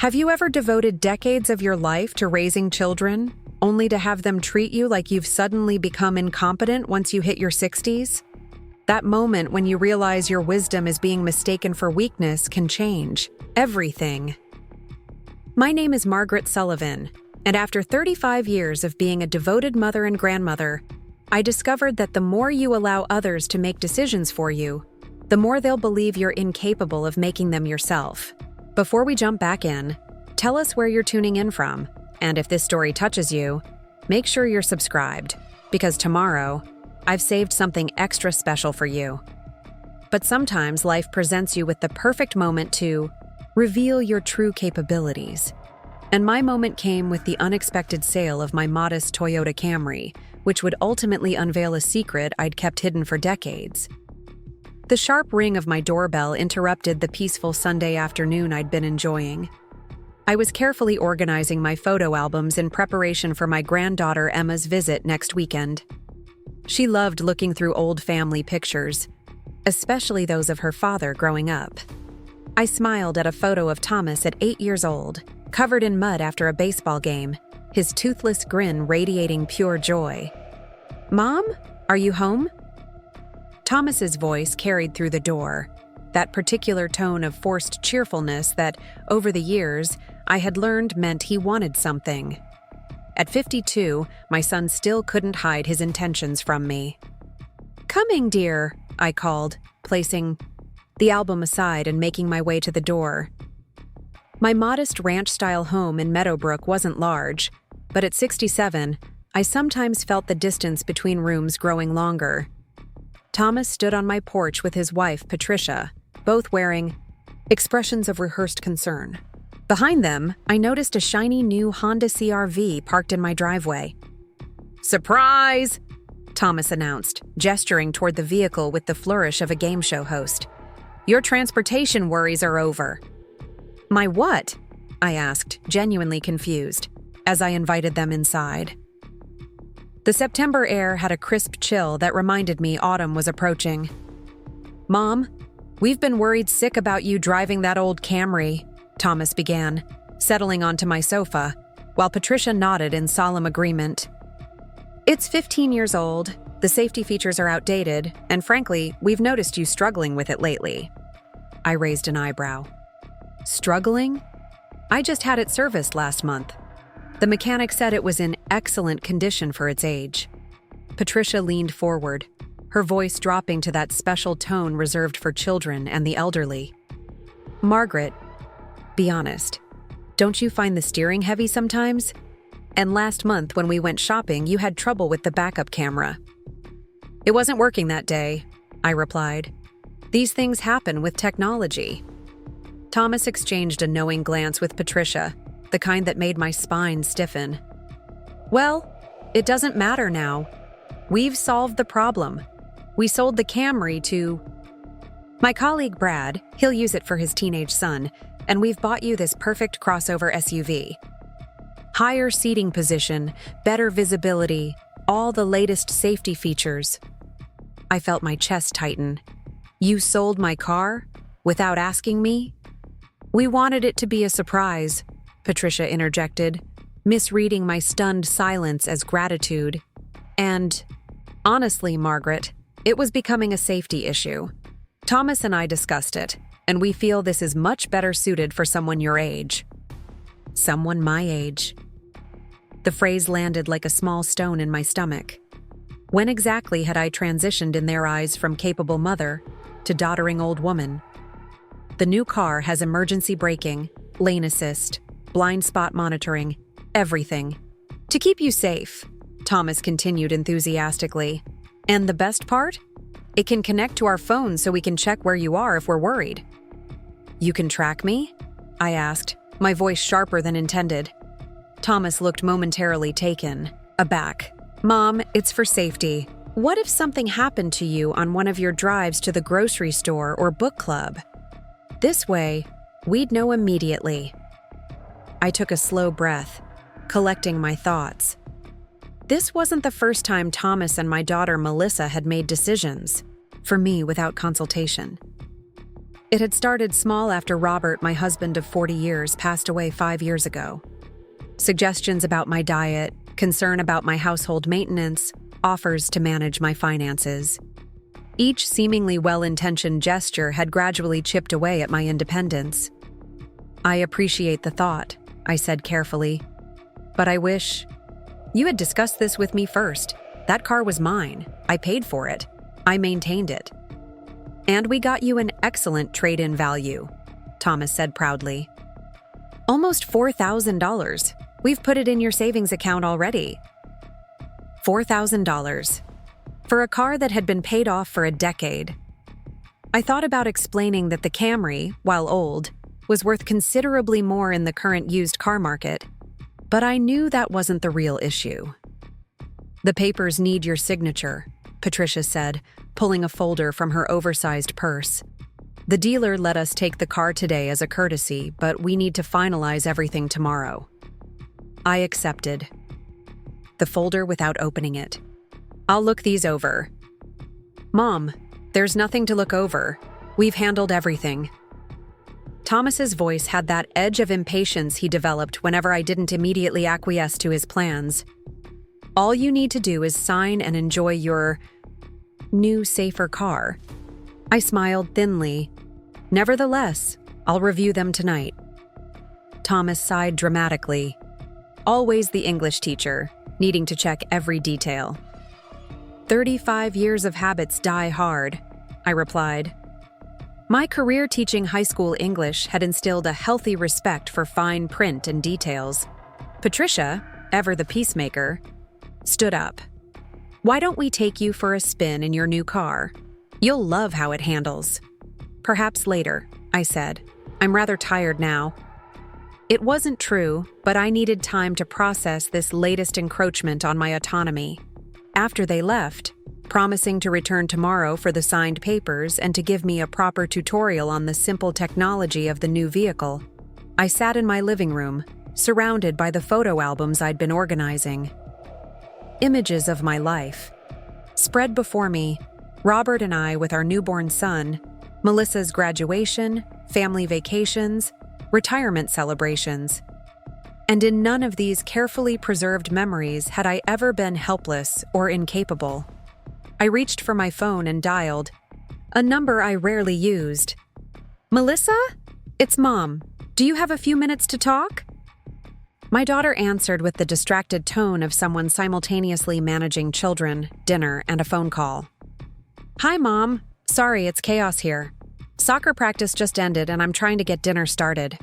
Have you ever devoted decades of your life to raising children, only to have them treat you like you've suddenly become incompetent once you hit your 60s? That moment when you realize your wisdom is being mistaken for weakness can change everything. My name is Margaret Sullivan, and after 35 years of being a devoted mother and grandmother, I discovered that the more you allow others to make decisions for you, the more they'll believe you're incapable of making them yourself. Before we jump back in, tell us where you're tuning in from, and if this story touches you, make sure you're subscribed, because tomorrow, I've saved something extra special for you. But sometimes life presents you with the perfect moment to reveal your true capabilities. And my moment came with the unexpected sale of my modest Toyota Camry, which would ultimately unveil a secret I'd kept hidden for decades. The sharp ring of my doorbell interrupted the peaceful Sunday afternoon I'd been enjoying. I was carefully organizing my photo albums in preparation for my granddaughter Emma's visit next weekend. She loved looking through old family pictures, especially those of her father growing up. I smiled at a photo of Thomas at 8 years old, covered in mud after a baseball game, his toothless grin radiating pure joy. "Mom, are you home?" Thomas's voice carried through the door, that particular tone of forced cheerfulness that, over the years, I had learned meant he wanted something. At 52, my son still couldn't hide his intentions from me. "Coming, dear," I called, placing the album aside and making my way to the door. My modest ranch-style home in Meadowbrook wasn't large, but at 67, I sometimes felt the distance between rooms growing longer. Thomas stood on my porch with his wife, Patricia, both wearing expressions of rehearsed concern. Behind them, I noticed a shiny new Honda CR-V parked in my driveway. "Surprise!" Thomas announced, gesturing toward the vehicle with the flourish of a game show host. "Your transportation worries are over." "My what?" I asked, genuinely confused, as I invited them inside. The September air had a crisp chill that reminded me autumn was approaching. "Mom, we've been worried sick about you driving that old Camry," Thomas began, settling onto my sofa, while Patricia nodded in solemn agreement. "It's 15 years old, the safety features are outdated, and frankly, we've noticed you struggling with it lately." I raised an eyebrow. "Struggling? I just had it serviced last month. The mechanic said it was in excellent condition for its age." Patricia leaned forward, her voice dropping to that special tone reserved for children and the elderly. "Margaret, be honest, don't you find the steering heavy sometimes? And last month when we went shopping, you had trouble with the backup camera." "It wasn't working that day," I replied. "These things happen with technology." Thomas exchanged a knowing glance with Patricia, the kind that made my spine stiffen. "Well, it doesn't matter now. We've solved the problem. We sold the Camry to my colleague Brad. He'll use it for his teenage son, and we've bought you this perfect crossover SUV. Higher seating position, better visibility, all the latest safety features." I felt my chest tighten. "You sold my car? Without asking me?" "We wanted it to be a surprise," Patricia interjected, misreading my stunned silence as gratitude. "And, honestly, Margaret, it was becoming a safety issue. Thomas and I discussed it, and we feel this is much better suited for someone your age." Someone my age. The phrase landed like a small stone in my stomach. When exactly had I transitioned in their eyes from capable mother to doddering old woman? The new car has emergency braking, lane assist, blind spot monitoring, everything. "To keep you safe," Thomas continued enthusiastically. "And the best part? It can connect to our phones so we can check where you are if we're worried." "You can track me?" I asked, my voice sharper than intended. Thomas looked momentarily taken, aback. "Mom, it's for safety. What if something happened to you on one of your drives to the grocery store or book club? This way, we'd know immediately." I took a slow breath, collecting my thoughts. This wasn't the first time Thomas and my daughter Melissa had made decisions for me without consultation. It had started small after Robert, my husband of 40 years, passed away 5 years ago. Suggestions about my diet, concern about my household maintenance, offers to manage my finances. Each seemingly well-intentioned gesture had gradually chipped away at my independence. "I appreciate the thought," I said carefully. "But I wish you had discussed this with me first. That car was mine. I paid for it. I maintained it. And we got you an excellent trade-in value," Thomas said proudly. "Almost $4,000. We've put it in your savings account already." $4,000. For a car that had been paid off for a decade. I thought about explaining that the Camry, while old, was worth considerably more in the current used car market, but I knew that wasn't the real issue. "The papers need your signature," Patricia said, pulling a folder from her oversized purse. "The dealer let us take the car today as a courtesy, but we need to finalize everything tomorrow." I accepted the folder without opening it. "I'll look these over." "Mom, there's nothing to look over. We've handled everything." Thomas's voice had that edge of impatience he developed whenever I didn't immediately acquiesce to his plans. "All you need to do is sign and enjoy your new, safer car." I smiled thinly. "Nevertheless, I'll review them tonight." Thomas sighed dramatically. Always the English teacher, needing to check every detail. 35 years of habits die hard," I replied. My career teaching high school English had instilled a healthy respect for fine print and details. Patricia, ever the peacemaker, stood up. "Why don't we take you for a spin in your new car? You'll love how it handles." "Perhaps later," I said. "I'm rather tired now." It wasn't true, but I needed time to process this latest encroachment on my autonomy. After they left, promising to return tomorrow for the signed papers and to give me a proper tutorial on the simple technology of the new vehicle, I sat in my living room, surrounded by the photo albums I'd been organizing. Images of my life. Spread before me, Robert and I with our newborn son, Melissa's graduation, family vacations, retirement celebrations. And in none of these carefully preserved memories had I ever been helpless or incapable. I reached for my phone and dialed, a number I rarely used. "Melissa? It's Mom. Do you have a few minutes to talk?" My daughter answered with the distracted tone of someone simultaneously managing children, dinner, and a phone call. "Hi, Mom. Sorry, it's chaos here. Soccer practice just ended and I'm trying to get dinner started.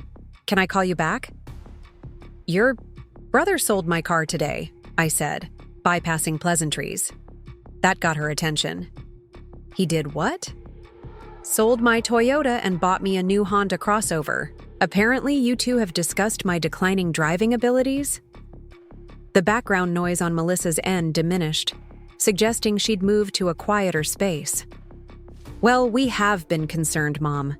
Can I call you back?" "Your brother sold my car today," I said, bypassing pleasantries. That got her attention. "He did what?" "Sold my Toyota and bought me a new Honda crossover. Apparently, you two have discussed my declining driving abilities?" The background noise on Melissa's end diminished, suggesting she'd moved to a quieter space. "Well, we have been concerned, Mom.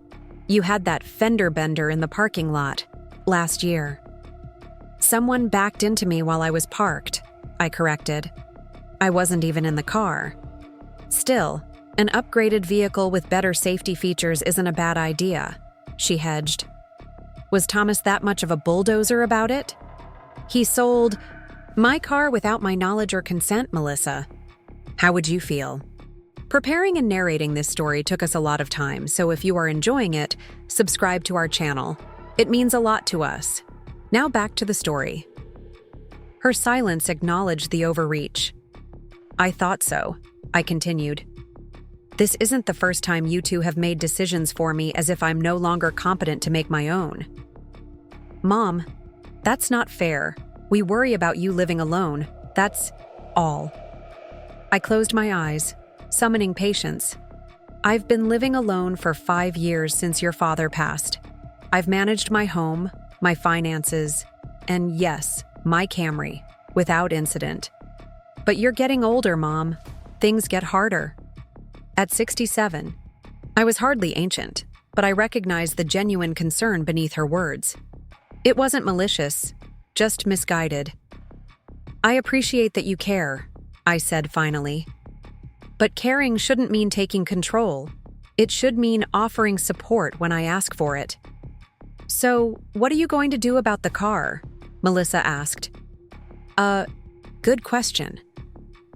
You had that fender bender in the parking lot last year." "Someone backed into me while I was parked," I corrected. "I wasn't even in the car." "Still, an upgraded vehicle with better safety features isn't a bad idea," she hedged. "Was Thomas that much of a bulldozer about it?" "He sold my car without my knowledge or consent, Melissa. How would you feel?" Preparing and narrating this story took us a lot of time, so if you are enjoying it, subscribe to our channel. It means a lot to us. Now back to the story. Her silence acknowledged the overreach. "I thought so," I continued. "This isn't the first time you two have made decisions for me as if I'm no longer competent to make my own." "Mom, that's not fair. We worry about you living alone. That's all." I closed my eyes, summoning patience. "I've been living alone for 5 years since your father passed. I've managed my home, my finances, and yes, my Camry, without incident. But you're getting older, Mom. Things get harder." At 67, I was hardly ancient, but I recognized the genuine concern beneath her words. It wasn't malicious, just misguided. "I appreciate that you care," I said finally. "But caring shouldn't mean taking control. It should mean offering support when I ask for it. "So, what are you going to do about the car?" Melissa asked. Good question.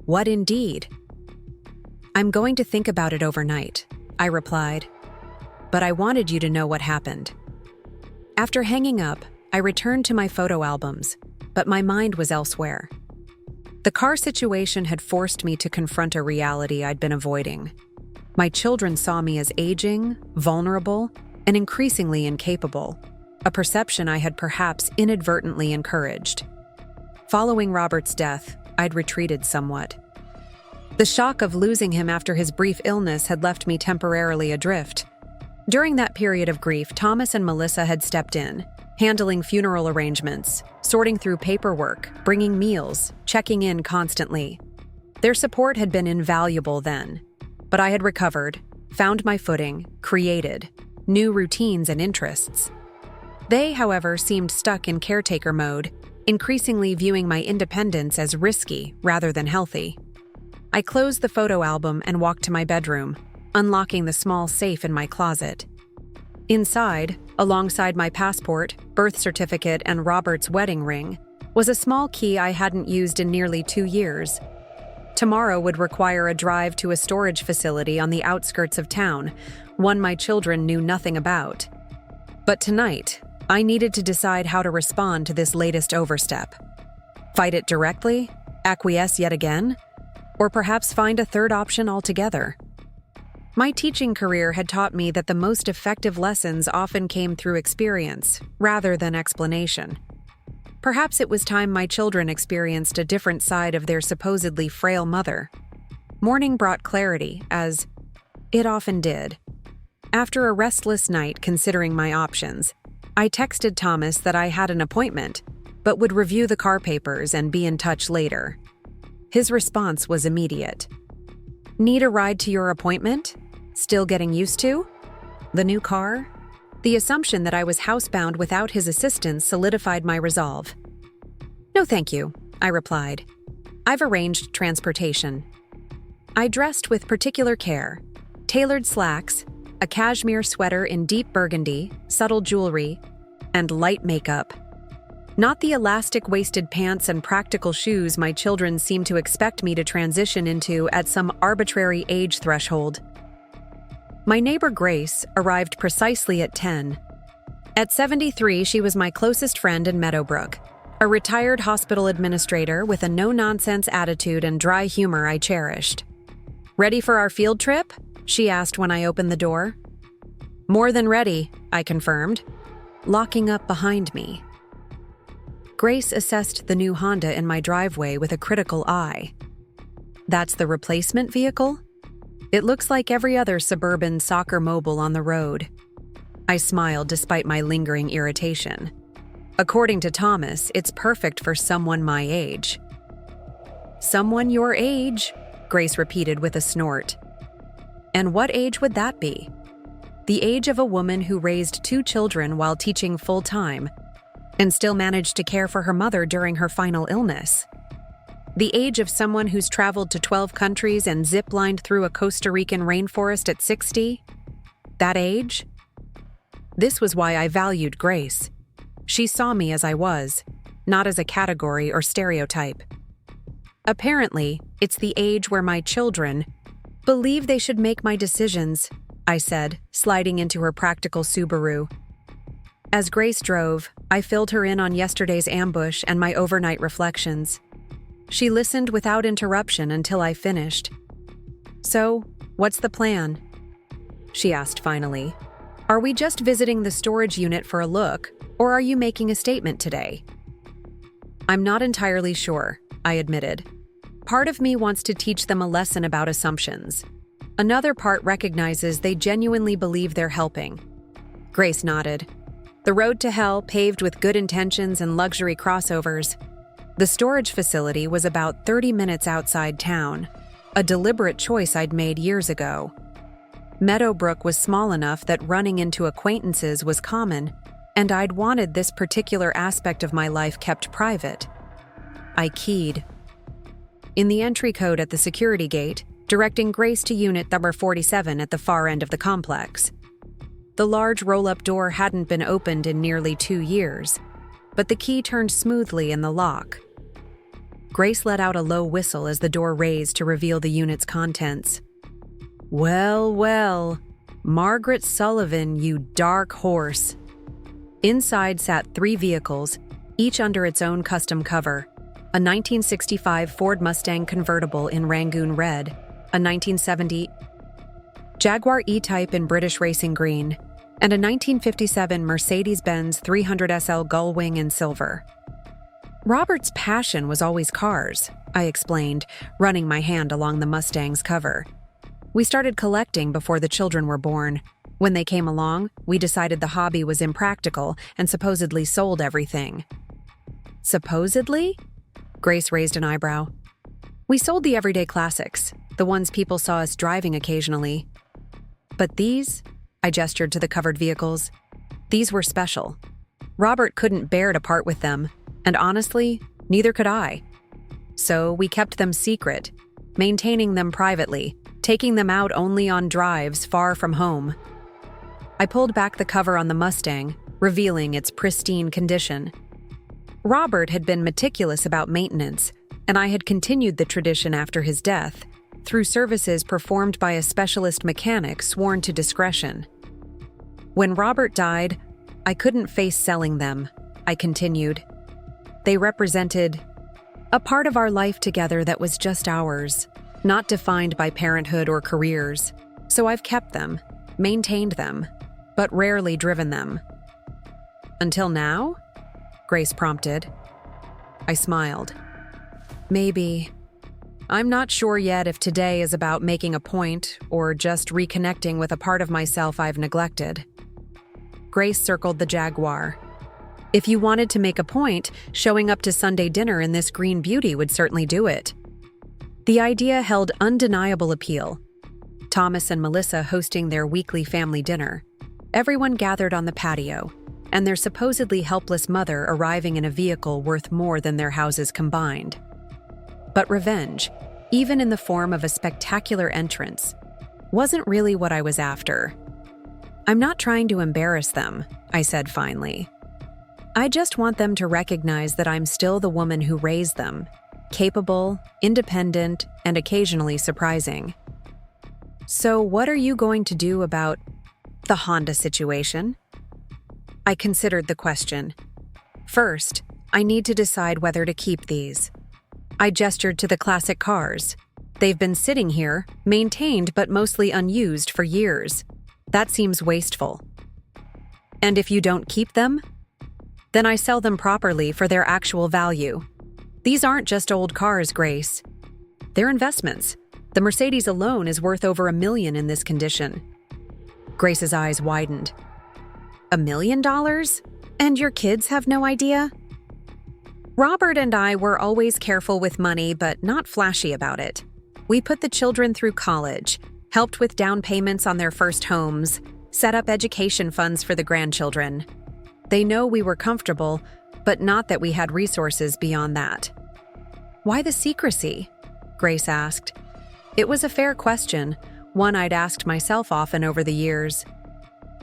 What indeed? "I'm going to think about it overnight," I replied. "But I wanted you to know what happened." After hanging up, I returned to my photo albums, but my mind was elsewhere. The car situation had forced me to confront a reality I'd been avoiding. My children saw me as aging, vulnerable, and increasingly incapable, a perception I had perhaps inadvertently encouraged. Following Robert's death, I'd retreated somewhat. The shock of losing him after his brief illness had left me temporarily adrift. During that period of grief, Thomas and Melissa had stepped in, handling funeral arrangements, sorting through paperwork, bringing meals, checking in constantly. Their support had been invaluable then, but I had recovered, found my footing, created new routines and interests. They, however, seemed stuck in caretaker mode, increasingly viewing my independence as risky rather than healthy. I closed the photo album and walked to my bedroom, unlocking the small safe in my closet. Inside, alongside my passport, birth certificate, and Robert's wedding ring, was a small key I hadn't used in nearly 2 years. Tomorrow would require a drive to a storage facility on the outskirts of town, one my children knew nothing about. But tonight, I needed to decide how to respond to this latest overstep. Fight it directly? Acquiesce yet again? Or perhaps find a third option altogether? My teaching career had taught me that the most effective lessons often came through experience, rather than explanation. Perhaps it was time my children experienced a different side of their supposedly frail mother. Morning brought clarity, as it often did. After a restless night considering my options, I texted Thomas that I had an appointment, but would review the car papers and be in touch later. His response was immediate. "Need a ride to your appointment? Still getting used to? The new car?" The assumption that I was housebound without his assistance solidified my resolve. "No, thank you," I replied. "I've arranged transportation." I dressed with particular care: tailored slacks, a cashmere sweater in deep burgundy, subtle jewelry, and light makeup. Not the elastic-waisted pants and practical shoes my children seemed to expect me to transition into at some arbitrary age threshold. My neighbor Grace arrived precisely at 10. At 73, she was my closest friend in Meadowbrook, a retired hospital administrator with a no-nonsense attitude and dry humor I cherished. "Ready for our field trip?" she asked when I opened the door. "More than ready," I confirmed, locking up behind me. Grace assessed the new Honda in my driveway with a critical eye. "That's the replacement vehicle? It looks like every other suburban soccer mobile on the road." I smiled despite my lingering irritation. "According to Thomas, it's perfect for someone my age." "Someone your age?" Grace repeated with a snort. "And what age would that be?" "The age of a woman who raised 2 children while teaching full-time and still managed to care for her mother during her final illness. The age of someone who's traveled to 12 countries and zip-lined through a Costa Rican rainforest at 60? That age?" This was why I valued Grace. She saw me as I was, not as a category or stereotype. "Apparently, it's the age where my children believe they should make my decisions," I said, sliding into her practical Subaru. As Grace drove, I filled her in on yesterday's ambush and my overnight reflections. She listened without interruption until I finished. "So, what's the plan?" she asked finally. "Are we just visiting the storage unit for a look, or are you making a statement today?" "I'm not entirely sure," I admitted. "Part of me wants to teach them a lesson about assumptions. Another part recognizes they genuinely believe they're helping." Grace nodded. "The road to hell paved with good intentions and luxury crossovers. The storage facility was about 30 minutes outside town, a deliberate choice I'd made years ago. Meadowbrook was small enough that running into acquaintances was common, and I'd wanted this particular aspect of my life kept private. I keyed. In the entry code at the security gate, directing Grace to unit number 47 at the far end of the complex. The large roll-up door hadn't been opened in nearly 2 years, but the key turned smoothly in the lock. Grace let out a low whistle as the door raised to reveal the unit's contents. Well, well, Margaret Sullivan, you dark horse. Inside sat 3 vehicles, each under its own custom cover: a 1965 Ford Mustang convertible in Rangoon red, a 1970 Jaguar E-Type in British racing green, and a 1957 Mercedes-Benz 300 SL Gullwing in silver. Robert's passion was always cars, I explained, running my hand along the Mustang's cover. We started collecting before the children were born. When they came along, we decided the hobby was impractical and supposedly sold everything. Supposedly? Grace raised an eyebrow. We sold the everyday classics, the ones people saw us driving occasionally. But these, I gestured to the covered vehicles, these were special. Robert couldn't bear to part with them, and honestly, neither could I. So we kept them secret, maintaining them privately, taking them out only on drives far from home. I pulled back the cover on the Mustang, revealing its pristine condition. Robert had been meticulous about maintenance, and I had continued the tradition after his death, through services performed by a specialist mechanic sworn to discretion. When Robert died, I couldn't face selling them, I continued. They represented a part of our life together that was just ours, not defined by parenthood or careers. So I've kept them, maintained them, but rarely driven them. Until now? Grace prompted. I smiled. Maybe. I'm not sure yet if today is about making a point or just reconnecting with a part of myself I've neglected. Grace circled the Jaguar. If you wanted to make a point, showing up to Sunday dinner in this green beauty would certainly do it. The idea held undeniable appeal. Thomas and Melissa hosting their weekly family dinner. Everyone gathered on the patio, and their supposedly helpless mother arriving in a vehicle worth more than their houses combined. But revenge, even in the form of a spectacular entrance, wasn't really what I was after. I'm not trying to embarrass them, I said finally. I just want them to recognize that I'm still the woman who raised them, capable, independent, and occasionally surprising. So what are you going to do about the Honda situation? I considered the question. First, I need to decide whether to keep these. I gestured to the classic cars. They've been sitting here, maintained but mostly unused for years. That seems wasteful. And if you don't keep them? Then I sell them properly for their actual value. These aren't just old cars, Grace. They're investments. The Mercedes alone is worth over $1 million in this condition. Grace's eyes widened. $1 million? And your kids have no idea? Robert and I were always careful with money, but not flashy about it. We put the children through college, helped with down payments on their first homes, set up education funds for the grandchildren. They know we were comfortable, but not that we had resources beyond that. Why the secrecy? Grace asked. It was a fair question, one I'd asked myself often over the years.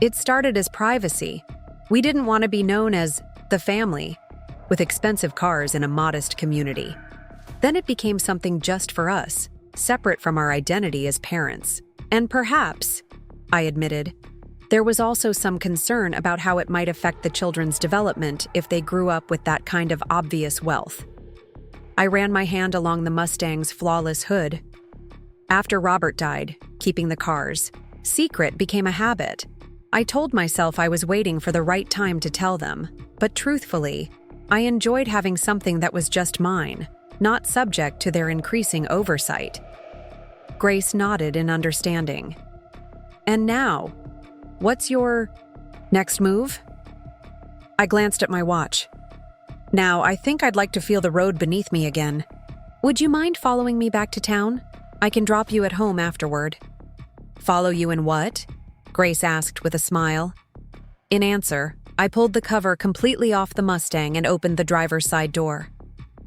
It started as privacy. We didn't want to be known as the family, with expensive cars in a modest community. Then it became something just for us, separate from our identity as parents. And perhaps, I admitted, there was also some concern about how it might affect the children's development if they grew up with that kind of obvious wealth. I ran my hand along the Mustang's flawless hood. After Robert died, keeping the cars, secret became a habit. I told myself I was waiting for the right time to tell them, but truthfully, I enjoyed having something that was just mine, not subject to their increasing oversight. Grace nodded in understanding. And now, what's your next move? I glanced at my watch. Now, I think I'd like to feel the road beneath me again. Would you mind following me back to town? I can drop you at home afterward. Follow you in what? Grace asked with a smile. In answer, I pulled the cover completely off the Mustang and opened the driver's side door.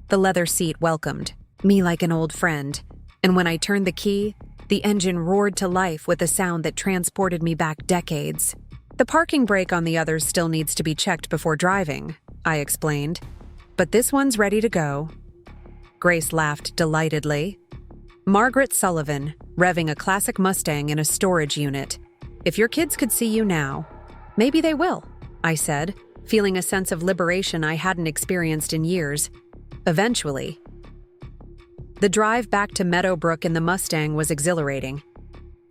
The leather seat welcomed me like an old friend, and when I turned the key, The engine roared to life with a sound that transported me back decades. The parking brake on the others still needs to be checked before driving, I explained. But this one's ready to go. Grace laughed delightedly. Margaret Sullivan, revving a classic Mustang in a storage unit. If your kids could see you now, maybe they will, I said, feeling a sense of liberation I hadn't experienced in years. Eventually. The drive back to Meadowbrook in the Mustang was exhilarating.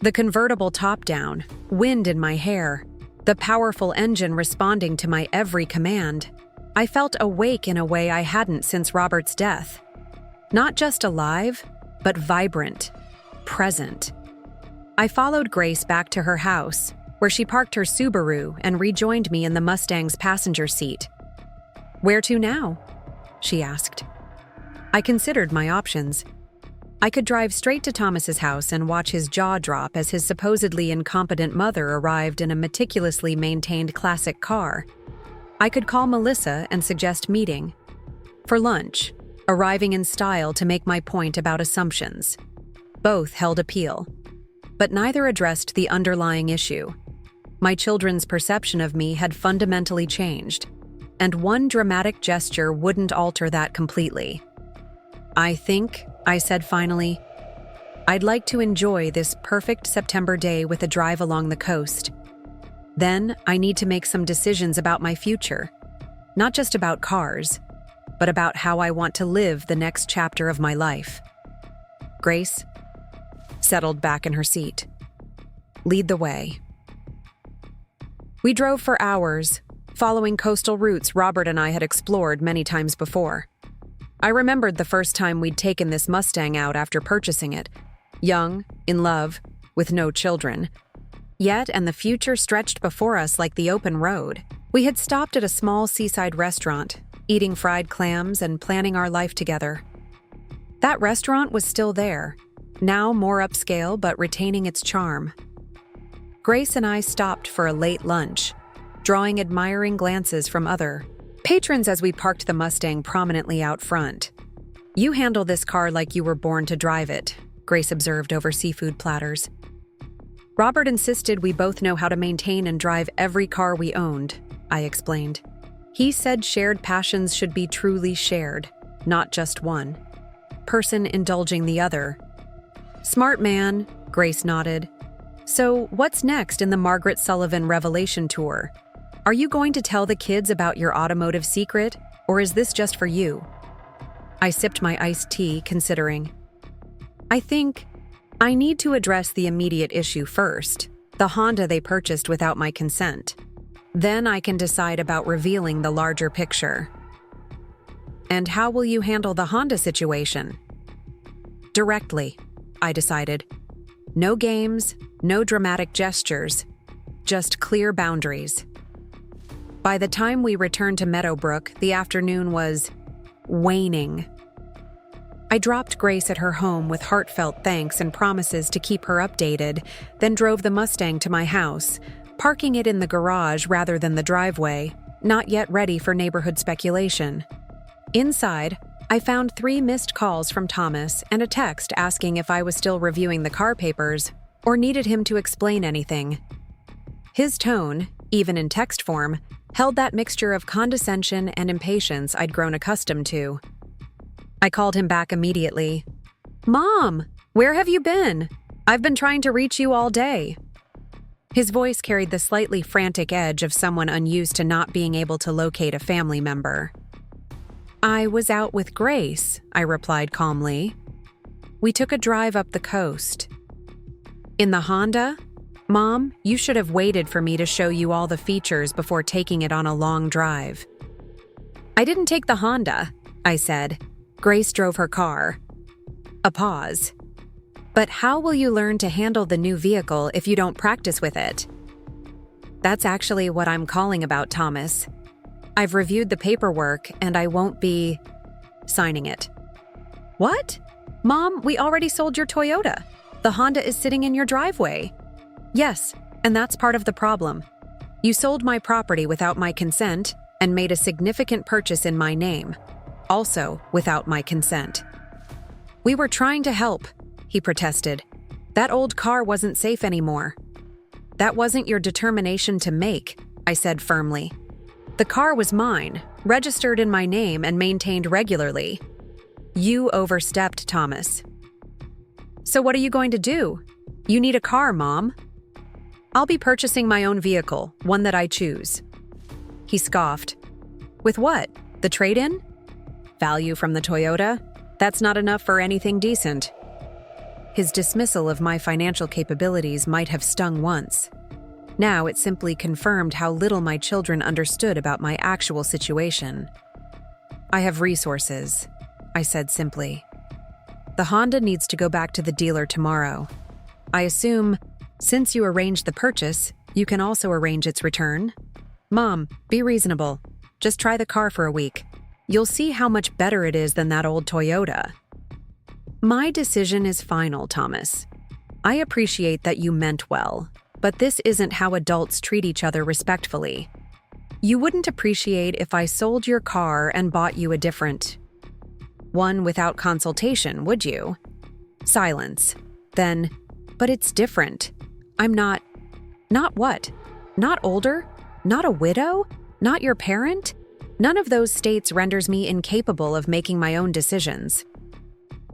The convertible top down, wind in my hair, the powerful engine responding to my every command. I felt awake in a way I hadn't since Robert's death. Not just alive, but vibrant, present. I followed Grace back to her house, where she parked her Subaru and rejoined me in the Mustang's passenger seat. "Where to now?" she asked. I considered my options. I could drive straight to Thomas's house and watch his jaw drop as his supposedly incompetent mother arrived in a meticulously maintained classic car. I could call Melissa and suggest meeting. For lunch, arriving in style to make my point about assumptions. Both held appeal, but neither addressed the underlying issue. My children's perception of me had fundamentally changed, and one dramatic gesture wouldn't alter that completely. "I think," I said finally, "I'd like to enjoy this perfect September day with a drive along the coast. Then I need to make some decisions about my future, not just about cars, but about how I want to live the next chapter of my life." Grace settled back in her seat. "Lead the way." We drove for hours, following coastal routes Robert and I had explored many times before. I remembered the first time we'd taken this Mustang out after purchasing it, young, in love, with no children. Yet, and the future stretched before us like the open road. We had stopped at a small seaside restaurant, eating fried clams and planning our life together. That restaurant was still there, now more upscale but retaining its charm. Grace and I stopped for a late lunch, drawing admiring glances from other patrons as we parked the Mustang prominently out front. "You handle this car like you were born to drive it," Grace observed over seafood platters. Robert insisted we both know how to maintain and drive every car we owned, I explained. He said shared passions should be truly shared, not just one person indulging the other. "Smart man," Grace nodded. "So what's next in the Margaret Sullivan Revelation Tour? Are you going to tell the kids about your automotive secret, or is this just for you?" I sipped my iced tea, considering. "I think I need to address the immediate issue first, the Honda they purchased without my consent. Then I can decide about revealing the larger picture." "And how will you handle the Honda situation?" "Directly," I decided. "No games, no dramatic gestures, just clear boundaries." By the time we returned to Meadowbrook, the afternoon was waning. I dropped Grace at her home with heartfelt thanks and promises to keep her updated, then drove the Mustang to my house, parking it in the garage rather than the driveway, not yet ready for neighborhood speculation. Inside, I found 3 missed calls from Thomas and a text asking if I was still reviewing the car papers or needed him to explain anything. His tone, even in text form, held that mixture of condescension and impatience I'd grown accustomed to. I called him back immediately. "Mom, where have you been? I've been trying to reach you all day." His voice carried the slightly frantic edge of someone unused to not being able to locate a family member. "I was out with Grace," I replied calmly. "We took a drive up the coast." "In the Honda? Mom, you should have waited for me to show you all the features before taking it on a long drive." "I didn't take the Honda," I said. Grace drove her car. A pause. "But how will you learn to handle the new vehicle if you don't practice with it?" "That's actually what I'm calling about, Thomas. I've reviewed the paperwork and I won't be signing it." "What? Mom, we already sold your Toyota. The Honda is sitting in your driveway." "Yes, and that's part of the problem. You sold my property without my consent and made a significant purchase in my name, also without my consent." "We were trying to help," he protested. That old car wasn't safe anymore. That wasn't your determination to make, I said firmly. The car was mine, registered in my name and maintained regularly. You overstepped, Thomas. So what are you going to do? You need a car, Mom. I'll be purchasing my own vehicle, one that I choose. He scoffed. With what? The trade-in? Value from the Toyota? That's not enough for anything decent. His dismissal of my financial capabilities might have stung once. Now it simply confirmed how little my children understood about my actual situation. I have resources, I said simply. The Honda needs to go back to the dealer tomorrow. I assume, since you arranged the purchase, you can also arrange its return? Mom, be reasonable. Just try the car for a week. You'll see how much better it is than that old Toyota. My decision is final, Thomas. I appreciate that you meant well, but this isn't how adults treat each other respectfully. You wouldn't appreciate if I sold your car and bought you a different one without consultation, would you? Silence. Then, but it's different. I'm not what? Not older? Not a widow? Not your parent? None of those states renders me incapable of making my own decisions.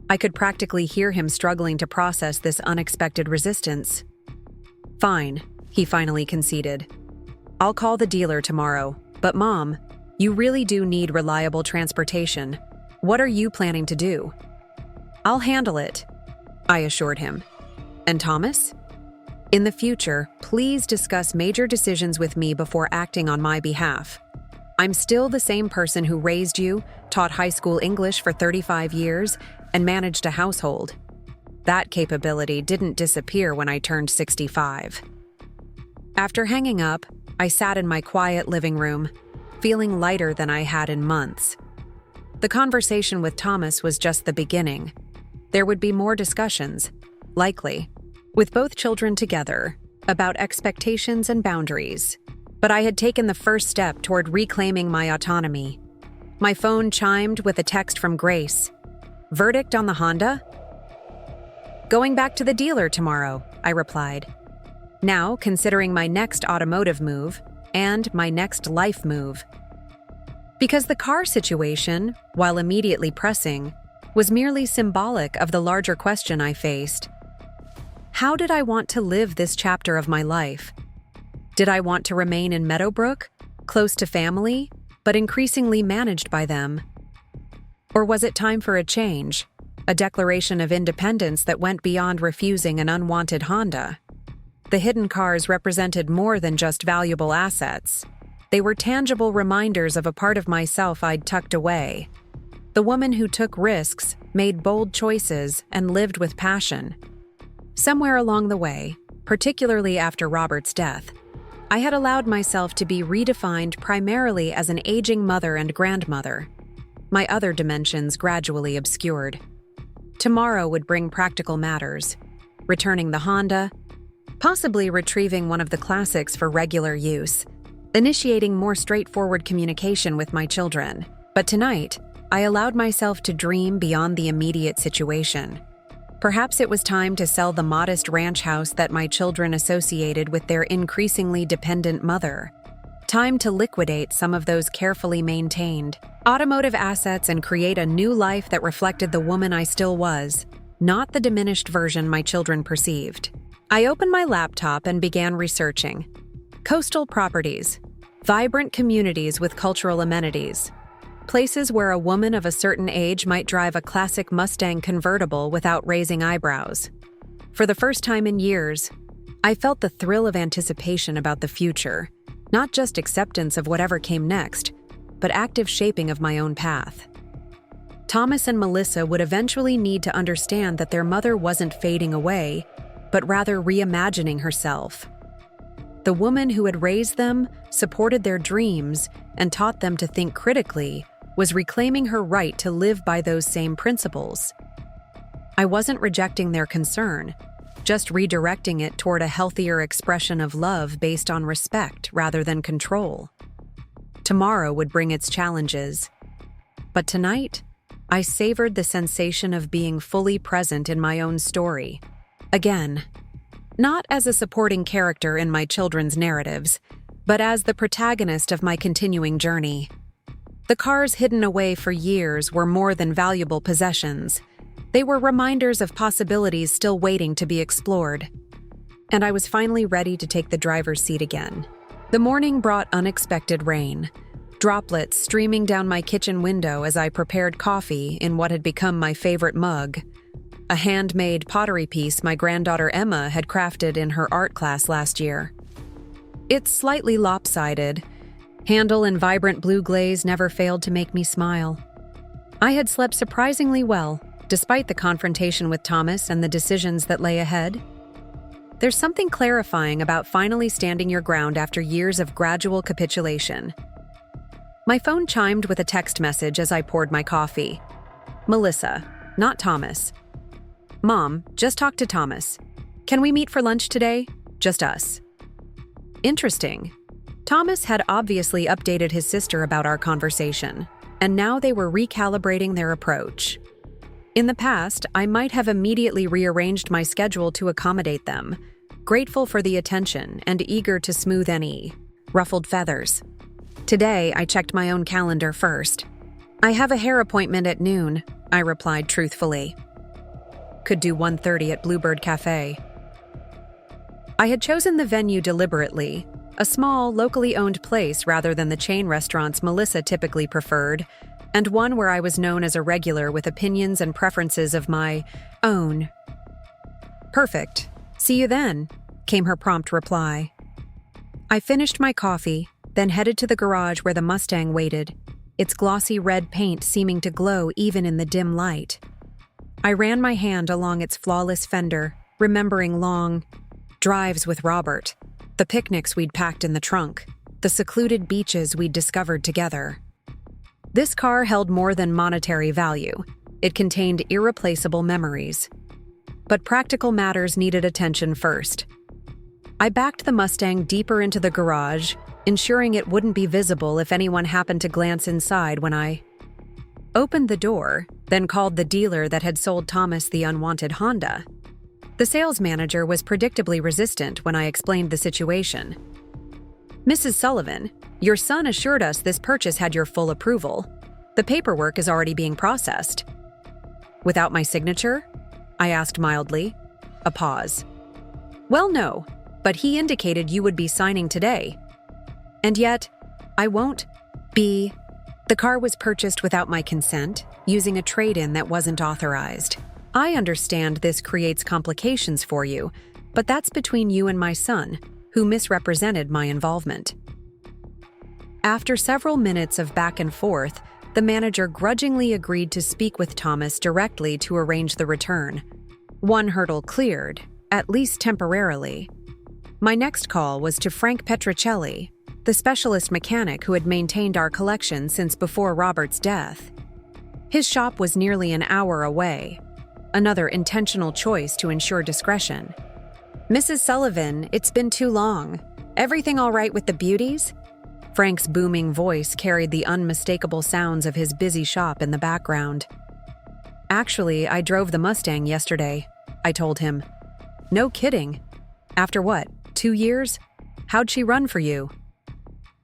I could practically hear him struggling to process this unexpected resistance. Fine, he finally conceded. I'll call the dealer tomorrow, but Mom, you really do need reliable transportation. What are you planning to do? I'll handle it, I assured him. And Thomas? In the future, please discuss major decisions with me before acting on my behalf. I'm still the same person who raised you, taught high school English for 35 years, and managed a household. That capability didn't disappear when I turned 65. After hanging up, I sat in my quiet living room, feeling lighter than I had in months. The conversation with Thomas was just the beginning. There would be more discussions, likely, with both children together, about expectations and boundaries. But I had taken the first step toward reclaiming my autonomy. My phone chimed with a text from Grace. Verdict on the Honda? Going back to the dealer tomorrow, I replied. Now considering my next automotive move and my next life move. Because the car situation, while immediately pressing, was merely symbolic of the larger question I faced. How did I want to live this chapter of my life? Did I want to remain in Meadowbrook, close to family, but increasingly managed by them? Or was it time for a change, a declaration of independence that went beyond refusing an unwanted Honda? The hidden cars represented more than just valuable assets. They were tangible reminders of a part of myself I'd tucked away. The woman who took risks, made bold choices, and lived with passion. Somewhere along the way, particularly after Robert's death, I had allowed myself to be redefined primarily as an aging mother and grandmother. My other dimensions gradually obscured. Tomorrow would bring practical matters, returning the Honda, possibly retrieving one of the classics for regular use, initiating more straightforward communication with my children. But tonight, I allowed myself to dream beyond the immediate situation. Perhaps it was time to sell the modest ranch house that my children associated with their increasingly dependent mother. Time to liquidate some of those carefully maintained automotive assets and create a new life that reflected the woman I still was, not the diminished version my children perceived. I opened my laptop and began researching. Coastal properties, vibrant communities with cultural amenities, places where a woman of a certain age might drive a classic Mustang convertible without raising eyebrows. For the first time in years, I felt the thrill of anticipation about the future, not just acceptance of whatever came next, but active shaping of my own path. Thomas and Melissa would eventually need to understand that their mother wasn't fading away, but rather reimagining herself. The woman who had raised them, supported their dreams, and taught them to think critically was reclaiming her right to live by those same principles. I wasn't rejecting their concern, just redirecting it toward a healthier expression of love based on respect rather than control. Tomorrow would bring its challenges, but tonight, I savored the sensation of being fully present in my own story. Again. Not as a supporting character in my children's narratives, but as the protagonist of my continuing journey. The cars hidden away for years were more than valuable possessions. They were reminders of possibilities still waiting to be explored. And I was finally ready to take the driver's seat again. The morning brought unexpected rain, droplets streaming down my kitchen window as I prepared coffee in what had become my favorite mug, a handmade pottery piece my granddaughter Emma had crafted in her art class last year. It's slightly lopsided. Handle and vibrant blue glaze never failed to make me smile. I had slept surprisingly well, despite the confrontation with Thomas and the decisions that lay ahead. There's something clarifying about finally standing your ground after years of gradual capitulation. My phone chimed with a text message as I poured my coffee. Melissa, not Thomas. Mom, just talked to Thomas. Can we meet for lunch today? Just us. Interesting. Thomas had obviously updated his sister about our conversation, and now they were recalibrating their approach. In the past, I might have immediately rearranged my schedule to accommodate them, grateful for the attention and eager to smooth any ruffled feathers. Today, I checked my own calendar first. I have a hair appointment at noon, I replied truthfully. Could do 1:30 at Bluebird Cafe. I had chosen the venue deliberately, a small, locally owned place rather than the chain restaurants Melissa typically preferred, and one where I was known as a regular with opinions and preferences of my own. Perfect. See you then, came her prompt reply. I finished my coffee, then headed to the garage where the Mustang waited, its glossy red paint seeming to glow even in the dim light. I ran my hand along its flawless fender, remembering long drives with Robert, the picnics we'd packed in the trunk, the secluded beaches we'd discovered together. This car held more than monetary value. It contained irreplaceable memories. But practical matters needed attention first. I backed the Mustang deeper into the garage, ensuring it wouldn't be visible if anyone happened to glance inside when I opened the door, then called the dealer that had sold Thomas the unwanted Honda. The sales manager was predictably resistant when I explained the situation. Mrs. Sullivan, your son assured us this purchase had your full approval. The paperwork is already being processed. Without my signature? I asked mildly. A pause. Well, no, but he indicated you would be signing today. And yet, I won't be. The car was purchased without my consent, using a trade-in that wasn't authorized. I understand this creates complications for you, but that's between you and my son, who misrepresented my involvement. After several minutes of back and forth, the manager grudgingly agreed to speak with Thomas directly to arrange the return. One hurdle cleared, at least temporarily. My next call was to Frank Petrocelli, the specialist mechanic who had maintained our collection since before Robert's death. His shop was nearly an hour away, another intentional choice to ensure discretion. Mrs. Sullivan, it's been too long. Everything all right with the beauties? Frank's booming voice carried the unmistakable sounds of his busy shop in the background. Actually, I drove the Mustang yesterday, I told him. No kidding. After what, 2 years? How'd she run for you?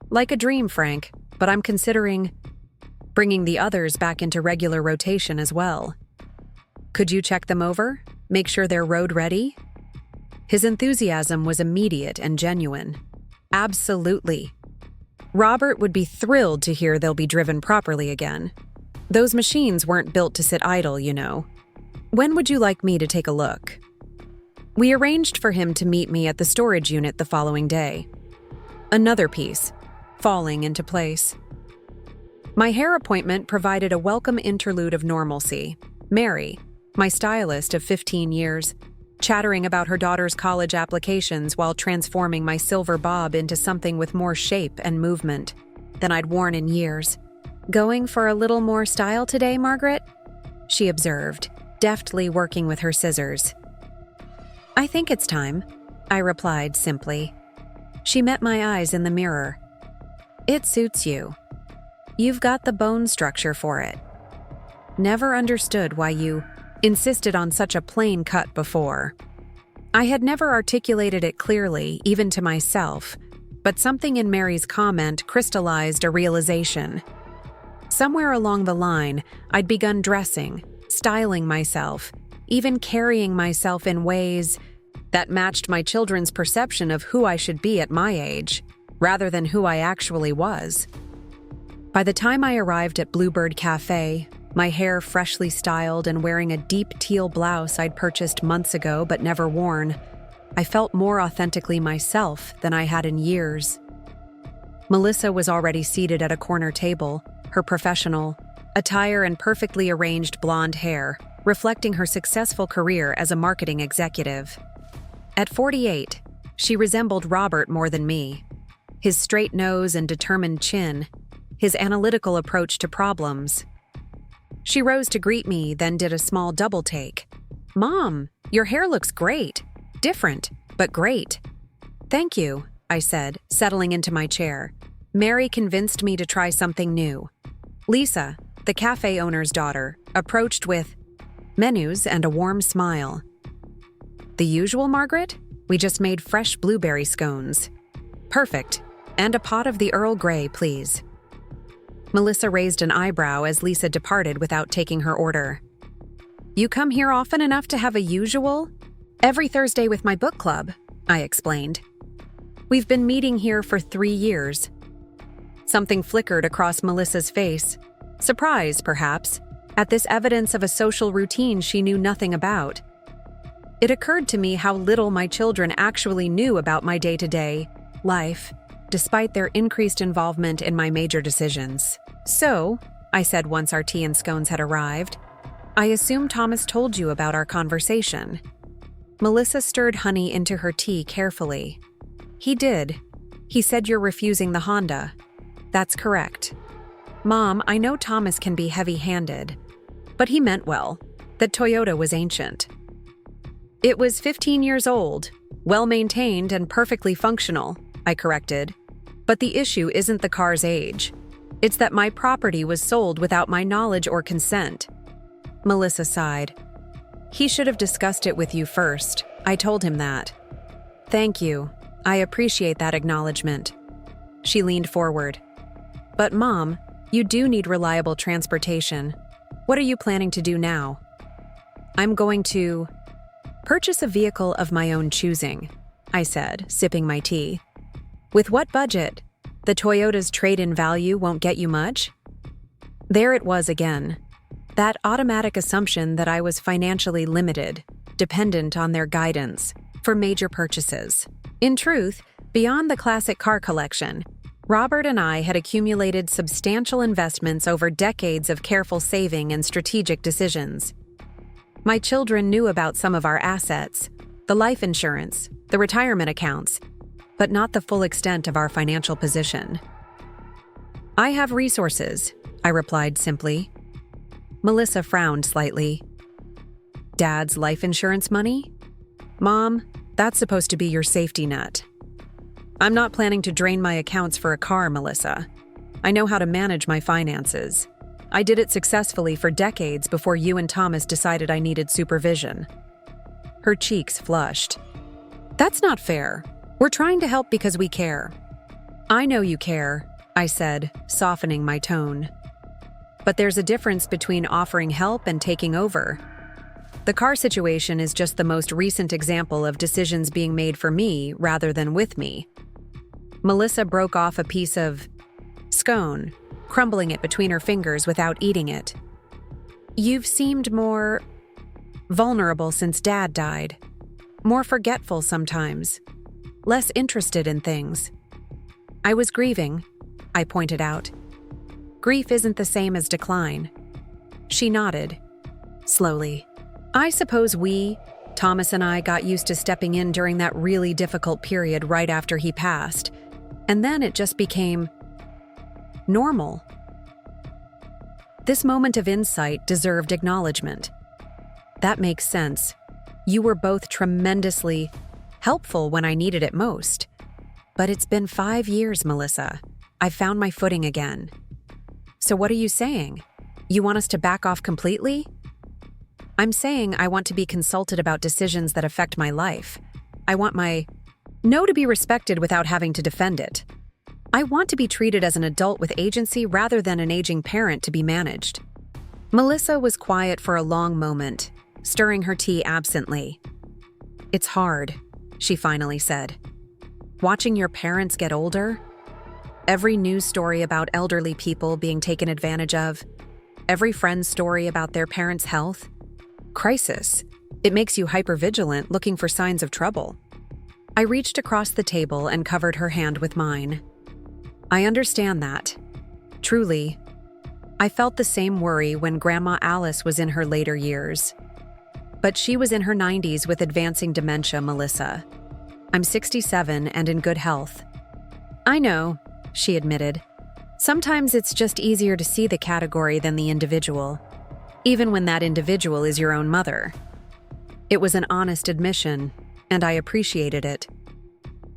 Like a dream, Frank, but I'm considering bringing the others back into regular rotation as well. Could you check them over? Make sure they're road ready? His enthusiasm was immediate and genuine. Absolutely. Robert would be thrilled to hear they'll be driven properly again. Those machines weren't built to sit idle, you know. When would you like me to take a look? We arranged for him to meet me at the storage unit the following day. Another piece, falling into place. My hair appointment provided a welcome interlude of normalcy. Mary, my stylist of 15 years, chattering about her daughter's college applications while transforming my silver bob into something with more shape and movement than I'd worn in years. Going for a little more style today, Margaret? She observed, deftly working with her scissors. I think it's time, I replied simply. She met my eyes in the mirror. It suits you. You've got the bone structure for it. Never understood why you insisted on such a plain cut before. I had never articulated it clearly, even to myself, but something in Mary's comment crystallized a realization. Somewhere along the line, I'd begun dressing, styling myself, even carrying myself in ways that matched my children's perception of who I should be at my age, rather than who I actually was. By the time I arrived at Bluebird Cafe, my hair freshly styled and wearing a deep teal blouse I'd purchased months ago but never worn, I felt more authentically myself than I had in years. Melissa was already seated at a corner table, her professional attire and perfectly arranged blonde hair reflecting her successful career as a marketing executive. At 48, she resembled Robert more than me. His straight nose and determined chin, his analytical approach to problems. She rose to greet me, then did a small double take. "Mom, your hair looks great. Different, but great." "Thank you," I said, settling into my chair. Mary convinced me to try something new. Lisa, the cafe owner's daughter, approached with menus and a warm smile. "The usual, Margaret? We just made fresh blueberry scones." "Perfect. And a pot of the Earl Grey, please." Melissa raised an eyebrow as Lisa departed without taking her order. "You come here often enough to have a usual?" "Every Thursday with my book club," I explained. "We've been meeting here for 3 years." Something flickered across Melissa's face. Surprise, perhaps, at this evidence of a social routine she knew nothing about. It occurred to me how little my children actually knew about my day-to-day life, despite their increased involvement in my major decisions. "So," I said once our tea and scones had arrived, "I assume Thomas told you about our conversation." Melissa stirred honey into her tea carefully. "He did. He said you're refusing the Honda." "That's correct." "Mom, I know Thomas can be heavy-handed, but he meant well. That Toyota was ancient." "It was 15 years old, well-maintained and perfectly functional," I corrected. "But the issue isn't the car's age. It's that my property was sold without my knowledge or consent." Melissa sighed. "He should have discussed it with you first. I told him that." "Thank you. I appreciate that acknowledgement." She leaned forward. "But Mom, you do need reliable transportation. What are you planning to do now?" "I'm going to purchase a vehicle of my own choosing," I said, sipping my tea. "With what budget? The Toyota's trade-in value won't get you much?" There it was again. That automatic assumption that I was financially limited, dependent on their guidance, for major purchases. In truth, beyond the classic car collection, Robert and I had accumulated substantial investments over decades of careful saving and strategic decisions. My children knew about some of our assets, the life insurance, the retirement accounts, but not the full extent of our financial position. "I have resources," I replied simply. Melissa frowned slightly. "Dad's life insurance money? Mom, that's supposed to be your safety net." "I'm not planning to drain my accounts for a car, Melissa. I know how to manage my finances. I did it successfully for decades before you and Thomas decided I needed supervision." Her cheeks flushed. "That's not fair. We're trying to help because we care." "I know you care," I said, softening my tone. "But there's a difference between offering help and taking over. The car situation is just the most recent example of decisions being made for me rather than with me." Melissa broke off a piece of scone, crumbling it between her fingers without eating it. "You've seemed more vulnerable since Dad died. More forgetful sometimes. Less interested in things." "I was grieving," I pointed out. "Grief isn't the same as decline." She nodded, slowly. "I suppose Thomas and I got used to stepping in during that really difficult period right after he passed, and then it just became normal." This moment of insight deserved acknowledgement. "That makes sense. You were both tremendously helpful when I needed it most. But it's been 5 years, Melissa. I've found my footing again." "So what are you saying? You want us to back off completely?" "I'm saying I want to be consulted about decisions that affect my life, I want my no to be respected without having to defend it. I want to be treated as an adult with agency rather than an aging parent to be managed. Melissa was quiet for a long moment, stirring her tea absently. "It's hard," she finally said. "Watching your parents get older? Every news story about elderly people being taken advantage of. Every friend's story about their parents' health. Crisis. It makes you hypervigilant, looking for signs of trouble." I reached across the table and covered her hand with mine. "I understand that. Truly. I felt the same worry when Grandma Alice was in her later years. But she was in her 90s with advancing dementia, Melissa. I'm 67 and in good health." "I know," she admitted. "Sometimes it's just easier to see the category than the individual, even when that individual is your own mother." It was an honest admission, and I appreciated it.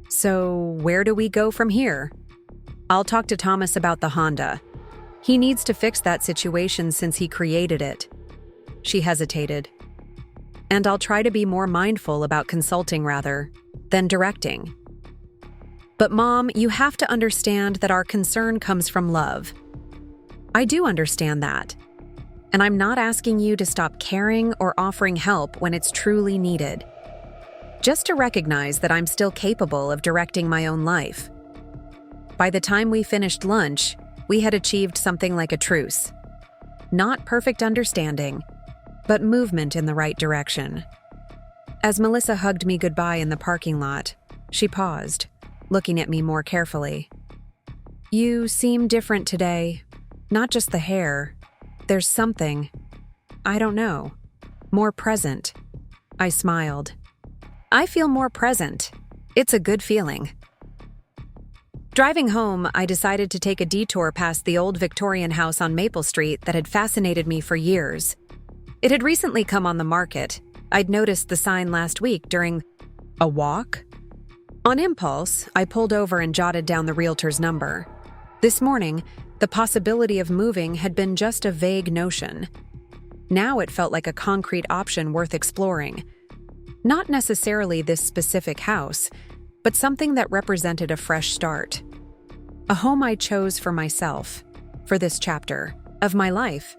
"So, where do we go from here?" "I'll talk to Thomas about the Honda. He needs to fix that situation since he created it." She hesitated. "And I'll try to be more mindful about consulting rather than directing." "But Mom, you have to understand that our concern comes from love." "I do understand that. And I'm not asking you to stop caring or offering help when it's truly needed. Just to recognize that I'm still capable of directing my own life." By the time we finished lunch, we had achieved something like a truce. Not perfect understanding, but movement in the right direction. As Melissa hugged me goodbye in the parking lot, she paused, looking at me more carefully. "You seem different today. Not just the hair. There's something, I don't know, more present." I smiled. "I feel more present. It's a good feeling." Driving home, I decided to take a detour past the old Victorian house on Maple Street that had fascinated me for years. It had recently come on the market. I'd noticed the sign last week during a walk. On impulse, I pulled over and jotted down the realtor's number. This morning, the possibility of moving had been just a vague notion. Now it felt like a concrete option worth exploring. Not necessarily this specific house, but something that represented a fresh start. A home I chose for myself, for this chapter of my life,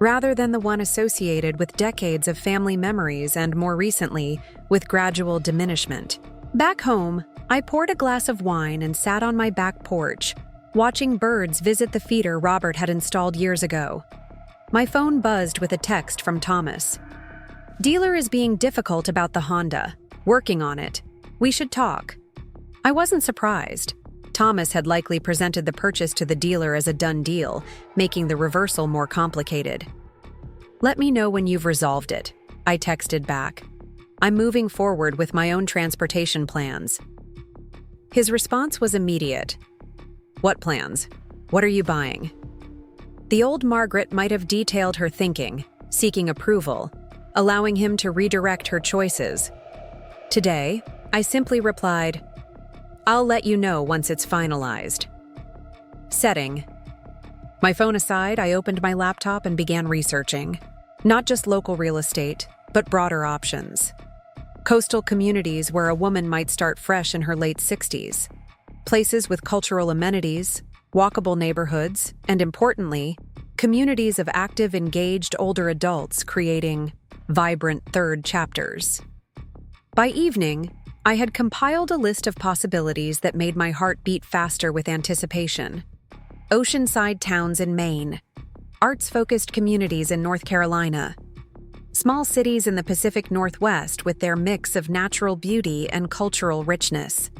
rather than the one associated with decades of family memories and, more recently, with gradual diminishment. Back home, I poured a glass of wine and sat on my back porch, watching birds visit the feeder Robert had installed years ago. My phone buzzed with a text from Thomas. "Dealer is being difficult about the Honda. Working on it. We should talk." I wasn't surprised. Thomas had likely presented the purchase to the dealer as a done deal, making the reversal more complicated. "Let me know when you've resolved it," I texted back. "I'm moving forward with my own transportation plans." His response was immediate. "What plans? What are you buying?" The old Margaret might have detailed her thinking, seeking approval, allowing him to redirect her choices. Today, I simply replied, "I'll let you know once it's finalized." Setting. My phone aside, I opened my laptop and began researching. Not just local real estate, but broader options. Coastal communities where a woman might start fresh in her late 60s. Places with cultural amenities, walkable neighborhoods, and importantly, communities of active, engaged older adults creating vibrant third chapters. By evening, I had compiled a list of possibilities that made my heart beat faster with anticipation. Oceanside towns in Maine, arts-focused communities in North Carolina, small cities in the Pacific Northwest with their mix of natural beauty and cultural richness.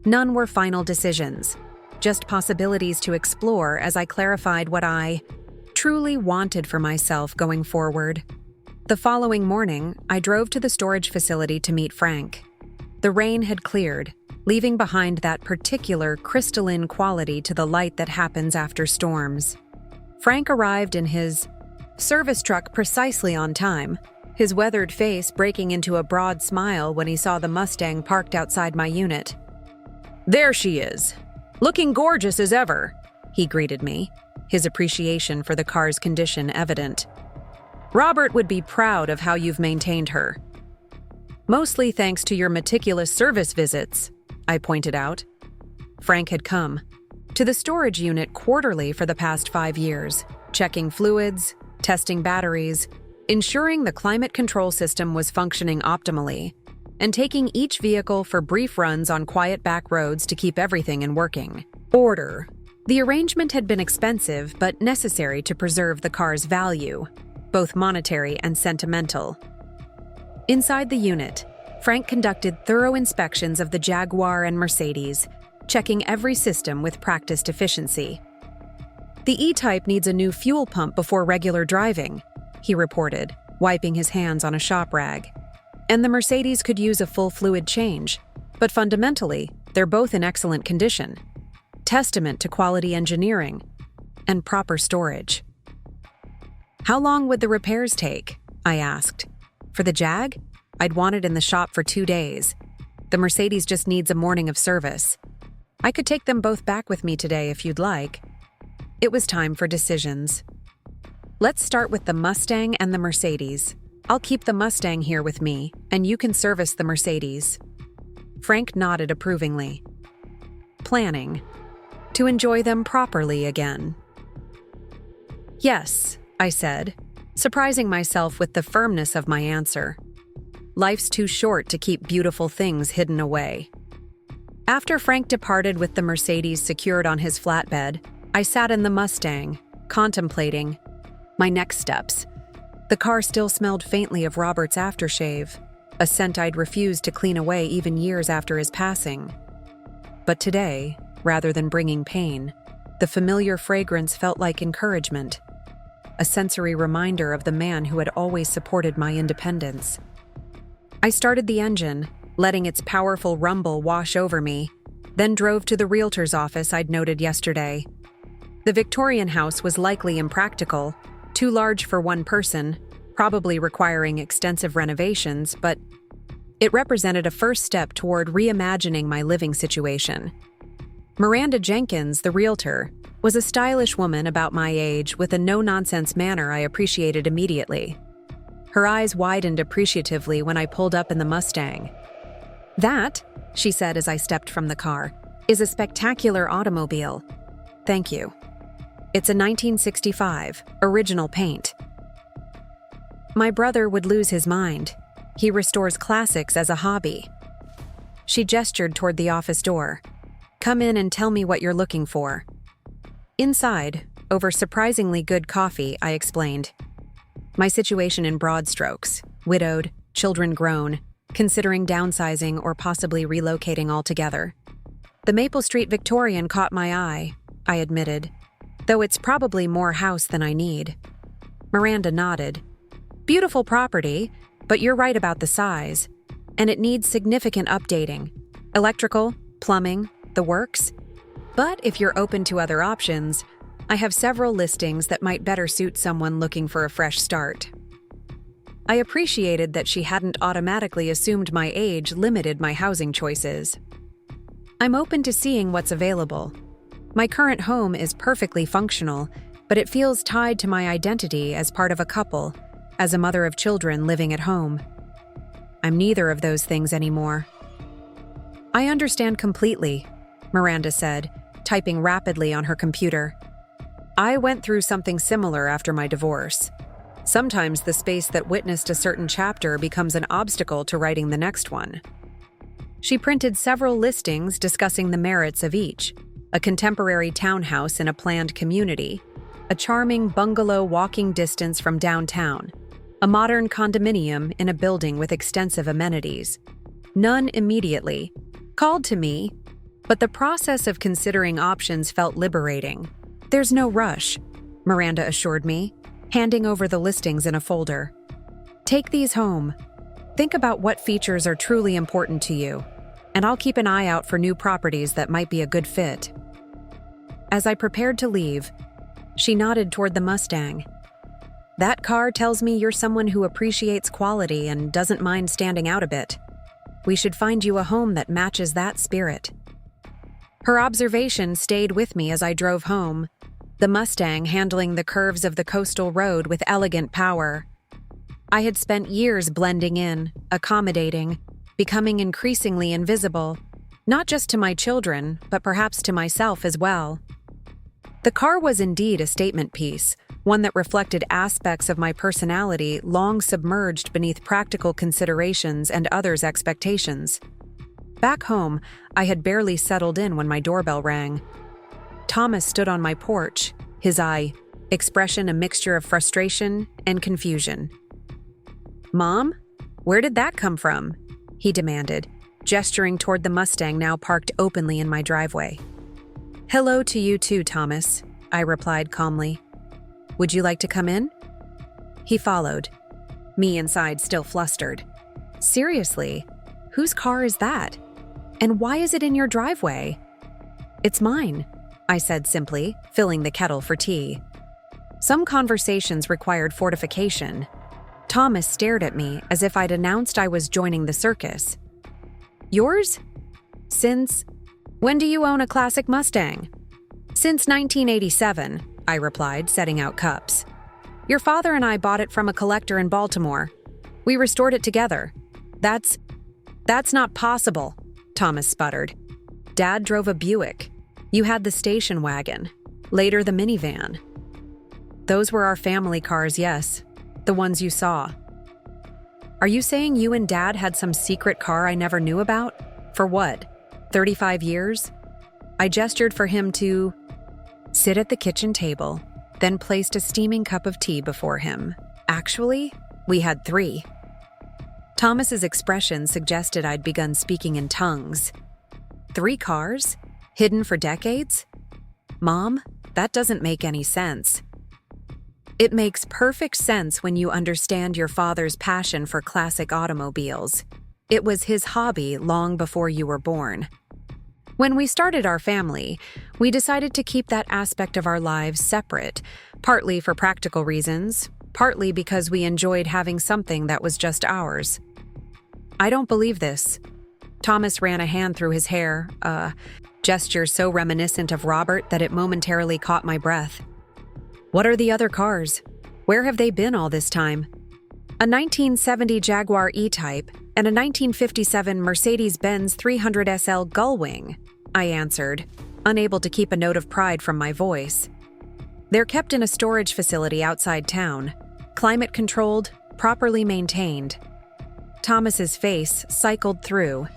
None were final decisions, just possibilities to explore as I clarified what I truly wanted for myself going forward. The following morning, I drove to the storage facility to meet Frank. The rain had cleared, leaving behind that particular crystalline quality to the light that happens after storms. Frank arrived in his service truck precisely on time, his weathered face breaking into a broad smile when he saw the Mustang parked outside my unit. "There she is, looking gorgeous as ever," he greeted me, his appreciation for the car's condition evident. "Robert would be proud of how you've maintained her." Mostly thanks to your meticulous service visits, I pointed out. Frank had come to the storage unit quarterly for the past 5 years, checking fluids, testing batteries, ensuring the climate control system was functioning optimally, and taking each vehicle for brief runs on quiet back roads to keep everything in working order. The arrangement had been expensive but necessary to preserve the car's value, both monetary and sentimental. Inside the unit, Frank conducted thorough inspections of the Jaguar and Mercedes, checking every system with practiced efficiency. The E-Type needs a new fuel pump before regular driving, he reported, wiping his hands on a shop rag. And the Mercedes could use a full fluid change, but fundamentally, they're both in excellent condition. Testament to quality engineering and proper storage. How long would the repairs take? I asked. For the Jag, I'd want it in the shop for 2 days. The Mercedes just needs a morning of service. I could take them both back with me today if you'd like. It was time for decisions. Let's start with the Mustang and the Mercedes. I'll keep the Mustang here with me, and you can service the Mercedes. Frank nodded approvingly. Planning to enjoy them properly again. Yes, I said, surprising myself with the firmness of my answer. Life's too short to keep beautiful things hidden away. After Frank departed with the Mercedes secured on his flatbed, I sat in the Mustang, contemplating my next steps. The car still smelled faintly of Robert's aftershave, a scent I'd refused to clean away even years after his passing. But today, rather than bringing pain, the familiar fragrance felt like encouragement, a sensory reminder of the man who had always supported my independence. I started the engine, letting its powerful rumble wash over me, then drove to the realtor's office I'd noted yesterday. The Victorian house was likely impractical, too large for one person, probably requiring extensive renovations, but it represented a first step toward reimagining my living situation. Miranda Jenkins, the realtor, was a stylish woman about my age with a no-nonsense manner I appreciated immediately. Her eyes widened appreciatively when I pulled up in the Mustang. "That," she said as I stepped from the car, "is a spectacular automobile. Thank you. It's a 1965, original paint." My brother would lose his mind. He restores classics as a hobby. She gestured toward the office door. "Come in and tell me what you're looking for." Inside, over surprisingly good coffee, I explained my situation in broad strokes: widowed, children grown, considering downsizing or possibly relocating altogether. The Maple Street Victorian caught my eye, I admitted, though it's probably more house than I need. Miranda nodded. "Beautiful property, but you're right about the size, and it needs significant updating. Electrical, plumbing, the works. But if you're open to other options, I have several listings that might better suit someone looking for a fresh start." I appreciated that she hadn't automatically assumed my age limited my housing choices. "I'm open to seeing what's available. My current home is perfectly functional, but it feels tied to my identity as part of a couple, as a mother of children living at home. I'm neither of those things anymore." "I understand completely," Miranda said, typing rapidly on her computer. "I went through something similar after my divorce. Sometimes the space that witnessed a certain chapter becomes an obstacle to writing the next one." She printed several listings discussing the merits of each: a contemporary townhouse in a planned community, a charming bungalow walking distance from downtown, a modern condominium in a building with extensive amenities. None immediately called to me, but the process of considering options felt liberating. "There's no rush," Miranda assured me, handing over the listings in a folder. "Take these home. Think about what features are truly important to you, and I'll keep an eye out for new properties that might be a good fit." As I prepared to leave, she nodded toward the Mustang. "That car tells me you're someone who appreciates quality and doesn't mind standing out a bit. We should find you a home that matches that spirit." Her observation stayed with me as I drove home, the Mustang handling the curves of the coastal road with elegant power. I had spent years blending in, accommodating, becoming increasingly invisible, not just to my children, but perhaps to myself as well. The car was indeed a statement piece, one that reflected aspects of my personality long submerged beneath practical considerations and others' expectations. Back home, I had barely settled in when my doorbell rang. Thomas stood on my porch, his expression a mixture of frustration and confusion. "Mom, where did that come from?" he demanded, gesturing toward the Mustang now parked openly in my driveway. "Hello to you too, Thomas," I replied calmly. "Would you like to come in?" He followed, me inside still flustered. "Seriously, whose car is that? And why is it in your driveway?" "It's mine," I said simply, filling the kettle for tea. Some conversations required fortification. Thomas stared at me as if I'd announced I was joining the circus. "Yours? Since when do you own a classic Mustang?" "Since 1987, I replied, setting out cups. "Your father and I bought it from a collector in Baltimore. We restored it together." That's not possible," Thomas sputtered. "Dad drove a Buick. You had the station wagon. Later the minivan." "Those were our family cars, yes. The ones you saw." "Are you saying you and Dad had some secret car I never knew about? For what, 35 years? I gestured for him to sit at the kitchen table, then placed a steaming cup of tea before him. Actually, we had 3. Thomas's expression suggested I'd begun speaking in tongues. 3 cars? Hidden for decades? Mom, that doesn't make any sense. It makes perfect sense when you understand your father's passion for classic automobiles. It was his hobby long before you were born. When we started our family, we decided to keep that aspect of our lives separate, partly for practical reasons, partly because we enjoyed having something that was just ours. "I don't believe this." Thomas ran a hand through his hair, a gesture so reminiscent of Robert that it momentarily caught my breath. "What are the other cars? Where have they been all this time?" "A 1970 Jaguar E-Type and a 1957 Mercedes-Benz 300 SL Gullwing," I answered, unable to keep a note of pride from my voice. "They're kept in a storage facility outside town, climate-controlled, properly maintained." Thomas's face cycled through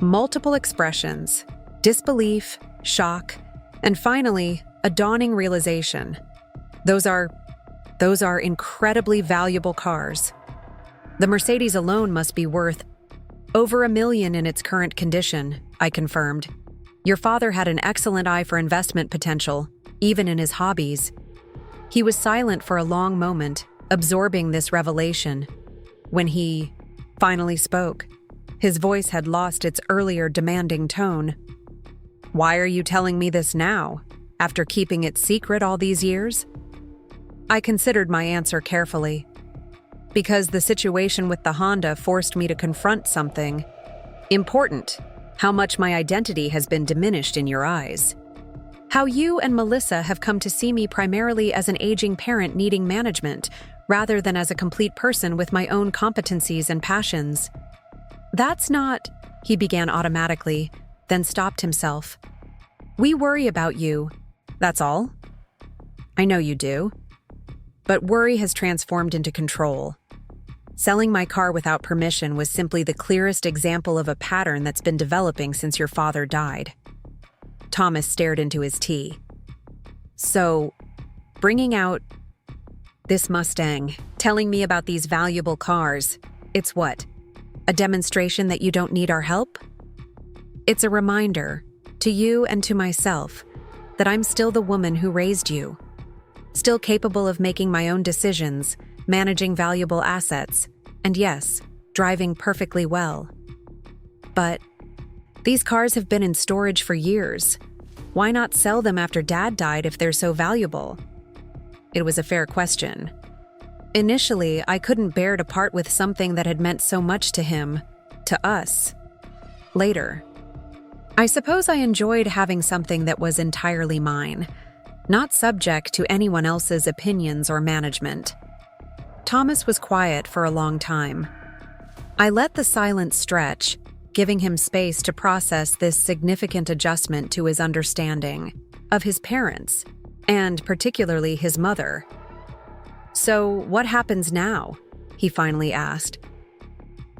multiple expressions: disbelief, shock, and finally, a dawning realization. Those are incredibly valuable cars. The Mercedes alone must be worth over $1 million in its current condition, I confirmed. Your father had an excellent eye for investment potential, even in his hobbies. He was silent for a long moment, absorbing this revelation. When he finally spoke, his voice had lost its earlier demanding tone. "Why are you telling me this now, after keeping it secret all these years?" I considered my answer carefully. "Because the situation with the Honda forced me to confront something important, how much my identity has been diminished in your eyes. How you and Melissa have come to see me primarily as an aging parent needing management, rather than as a complete person with my own competencies and passions." "That's not," he began automatically, then stopped himself. "We worry about you, that's all." "I know you do. But worry has transformed into control. Selling my car without permission was simply the clearest example of a pattern that's been developing since your father died." Thomas stared into his tea. "So, bringing out this Mustang, telling me about these valuable cars, it's what? A demonstration that you don't need our help?" "It's a reminder, to you and to myself, that I'm still the woman who raised you. Still capable of making my own decisions, managing valuable assets, and yes, driving perfectly well. But these cars have been in storage for years. Why not sell them after Dad died if they're so valuable?" It was a fair question. Initially, I couldn't bear to part with something that had meant so much to him, to us. Later, I suppose I enjoyed having something that was entirely mine, not subject to anyone else's opinions or management. Thomas was quiet for a long time. I let the silence stretch, giving him space to process this significant adjustment to his understanding of his parents, and particularly his mother. "So, what happens now?" he finally asked.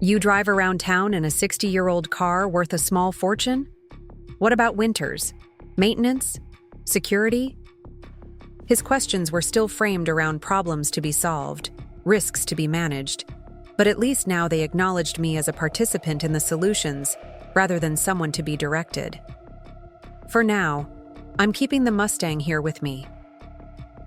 "You drive around town in a 60-year-old car worth a small fortune? What about winters? Maintenance? Security?" His questions were still framed around problems to be solved, risks to be managed, but at least now they acknowledged me as a participant in the solutions rather than someone to be directed. "For now, I'm keeping the Mustang here with me.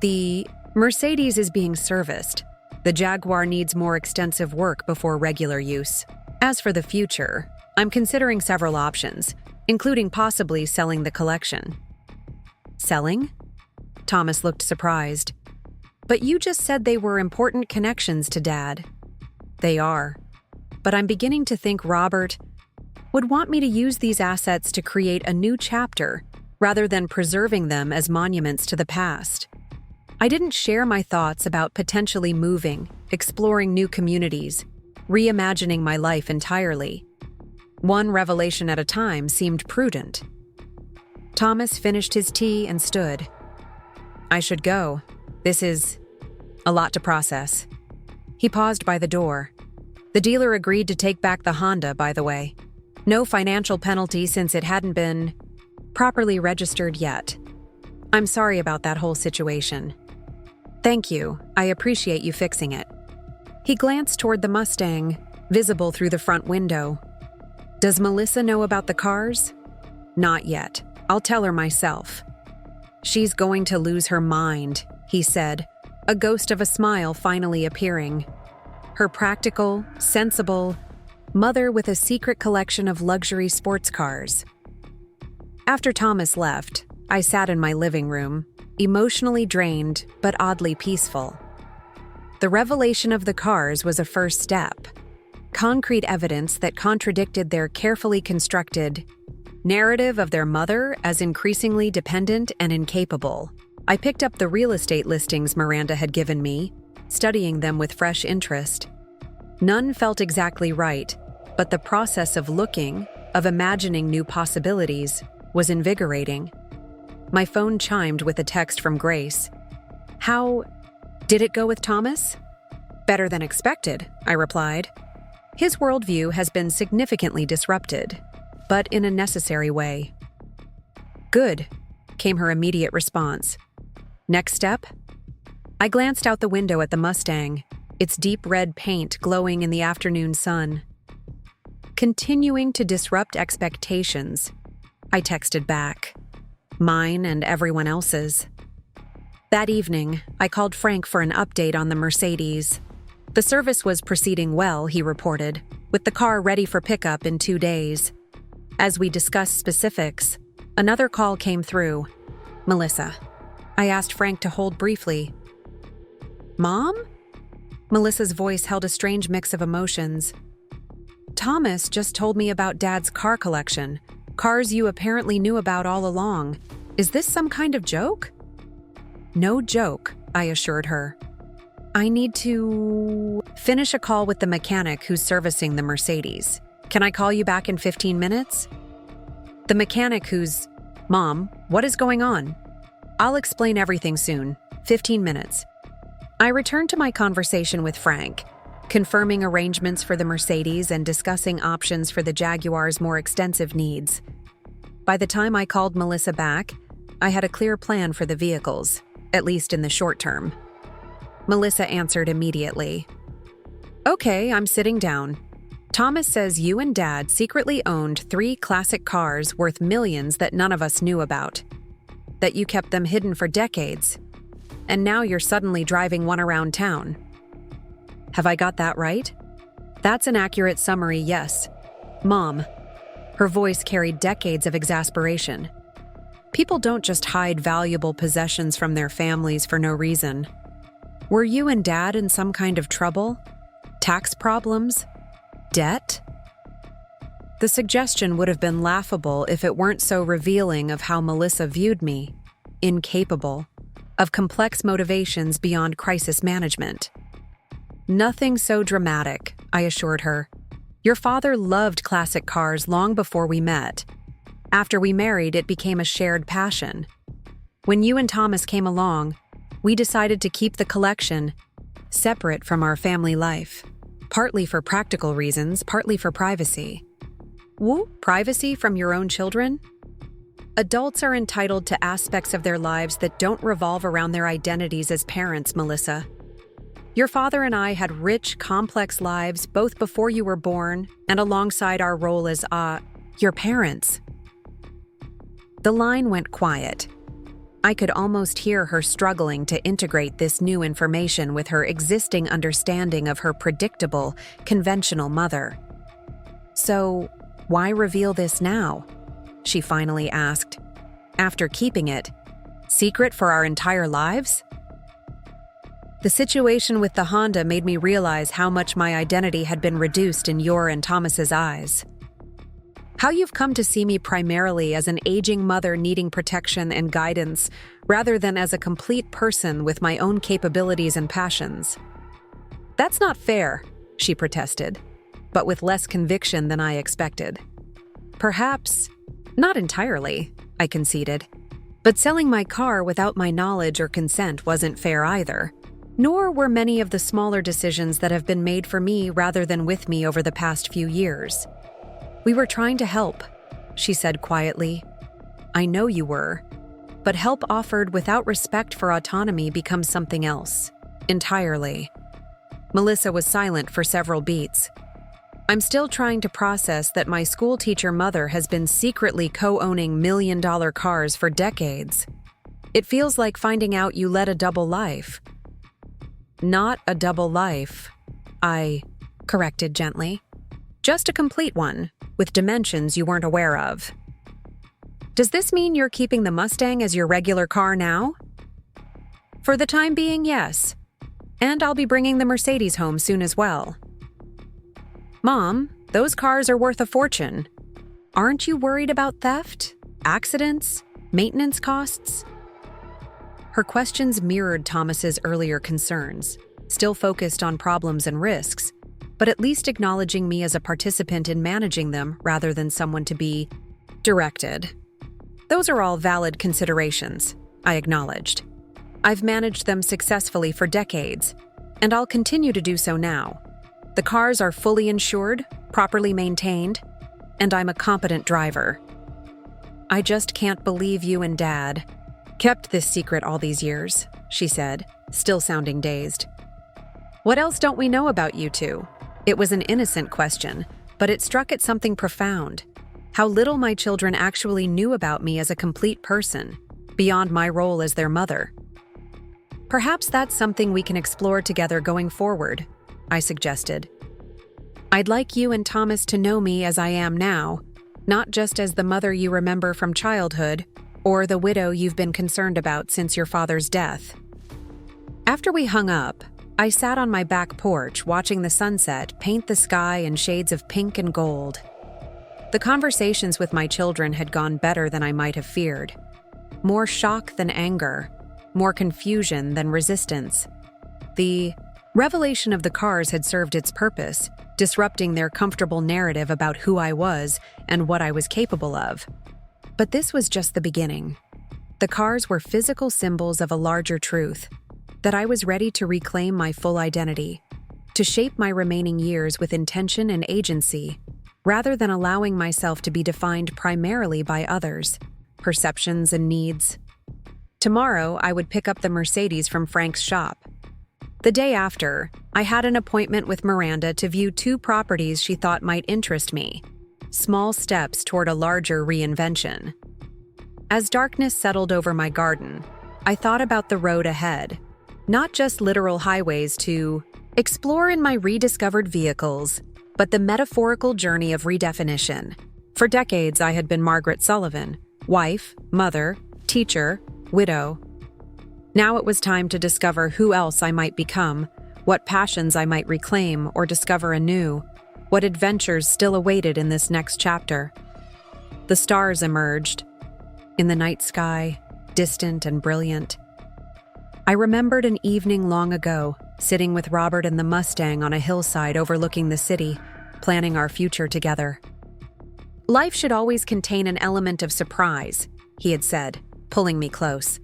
The Mercedes is being serviced. The Jaguar needs more extensive work before regular use. As for the future, I'm considering several options, including possibly selling the collection." "Selling?" Thomas looked surprised. "But you just said they were important connections to Dad." "They are. But I'm beginning to think Robert would want me to use these assets to create a new chapter rather than preserving them as monuments to the past." I didn't share my thoughts about potentially moving, exploring new communities, reimagining my life entirely. One revelation at a time seemed prudent. Thomas finished his tea and stood. "I should go. This is a lot to process." He paused by the door. The dealer agreed to take back the Honda, by the way. No financial penalty since it hadn't been properly registered yet. "I'm sorry about that whole situation." "Thank you. I appreciate you fixing it." He glanced toward the Mustang, visible through the front window. "Does Melissa know about the cars?" "Not yet. I'll tell her myself." "She's going to lose her mind," he said, a ghost of a smile finally appearing. Her practical, sensible mother with a secret collection of luxury sports cars. After Thomas left, I sat in my living room, emotionally drained but oddly peaceful. The revelation of the cars was a first step, concrete evidence that contradicted their carefully constructed narrative of their mother as increasingly dependent and incapable. I picked up the real estate listings Miranda had given me, studying them with fresh interest. None felt exactly right, but the process of looking, of imagining new possibilities, was invigorating. My phone chimed with a text from Grace. "How did it go with Thomas?" "Better than expected," I replied. "His worldview has been significantly disrupted, but in a necessary way." "Good," came her immediate response. "Next step?" I glanced out the window at the Mustang, its deep red paint glowing in the afternoon sun. "Continuing to disrupt expectations," I texted back. Mine and everyone else's. That evening, I called Frank for an update on the Mercedes. The service was proceeding well, he reported, with the car ready for pickup in 2 days. As we discussed specifics, another call came through. "Melissa." I asked Frank to hold briefly. "Mom?" Melissa's voice held a strange mix of emotions. "Thomas just told me about Dad's car collection. Cars you apparently knew about all along. Is this some kind of joke?" "No joke," I assured her. "I need to finish a call with the mechanic who's servicing the Mercedes. Can I call you back in 15 minutes? "The mechanic who's..." "Mom, what is going on?" "I'll explain everything soon. 15 minutes. I returned to my conversation with Frank, confirming arrangements for the Mercedes and discussing options for the Jaguar's more extensive needs. By the time I called Melissa back, I had a clear plan for the vehicles, at least in the short term. Melissa answered immediately. "Okay, I'm sitting down. Thomas says you and Dad secretly owned 3 classic cars worth millions that none of us knew about. That you kept them hidden for decades. And now you're suddenly driving one around town. Have I got that right?" "That's an accurate summary, yes. Mom." Her voice carried decades of exasperation. "People don't just hide valuable possessions from their families for no reason. Were you and Dad in some kind of trouble? Tax problems? Debt?" The suggestion would have been laughable if it weren't so revealing of how Melissa viewed me, incapable, of complex motivations beyond crisis management. Nothing so dramatic, I assured her. Your father loved classic cars long before we met. After we married, it became a shared passion. When you and Thomas came along, we decided to keep the collection separate from our family life. Partly for practical reasons, partly for privacy. Woo? Privacy from your own children? Adults are entitled to aspects of their lives that don't revolve around their identities as parents, Melissa. Your father and I had rich, complex lives both before you were born and alongside our role as, your parents. The line went quiet. I could almost hear her struggling to integrate this new information with her existing understanding of her predictable, conventional mother. So, why reveal this now? She finally asked. After keeping it secret for our entire lives? The situation with the Honda made me realize how much my identity had been reduced in your and Thomas's eyes. How you've come to see me primarily as an aging mother needing protection and guidance, rather than as a complete person with my own capabilities and passions. That's not fair, she protested, but with less conviction than I expected. Perhaps, not entirely, I conceded. But selling my car without my knowledge or consent wasn't fair either. Nor were many of the smaller decisions that have been made for me rather than with me over the past few years. We were trying to help, she said quietly. I know you were, but help offered without respect for autonomy becomes something else, entirely. Melissa was silent for several beats. I'm still trying to process that my school teacher mother has been secretly co-owning million-dollar cars for decades. It feels like finding out you led a double life. Not a double life, I corrected gently. Just a complete one, with dimensions you weren't aware of. Does this mean you're keeping the Mustang as your regular car now? For the time being, yes. And I'll be bringing the Mercedes home soon as well. Mom, those cars are worth a fortune. Aren't you worried about theft, accidents, maintenance costs? Her questions mirrored Thomas's earlier concerns, still focused on problems and risks, but at least acknowledging me as a participant in managing them rather than someone to be directed. Those are all valid considerations, I acknowledged. I've managed them successfully for decades, and I'll continue to do so now. The cars are fully insured, properly maintained, and I'm a competent driver. I just can't believe you and Dad kept this secret all these years, she said, still sounding dazed. What else don't we know about you two? It was an innocent question, but it struck at something profound. How little my children actually knew about me as a complete person, beyond my role as their mother. Perhaps that's something we can explore together going forward, I suggested. I'd like you and Thomas to know me as I am now, not just as the mother you remember from childhood, or the widow you've been concerned about since your father's death. After we hung up, I sat on my back porch watching the sunset paint the sky in shades of pink and gold. The conversations with my children had gone better than I might have feared. More shock than anger, more confusion than resistance. The revelation of the cars had served its purpose, disrupting their comfortable narrative about who I was and what I was capable of. But this was just the beginning. The cars were physical symbols of a larger truth, that I was ready to reclaim my full identity, to shape my remaining years with intention and agency, rather than allowing myself to be defined primarily by others, perceptions and needs. Tomorrow, I would pick up the Mercedes from Frank's shop. The day after, I had an appointment with Miranda to view 2 properties she thought might interest me. Small steps toward a larger reinvention. As darkness settled over my garden, I thought about the road ahead, not just literal highways to explore in my rediscovered vehicles, but the metaphorical journey of redefinition. For decades, I had been Margaret Sullivan, wife, mother, teacher, widow. Now it was time to discover who else I might become, what passions I might reclaim or discover anew, what adventures still awaited in this next chapter. The stars emerged, in the night sky, distant and brilliant. I remembered an evening long ago, sitting with Robert and the Mustang on a hillside overlooking the city, planning our future together. "Life should always contain an element of surprise," he had said, pulling me close.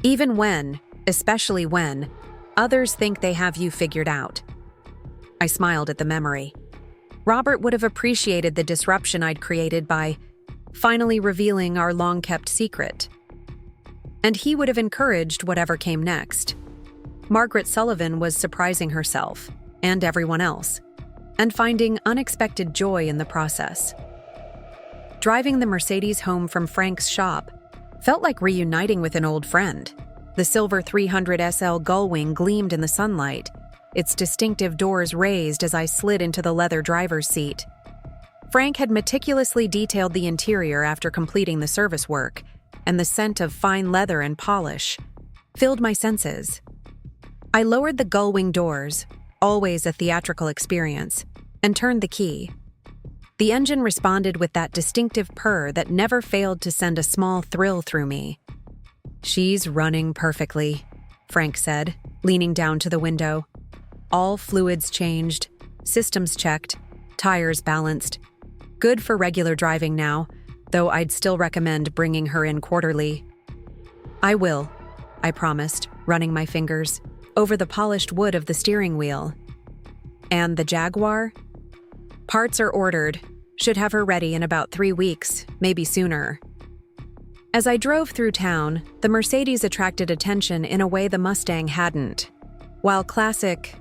"Even when, especially when, others think they have you figured out." I smiled at the memory. Robert would have appreciated the disruption I'd created by finally revealing our long-kept secret. And he would have encouraged whatever came next. Margaret Sullivan was surprising herself, and everyone else, and finding unexpected joy in the process. Driving the Mercedes home from Frank's shop felt like reuniting with an old friend. The silver 300 SL Gullwing gleamed in the sunlight, its distinctive doors raised as I slid into the leather driver's seat. Frank had meticulously detailed the interior after completing the service work, and the scent of fine leather and polish filled my senses. I lowered the Gullwing doors, always a theatrical experience, and turned the key. The engine responded with that distinctive purr that never failed to send a small thrill through me. "She's running perfectly," Frank said, leaning down to the window. "All fluids changed, systems checked, tires balanced. Good for regular driving now, though I'd still recommend bringing her in quarterly." "I will," I promised, running my fingers over the polished wood of the steering wheel. "And the Jaguar?" "Parts are ordered. Should have her ready in about 3 weeks, maybe sooner." As I drove through town, the Mercedes attracted attention in a way the Mustang hadn't. While classic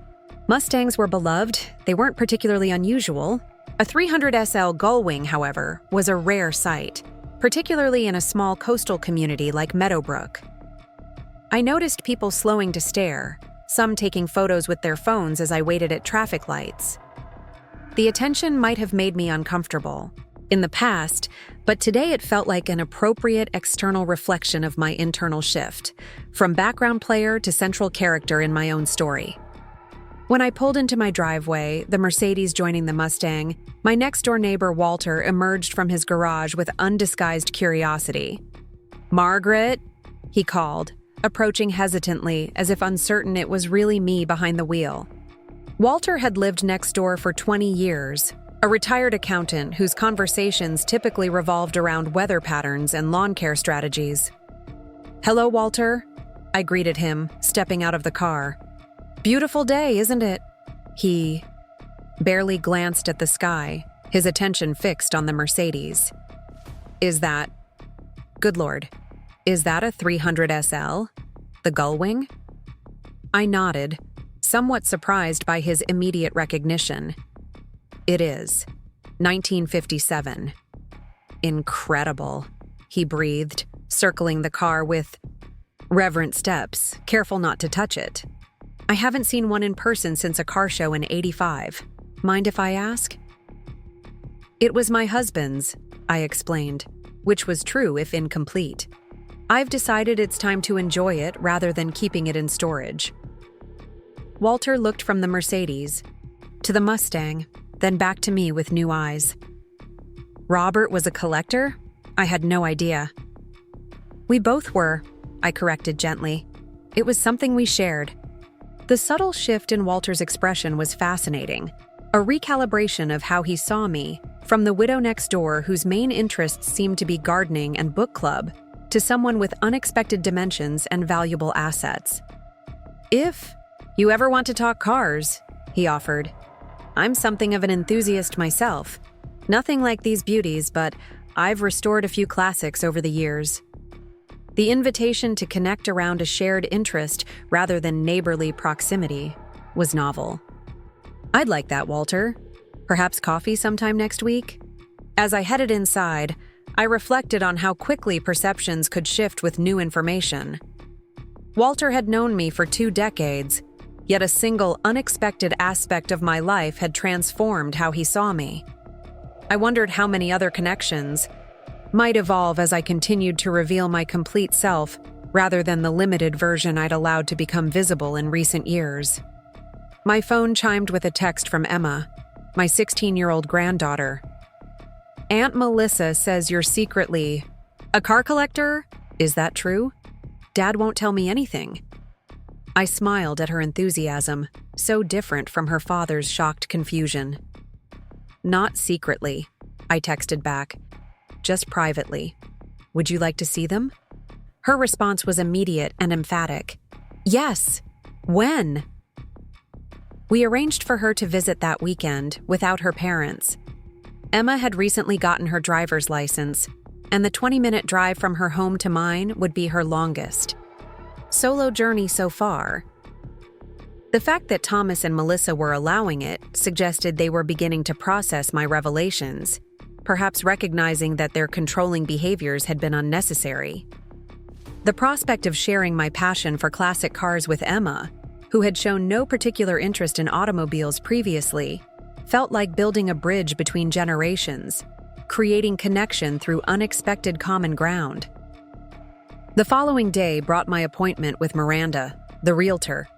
Mustangs were beloved, they weren't particularly unusual. A 300 SL Gullwing, however, was a rare sight, particularly in a small coastal community like Meadowbrook. I noticed people slowing to stare, some taking photos with their phones as I waited at traffic lights. The attention might have made me uncomfortable in the past, but today it felt like an appropriate external reflection of my internal shift, from background player to central character in my own story. When I pulled into my driveway, the Mercedes joining the Mustang, my next-door neighbor Walter emerged from his garage with undisguised curiosity. "Margaret?" he called, approaching hesitantly as if uncertain it was really me behind the wheel. Walter had lived next door for 20 years, a retired accountant whose conversations typically revolved around weather patterns and lawn care strategies. "Hello, Walter," I greeted him, stepping out of the car. "Beautiful day, isn't it?" He barely glanced at the sky, his attention fixed on the Mercedes. Good Lord, is that a 300 SL? The Gullwing?" I nodded, somewhat surprised by his immediate recognition. "It is. 1957. Incredible," he breathed, circling the car with reverent steps, careful not to touch it. "I haven't seen one in person since a car show in '85. Mind if I ask?" "It was my husband's," I explained, which was true if incomplete. "I've decided it's time to enjoy it rather than keeping it in storage." Walter looked from the Mercedes to the Mustang, then back to me with new eyes. "Robert was a collector? I had no idea." "We both were," I corrected gently. "It was something we shared." The subtle shift in Walter's expression was fascinating, a recalibration of how he saw me, from the widow next door whose main interests seemed to be gardening and book club, to someone with unexpected dimensions and valuable assets. "If you ever want to talk cars," he offered. "I'm something of an enthusiast myself. Nothing like these beauties, but I've restored a few classics over the years." The invitation to connect around a shared interest rather than neighborly proximity was novel. "I'd like that, Walter. Perhaps coffee sometime next week?" As I headed inside, I reflected on how quickly perceptions could shift with new information. Walter had known me for 2 decades, yet a single unexpected aspect of my life had transformed how he saw me. I wondered how many other connections might evolve as I continued to reveal my complete self rather than the limited version I'd allowed to become visible in recent years. My phone chimed with a text from Emma, my 16-year-old granddaughter. "Aunt Melissa says you're secretly a car collector? Is that true? Dad won't tell me anything." I smiled at her enthusiasm, so different from her father's shocked confusion. "Not secretly," I texted back. "Just privately. Would you like to see them?" Her response was immediate and emphatic. "Yes! When?" We arranged for her to visit that weekend without her parents. Emma had recently gotten her driver's license, and the 20-minute drive from her home to mine would be her longest. Solo journey so far. The fact that Thomas and Melissa were allowing it suggested they were beginning to process my revelations, perhaps recognizing that their controlling behaviors had been unnecessary. The prospect of sharing my passion for classic cars with Emma, who had shown no particular interest in automobiles previously, felt like building a bridge between generations, creating connection through unexpected common ground. The following day brought my appointment with Miranda, the realtor.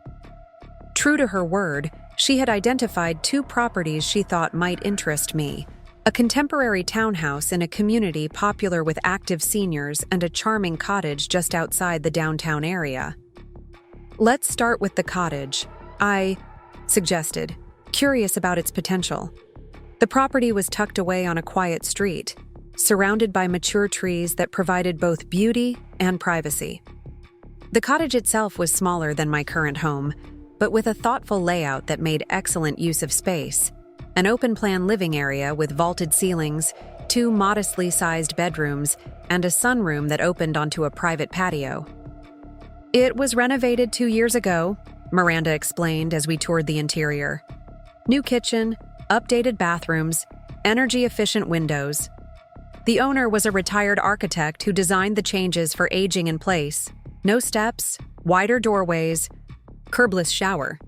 True to her word, she had identified 2 properties she thought might interest me: a contemporary townhouse in a community popular with active seniors and a charming cottage just outside the downtown area. "Let's start with the cottage," I suggested, curious about its potential. The property was tucked away on a quiet street, surrounded by mature trees that provided both beauty and privacy. The cottage itself was smaller than my current home, but with a thoughtful layout that made excellent use of space. An open-plan living area with vaulted ceilings, 2 modestly sized bedrooms, and a sunroom that opened onto a private patio. "It was renovated 2 years ago," Miranda explained as we toured the interior. "New kitchen, updated bathrooms, energy-efficient windows. The owner was a retired architect who designed the changes for aging in place. No steps, wider doorways, curbless shower."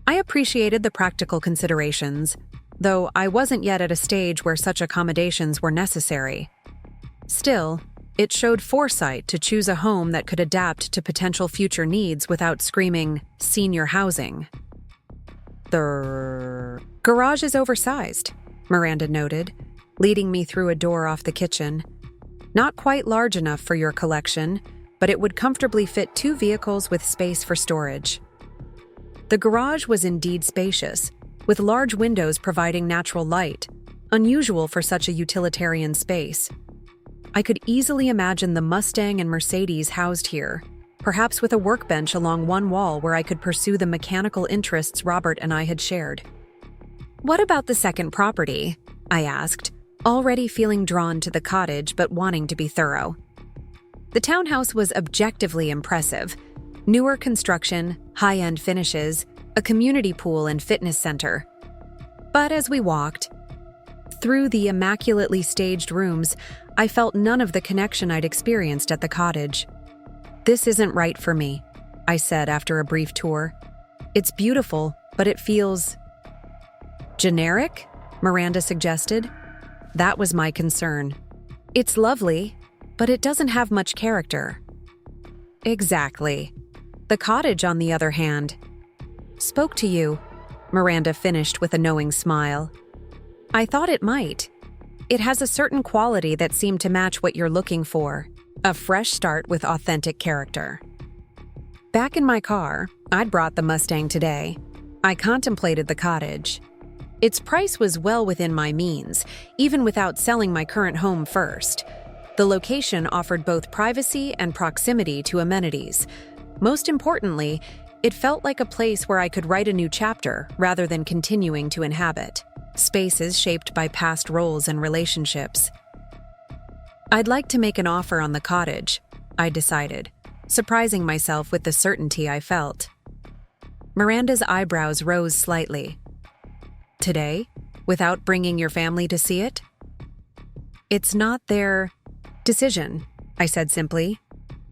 I appreciated the practical considerations, though I wasn't yet at a stage where such accommodations were necessary. Still, it showed foresight to choose a home that could adapt to potential future needs without screaming senior housing. "The garage is oversized," Miranda noted, leading me through a door off the kitchen. "Not quite large enough for your collection, but it would comfortably fit 2 vehicles with space for storage." The garage was indeed spacious, with large windows providing natural light, unusual for such a utilitarian space. I could easily imagine the Mustang and Mercedes housed here, perhaps with a workbench along one wall where I could pursue the mechanical interests Robert and I had shared. "What about the second property?" I asked, already feeling drawn to the cottage but wanting to be thorough. The townhouse was objectively impressive. Newer construction, high-end finishes, a community pool and fitness center. But as we walked through the immaculately staged rooms, I felt none of the connection I'd experienced at the cottage. "This isn't right for me," I said after a brief tour. "It's beautiful, but it feels generic," Miranda suggested. That was my concern. "It's lovely, but it doesn't have much character." "Exactly. The cottage, on the other hand, spoke to you," Miranda finished with a knowing smile. "I thought it might. It has a certain quality that seemed to match what you're looking for, a fresh start with authentic character." Back in my car, I'd brought the Mustang today. I contemplated the cottage. Its price was well within my means, even without selling my current home first. The location offered both privacy and proximity to amenities. Most importantly, it felt like a place where I could write a new chapter rather than continuing to inhabit. Spaces shaped by past roles and relationships. "I'd like to make an offer on the cottage," I decided, surprising myself with the certainty I felt. Miranda's eyebrows rose slightly. "Today? Without bringing your family to see it?" "It's not their decision," I said simply.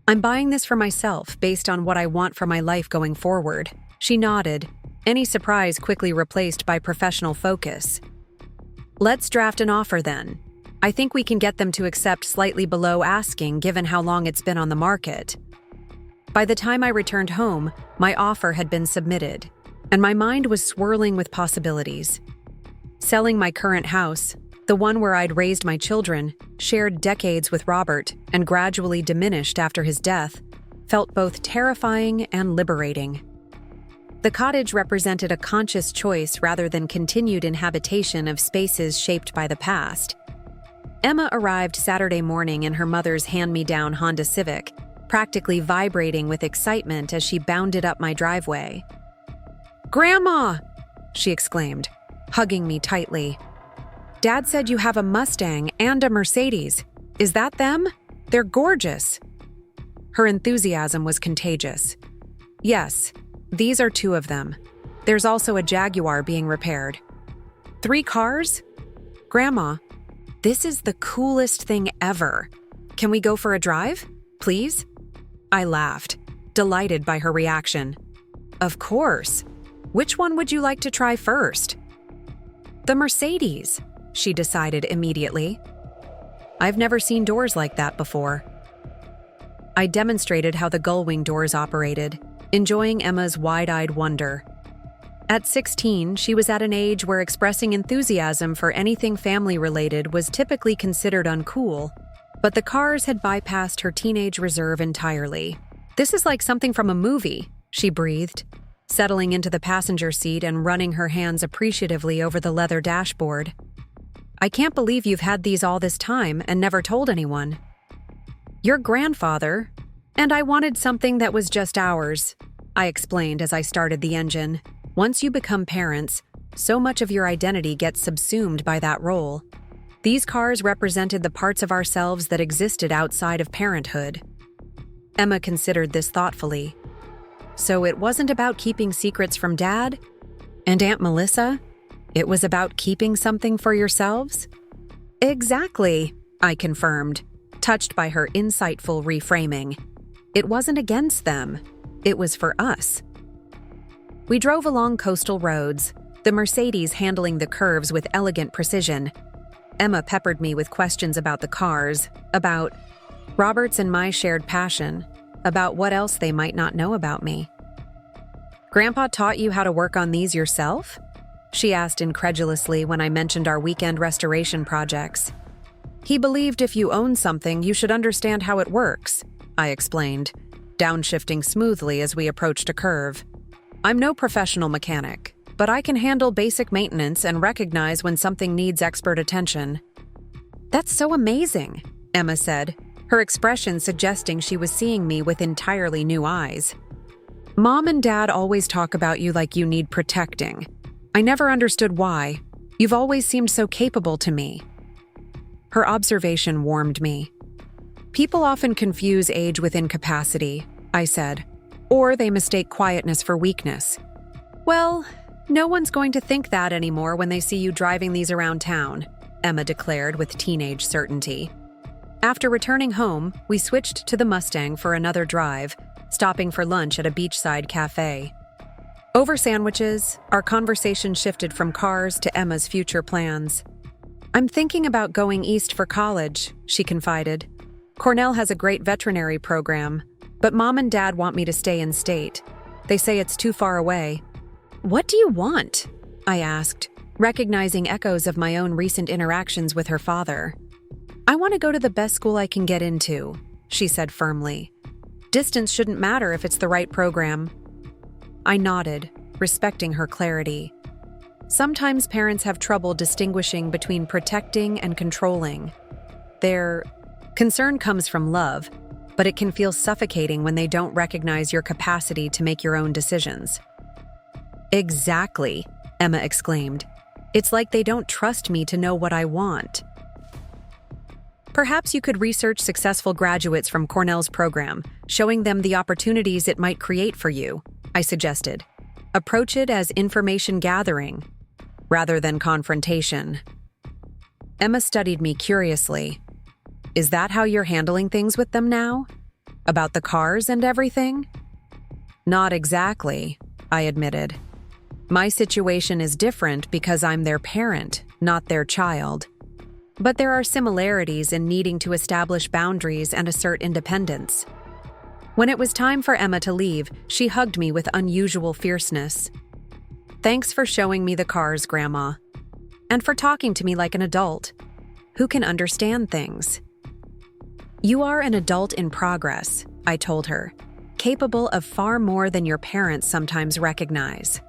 "I'm buying this for myself based on what I want for my life going forward." She nodded, any surprise quickly replaced by professional focus. "Let's draft an offer then. I think we can get them to accept slightly below asking given how long it's been on the market." By the time I returned home, my offer had been submitted, and my mind was swirling with possibilities. Selling my current house, the one where I'd raised my children, shared decades with Robert, and gradually diminished after his death, felt both terrifying and liberating. The cottage represented a conscious choice rather than continued inhabitation of spaces shaped by the past. Emma arrived Saturday morning in her mother's hand-me-down Honda Civic, practically vibrating with excitement as she bounded up my driveway. "Grandma!" she exclaimed, hugging me tightly. "Dad said you have a Mustang and a Mercedes. Is that them? They're gorgeous." Her enthusiasm was contagious. "Yes, these are two of them. There's also a Jaguar being repaired." "3 cars? Grandma, this is the coolest thing ever. Can we go for a drive, please?" I laughed, delighted by her reaction. "Of course. Which one would you like to try first?" "The Mercedes," she decided immediately. I've never seen doors like that before. I demonstrated how the gull-wing doors operated, enjoying Emma's wide-eyed wonder. At 16, she was at an age where expressing enthusiasm for anything family-related was typically considered uncool, but the cars had bypassed her teenage reserve entirely. "This is like something from a movie," she breathed, settling into the passenger seat and running her hands appreciatively over the leather dashboard. "I can't believe you've had these all this time and never told anyone." "Your grandfather, and I wanted something that was just ours," I explained as I started the engine. Once you become parents, so much of your identity gets subsumed by that role. These cars represented the parts of ourselves that existed outside of parenthood. Emma considered this thoughtfully. "So it wasn't about keeping secrets from Dad? And Aunt Melissa? It was about keeping something for yourselves?" "Exactly," I confirmed, touched by her insightful reframing. "It wasn't against them. It was for us." We drove along coastal roads, the Mercedes handling the curves with elegant precision. Emma peppered me with questions about the cars, about Robert's and my shared passion, about what else they might not know about me. "Grandpa taught you how to work on these yourself?" she asked incredulously when I mentioned our weekend restoration projects. "He believed if you own something, you should understand how it works," I explained, downshifting smoothly as we approached a curve. "I'm no professional mechanic, but I can handle basic maintenance and recognize when something needs expert attention." "That's so amazing," Emma said, her expression suggesting she was seeing me with entirely new eyes. "Mom and Dad always talk about you like you need protecting. I never understood why. You've always seemed so capable to me." Her observation warmed me. "People often confuse age with incapacity," I said, "or they mistake quietness for weakness." "Well, no one's going to think that anymore when they see you driving these around town," Emma declared with teenage certainty. After returning home, we switched to the Mustang for another drive, stopping for lunch at a beachside cafe. Over sandwiches, our conversation shifted from cars to Emma's future plans. "I'm thinking about going east for college," she confided. "Cornell has a great veterinary program, but Mom and Dad want me to stay in state. They say it's too far away." "What do you want?" I asked, recognizing echoes of my own recent interactions with her father. "I want to go to the best school I can get into," she said firmly. "Distance shouldn't matter if it's the right program." I nodded, respecting her clarity. Sometimes parents have trouble distinguishing between protecting and controlling. Their concern comes from love, but it can feel suffocating when they don't recognize your capacity to make your own decisions. "Exactly," Emma exclaimed. "It's like they don't trust me to know what I want." "Perhaps you could research successful graduates from Cornell's program, showing them the opportunities it might create for you," I suggested. "Approach it as information gathering, rather than confrontation." Emma studied me curiously. "Is that how you're handling things with them now? About the cars and everything?" "Not exactly," I admitted. "My situation is different because I'm their parent, not their child. But there are similarities in needing to establish boundaries and assert independence." When it was time for Emma to leave, she hugged me with unusual fierceness. "Thanks for showing me the cars, Grandma. And for talking to me like an adult who can understand things." "You are an adult in progress," I told her, capable of far more than your parents sometimes recognize.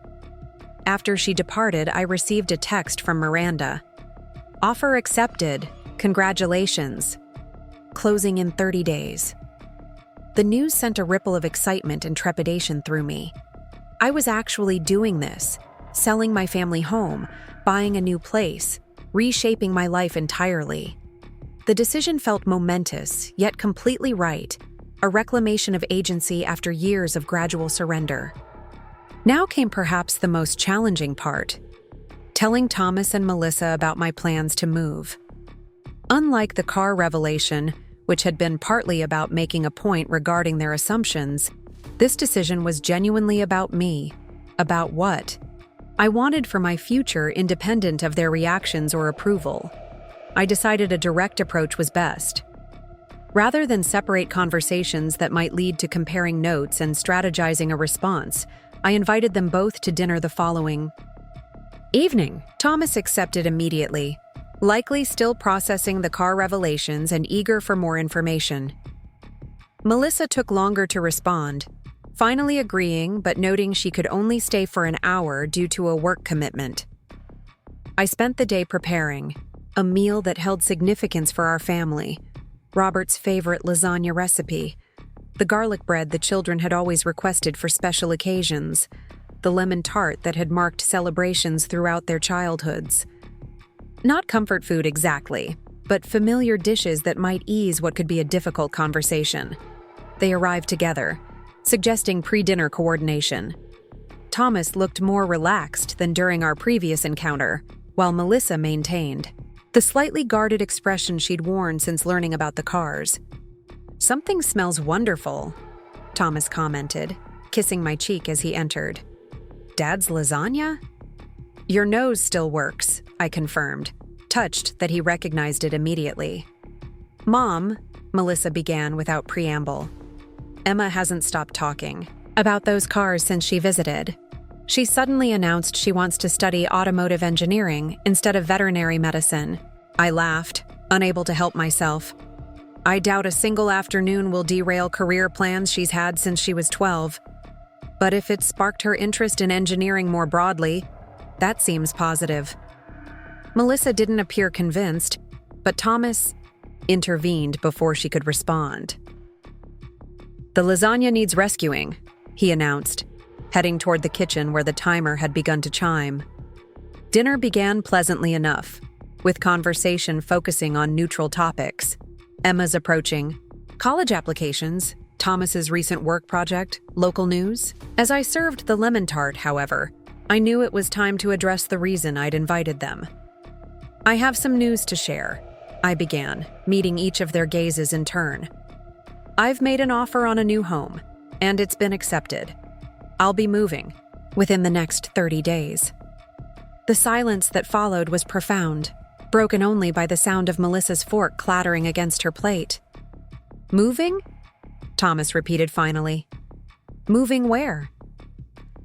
After she departed, I received a text from Miranda. Offer accepted. Congratulations. Closing in 30 days. The news sent a ripple of excitement and trepidation through me. I was actually doing this, selling my family home, buying a new place, reshaping my life entirely. The decision felt momentous, yet completely right, a reclamation of agency after years of gradual surrender. Now came perhaps the most challenging part, telling Thomas and Melissa about my plans to move. Unlike the car revelation, which had been partly about making a point regarding their assumptions, this decision was genuinely about me. About what I wanted for my future, independent of their reactions or approval. I decided a direct approach was best. Rather than separate conversations that might lead to comparing notes and strategizing a response, I invited them both to dinner the following evening. Thomas accepted immediately, likely still processing the car revelations and eager for more information. Melissa took longer to respond, finally agreeing but noting she could only stay for an hour due to a work commitment. I spent the day preparing a meal that held significance for our family, Robert's favorite lasagna recipe, the garlic bread the children had always requested for special occasions, the lemon tart that had marked celebrations throughout their childhoods. Not comfort food exactly, but familiar dishes that might ease what could be a difficult conversation. They arrived together, suggesting pre-dinner coordination. Thomas looked more relaxed than during our previous encounter, while Melissa maintained the slightly guarded expression she'd worn since learning about the cars. "Something smells wonderful," Thomas commented, kissing my cheek as he entered. "Dad's lasagna?" "Your nose still works," I confirmed, touched that he recognized it immediately. "Mom," Melissa began without preamble. "Emma hasn't stopped talking about those cars since she visited. She suddenly announced she wants to study automotive engineering instead of veterinary medicine." I laughed, unable to help myself. "I doubt a single afternoon will derail career plans she's had since she was 12. But if it sparked her interest in engineering more broadly, that seems positive." Melissa didn't appear convinced, but Thomas intervened before she could respond. "The lasagna needs rescuing," he announced, heading toward the kitchen where the timer had begun to chime. Dinner began pleasantly enough, with conversation focusing on neutral topics. Emma's approaching, college applications, Thomas's recent work project, local news. As I served the lemon tart, however, I knew it was time to address the reason I'd invited them. "I have some news to share," I began, meeting each of their gazes in turn. "I've made an offer on a new home, and it's been accepted. I'll be moving within the next 30 days. The silence that followed was profound, broken only by the sound of Melissa's fork clattering against her plate. "Moving?" Thomas repeated finally. "Moving where?"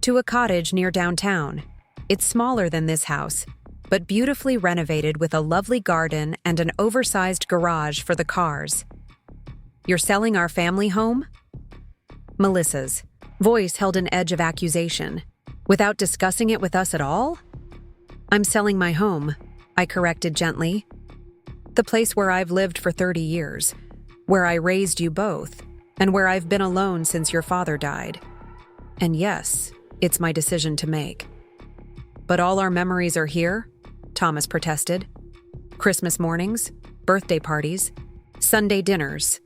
"To a cottage near downtown. It's smaller than this house, but beautifully renovated with a lovely garden and an oversized garage for the cars." "You're selling our family home?" Melissa's voice held an edge of accusation. "Without discussing it with us at all?" "I'm selling my home," I corrected gently. "The place where I've lived for 30 years, where I raised you both, and where I've been alone since your father died. And yes, it's my decision to make." "But all our memories are here?" Thomas protested. "Christmas mornings, birthday parties, Sunday dinners."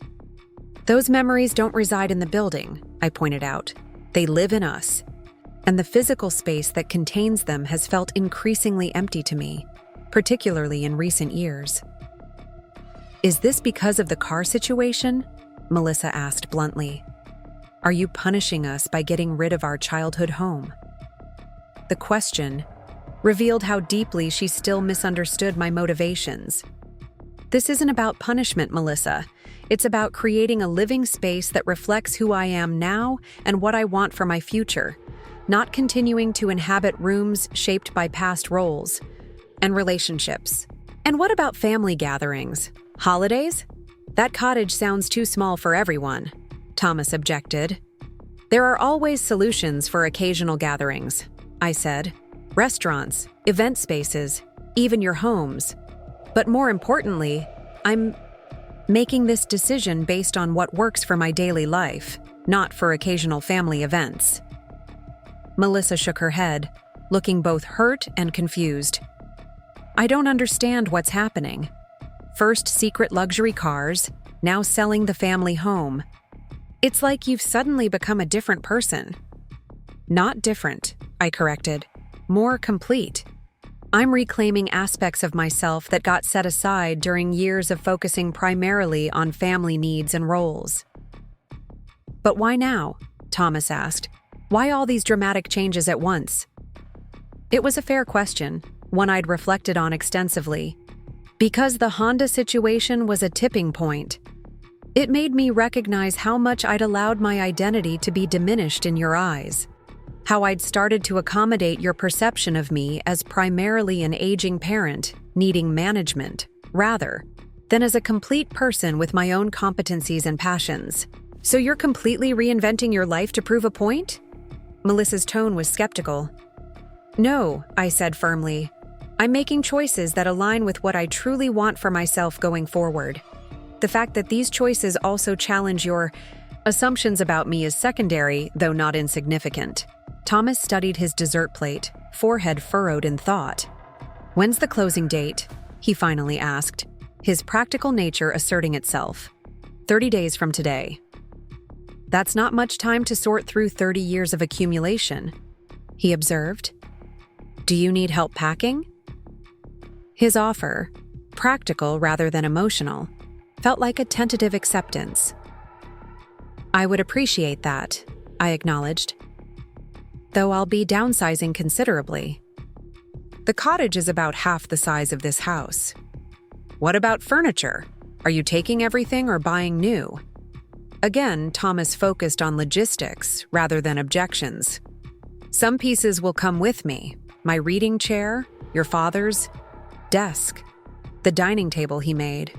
"Those memories don't reside in the building," I pointed out. "They live in us. And the physical space that contains them has felt increasingly empty to me, particularly in recent years." "Is this because of the car situation?" Melissa asked bluntly. "Are you punishing us by getting rid of our childhood home?" The question revealed how deeply she still misunderstood my motivations. "This isn't about punishment, Melissa. It's about creating a living space that reflects who I am now and what I want for my future, not continuing to inhabit rooms shaped by past roles and relationships." "And what about family gatherings? Holidays? That cottage sounds too small for everyone," Thomas objected. There are always solutions for occasional gatherings, I said. Restaurants, event spaces, even your homes. But more importantly, I'm making this decision based on what works for my daily life, not for occasional family events. Melissa shook her head, looking both hurt and confused. I don't understand what's happening. First secret luxury cars, now selling the family home. It's like you've suddenly become a different person. Not different, I corrected. More complete. I'm reclaiming aspects of myself that got set aside during years of focusing primarily on family needs and roles. But why now? Thomas asked. Why all these dramatic changes at once? It was a fair question, one I'd reflected on extensively. Because the Honda situation was a tipping point. It made me recognize how much I'd allowed my identity to be diminished in your eyes. How I'd started to accommodate your perception of me as primarily an aging parent needing management, rather than as a complete person with my own competencies and passions. So you're completely reinventing your life to prove a point? Melissa's tone was skeptical. No, I said firmly. I'm making choices that align with what I truly want for myself going forward. The fact that these choices also challenge your assumptions about me is secondary, though not insignificant. Thomas studied his dessert plate, forehead furrowed in thought. When's the closing date? He finally asked, his practical nature asserting itself. 30 days from today. That's not much time to sort through 30 years of accumulation, he observed. Do you need help packing? His offer, practical rather than emotional, felt like a tentative acceptance. I would appreciate that, I acknowledged. Though I'll be downsizing considerably. The cottage is about half the size of this house. What about furniture? Are you taking everything or buying new? Again, Thomas focused on logistics rather than objections. Some pieces will come with me. My reading chair, your father's desk, the dining table he made.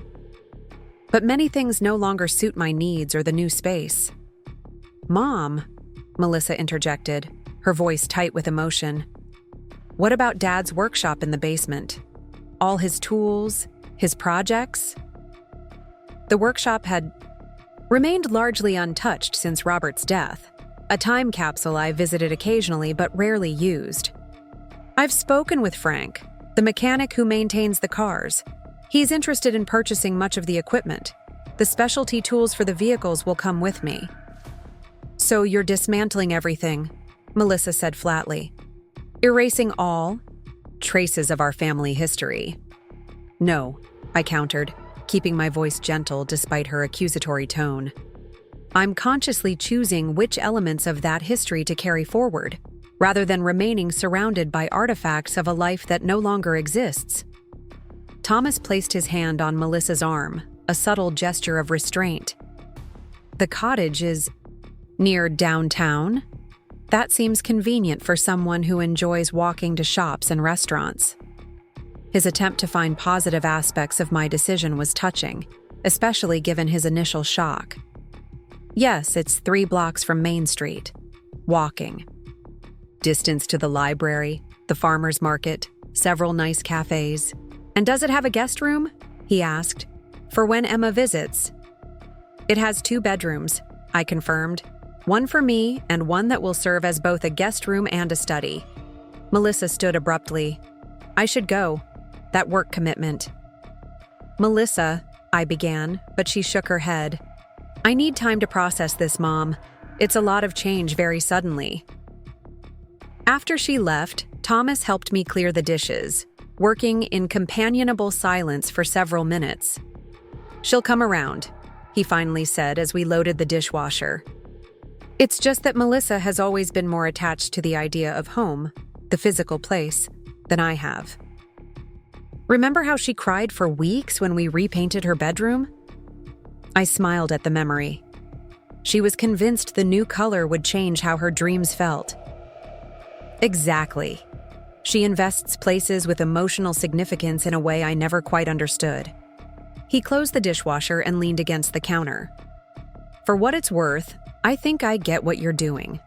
But many things no longer suit my needs or the new space. Mom, Melissa interjected, her voice tight with emotion. What about Dad's workshop in the basement? All his tools, his projects? The workshop had remained largely untouched since Robert's death, a time capsule I visited occasionally but rarely used. I've spoken with Frank, the mechanic who maintains the cars. He's interested in purchasing much of the equipment. The specialty tools for the vehicles will come with me. So you're dismantling everything, Melissa said flatly. Erasing all traces of our family history. No, I countered, keeping my voice gentle despite her accusatory tone. I'm consciously choosing which elements of that history to carry forward, rather than remaining surrounded by artifacts of a life that no longer exists. Thomas placed his hand on Melissa's arm, a subtle gesture of restraint. The cottage is near downtown? That seems convenient for someone who enjoys walking to shops and restaurants. His attempt to find positive aspects of my decision was touching, especially given his initial shock. Yes, it's 3 blocks from Main Street. Walking. Distance to the library, the farmer's market, several nice cafes. And does it have a guest room? He asked. For when Emma visits. It has 2 bedrooms, I confirmed. One for me and one that will serve as both a guest room and a study. Melissa stood abruptly. I should go. That work commitment. Melissa, I began, but she shook her head. I need time to process this, Mom. It's a lot of change very suddenly. After she left, Thomas helped me clear the dishes, working in companionable silence for several minutes. She'll come around, he finally said as we loaded the dishwasher. It's just that Melissa has always been more attached to the idea of home, the physical place, than I have. Remember how she cried for weeks when we repainted her bedroom? I smiled at the memory. She was convinced the new color would change how her dreams felt. Exactly. She invests places with emotional significance in a way I never quite understood. He closed the dishwasher and leaned against the counter. For what it's worth, I think I get what you're doing.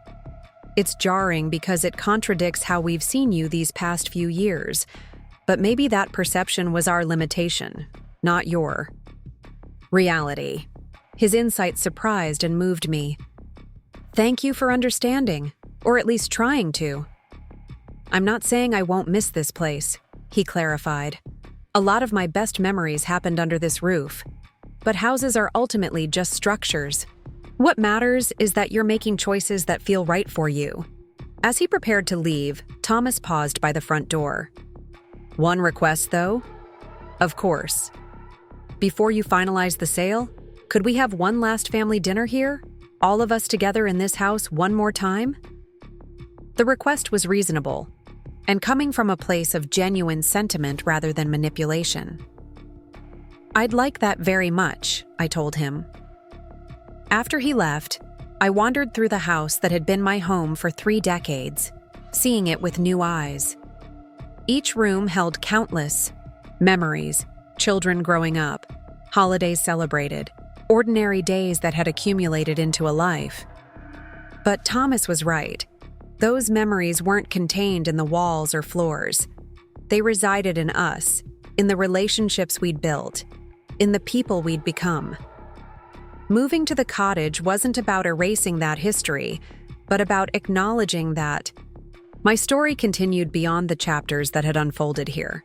It's jarring because it contradicts how we've seen you these past few years, but maybe that perception was our limitation, not your reality. His insight surprised and moved me. Thank you for understanding, or at least trying to. I'm not saying I won't miss this place, he clarified. A lot of my best memories happened under this roof, but houses are ultimately just structures. What matters is that you're making choices that feel right for you. As he prepared to leave, Thomas paused by the front door. One request, though? Of course. Before you finalize the sale, could we have one last family dinner here? All of us together in this house one more time? The request was reasonable, and coming from a place of genuine sentiment rather than manipulation. I'd like that very much, I told him. After he left, I wandered through the house that had been my home for 3 decades, seeing it with new eyes. Each room held countless memories, children growing up, holidays celebrated, ordinary days that had accumulated into a life. But Thomas was right. Those memories weren't contained in the walls or floors. They resided in us, in the relationships we'd built, in the people we'd become. Moving to the cottage wasn't about erasing that history, but about acknowledging that my story continued beyond the chapters that had unfolded here.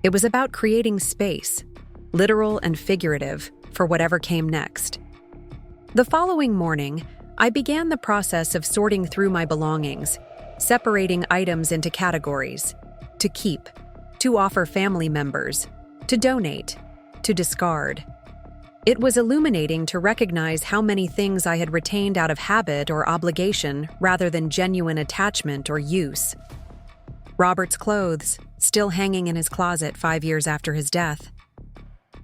It was about creating space, literal and figurative, for whatever came next. The following morning, I began the process of sorting through my belongings, separating items into categories: to keep, to offer family members, to donate, to discard. It was illuminating to recognize how many things I had retained out of habit or obligation rather than genuine attachment or use. Robert's clothes, still hanging in his closet 5 years after his death.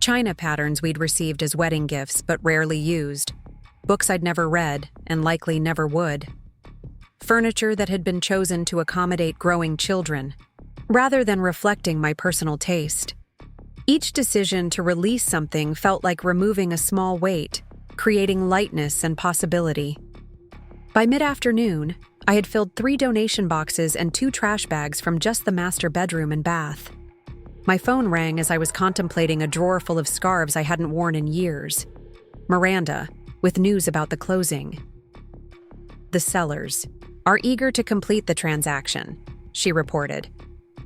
China patterns we'd received as wedding gifts but rarely used. Books I'd never read and likely never would. Furniture that had been chosen to accommodate growing children, rather than reflecting my personal taste. Each decision to release something felt like removing a small weight, creating lightness and possibility. By mid-afternoon, I had filled 3 donation boxes and 2 trash bags from just the master bedroom and bath. My phone rang as I was contemplating a drawer full of scarves I hadn't worn in years. Miranda, with news about the closing. The sellers are eager to complete the transaction, she reported.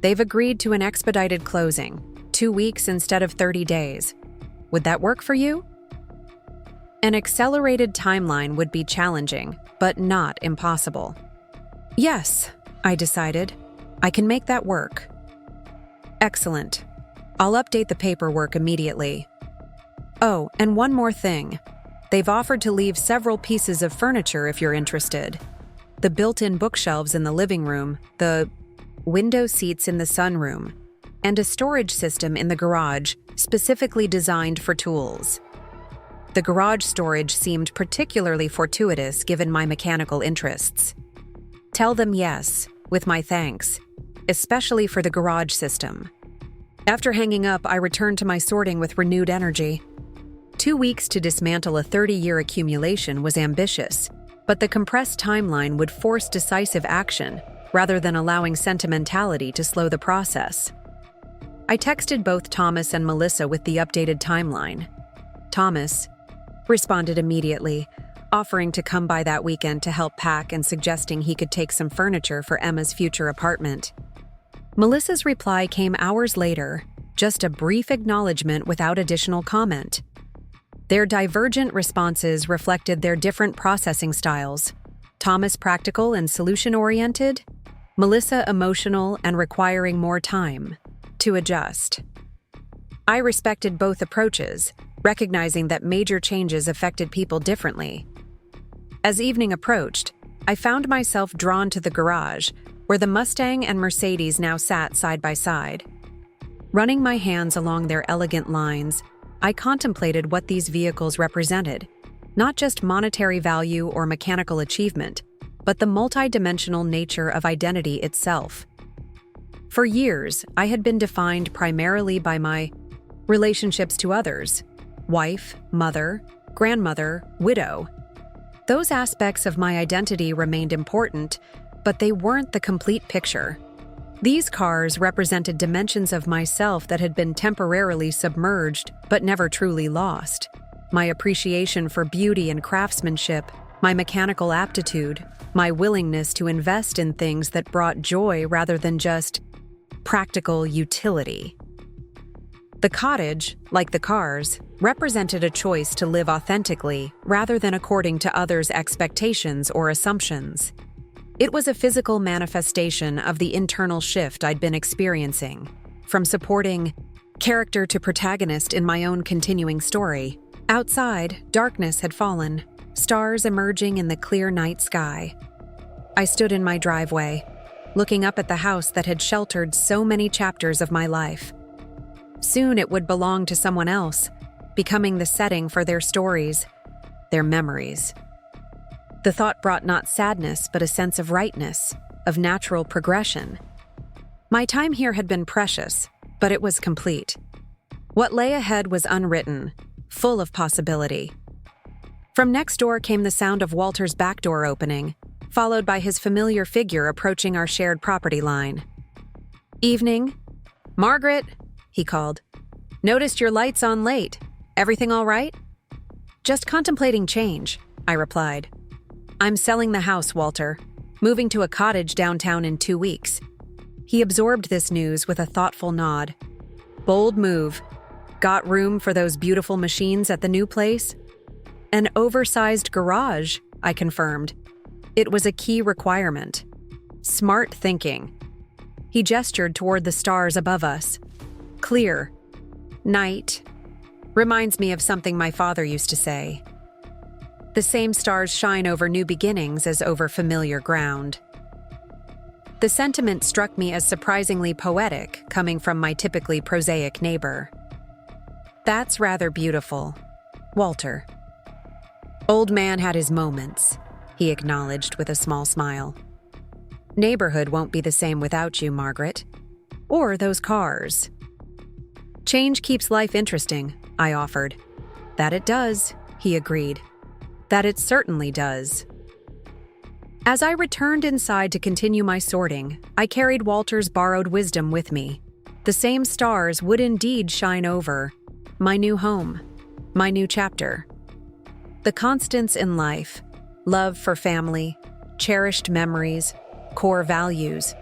They've agreed to an expedited closing, 2 weeks instead of 30 days. Would that work for you? An accelerated timeline would be challenging, but not impossible. Yes, I decided. I can make that work. Excellent. I'll update the paperwork immediately. Oh, and one more thing. They've offered to leave several pieces of furniture if you're interested. The built-in bookshelves in the living room, the window seats in the sunroom, and a storage system in the garage specifically designed for tools. The garage storage seemed particularly fortuitous given my mechanical interests. Tell them yes, with my thanks, especially for the garage system. After hanging up, I returned to my sorting with renewed energy. 2 weeks to dismantle a 30-year accumulation was ambitious, but the compressed timeline would force decisive action rather than allowing sentimentality to slow the process. I texted both Thomas and Melissa with the updated timeline. Thomas responded immediately, offering to come by that weekend to help pack and suggesting he could take some furniture for Emma's future apartment. Melissa's reply came hours later, just a brief acknowledgement without additional comment. Their divergent responses reflected their different processing styles. Thomas practical and solution-oriented, Melissa emotional and requiring more time to adjust. I respected both approaches, recognizing that major changes affected people differently. As evening approached, I found myself drawn to the garage, where the Mustang and Mercedes now sat side by side. Running my hands along their elegant lines, I contemplated what these vehicles represented, not just monetary value or mechanical achievement, but the multidimensional nature of identity itself. For years, I had been defined primarily by my relationships to others: wife, mother, grandmother, widow. Those aspects of my identity remained important, but they weren't the complete picture. These cars represented dimensions of myself that had been temporarily submerged but never truly lost. My appreciation for beauty and craftsmanship, my mechanical aptitude, my willingness to invest in things that brought joy rather than just practical utility. The cottage, like the cars, represented a choice to live authentically rather than according to others' expectations or assumptions. It was a physical manifestation of the internal shift I'd been experiencing, from supporting character to protagonist in my own continuing story. Outside, darkness had fallen, stars emerging in the clear night sky. I stood in my driveway, looking up at the house that had sheltered so many chapters of my life. Soon it would belong to someone else, becoming the setting for their stories, their memories. The thought brought not sadness, but a sense of rightness, of natural progression. My time here had been precious, but it was complete. What lay ahead was unwritten, full of possibility. From next door came the sound of Walter's back door opening, followed by his familiar figure approaching our shared property line. "Evening. Margaret," he called. "Noticed your lights on late. Everything all right?" "Just contemplating change," I replied. "I'm selling the house, Walter. Moving to a cottage downtown in 2 weeks." He absorbed this news with a thoughtful nod. "Bold move. Got room for those beautiful machines at the new place?" "An oversized garage," I confirmed. It was a key requirement. Smart thinking. He gestured toward the stars above us. "Clear. Night. Reminds me of something my father used to say. The same stars shine over new beginnings as over familiar ground." The sentiment struck me as surprisingly poetic, coming from my typically prosaic neighbor. "That's rather beautiful, Walter." "Old man had his moments," he acknowledged with a small smile. "Neighborhood won't be the same without you, Margaret. Or those cars." "Change keeps life interesting," I offered. "That it does," he agreed. "That it certainly does." As I returned inside to continue my sorting, I carried Walter's borrowed wisdom with me. The same stars would indeed shine over my new home, my new chapter. The constants in life, love for family, cherished memories, core values,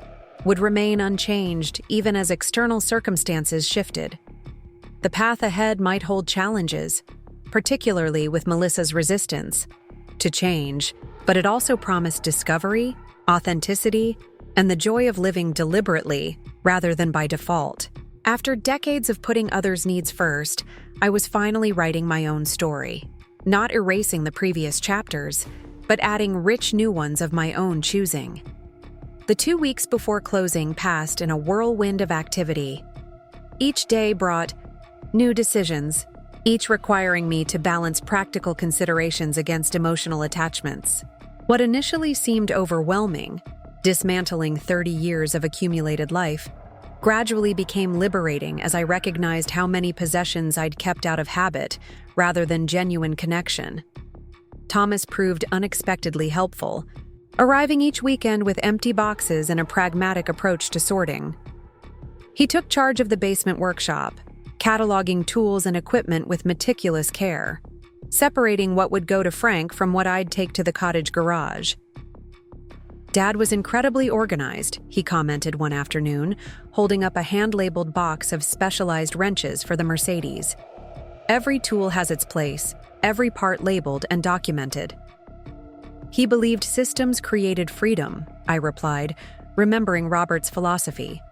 would remain unchanged even as external circumstances shifted. The path ahead might hold challenges, particularly with Melissa's resistance to change, but it also promised discovery, authenticity, and the joy of living deliberately rather than by default. After decades of putting others' needs first, I was finally writing my own story, not erasing the previous chapters, but adding rich new ones of my own choosing. The 2 weeks before closing passed in a whirlwind of activity. Each day brought new decisions, each requiring me to balance practical considerations against emotional attachments. What initially seemed overwhelming, dismantling 30 years of accumulated life, gradually became liberating as I recognized how many possessions I'd kept out of habit rather than genuine connection. Thomas proved unexpectedly helpful, arriving each weekend with empty boxes and a pragmatic approach to sorting. He took charge of the basement workshop, cataloging tools and equipment with meticulous care, separating what would go to Frank from what I'd take to the cottage garage. "Dad was incredibly organized," he commented one afternoon, holding up a hand-labeled box of specialized wrenches for the Mercedes. "Every tool has its place, every part labeled and documented." "He believed systems created freedom," I replied, remembering Robert's philosophy.